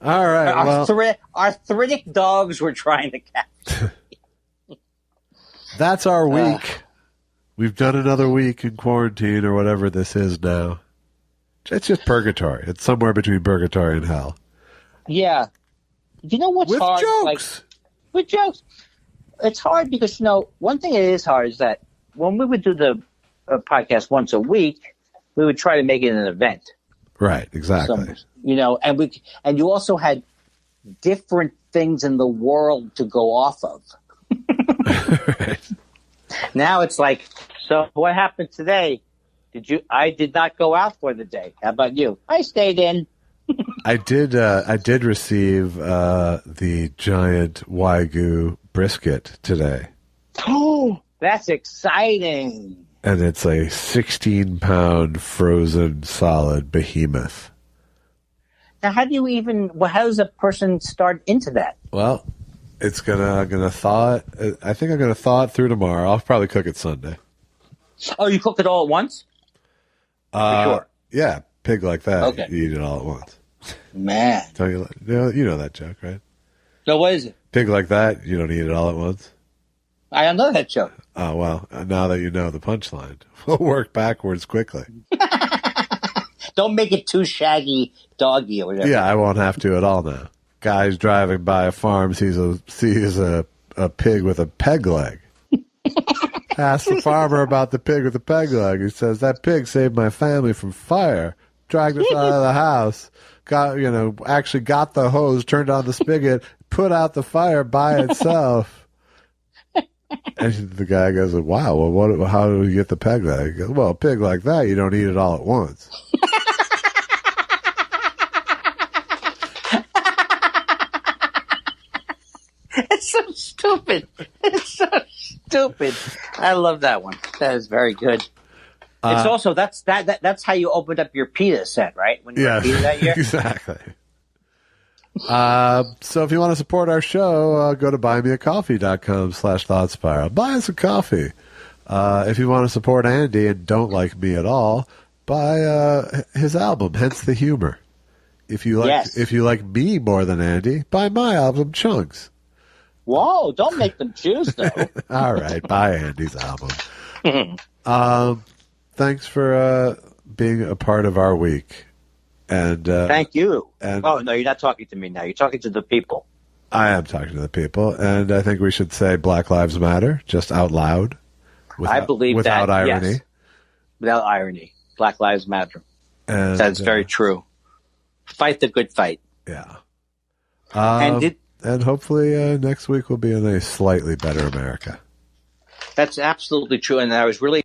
All right. Arthritic dogs we're trying to catch. That's our week. We've done another week in quarantine or whatever this is now. It's just purgatory. It's somewhere between purgatory and hell. Yeah. You know what's hard? Jokes. With jokes. It's hard because, one thing that is hard is that when we would do the podcast once a week, we would try to make it an event. Right, exactly. And you also had different things in the world to go off of. Right. Now it's like, so what happened today? I did not go out for the day. How about you? I stayed in. I did receive the giant Wagyu brisket today. Oh, that's exciting. And it's a 16-pound frozen solid behemoth. Now, how does a person start into that? Well, I'm gonna thaw it. I think I'm gonna thaw it through tomorrow. I'll probably cook it Sunday. Oh, you cook it all at once? For sure. Yeah, pig like that. Okay. You eat it all at once. Man. You know that joke, right? No, what is it? Pig like that, you don't eat it all at once. I don't know that joke. Oh, well, now that you know the punchline, we'll work backwards quickly. Don't make it too shaggy, doggy, or whatever. Yeah, I won't have to at all now. Guy's driving by a farm, sees a pig with a peg leg. Asks the farmer about the pig with the peg leg. He says, that pig saved my family from fire, dragged us out of the house, actually got the hose, turned on the spigot, put out the fire by itself. And the guy goes, wow, well, how do we get the peg leg? He goes, well, a pig like that, you don't eat it all at once. It's so stupid. It's so stupid. I love that one. That is very good. It's also that's how you opened up your PETA set, right? When you were PETA that year? Exactly. So if you want to support our show, go to buymeacoffee.com/thoughtspiral. Buy us a coffee. If you want to support Andy and don't like me at all, buy his album, Hence the Humor. If you like me more than Andy, buy my album, Chunks. Whoa, don't make them choose, though. All right, buy Andy's album. Thanks for being a part of our week. And thank you. And no, you're not talking to me now. You're talking to the people. I am talking to the people, and I think we should say Black Lives Matter just out loud. I believe without that, irony. Yes. Without irony. Black Lives Matter. And, that's very true. Fight the good fight. Yeah. And hopefully next week will be in a slightly better America. That's absolutely true. And I was really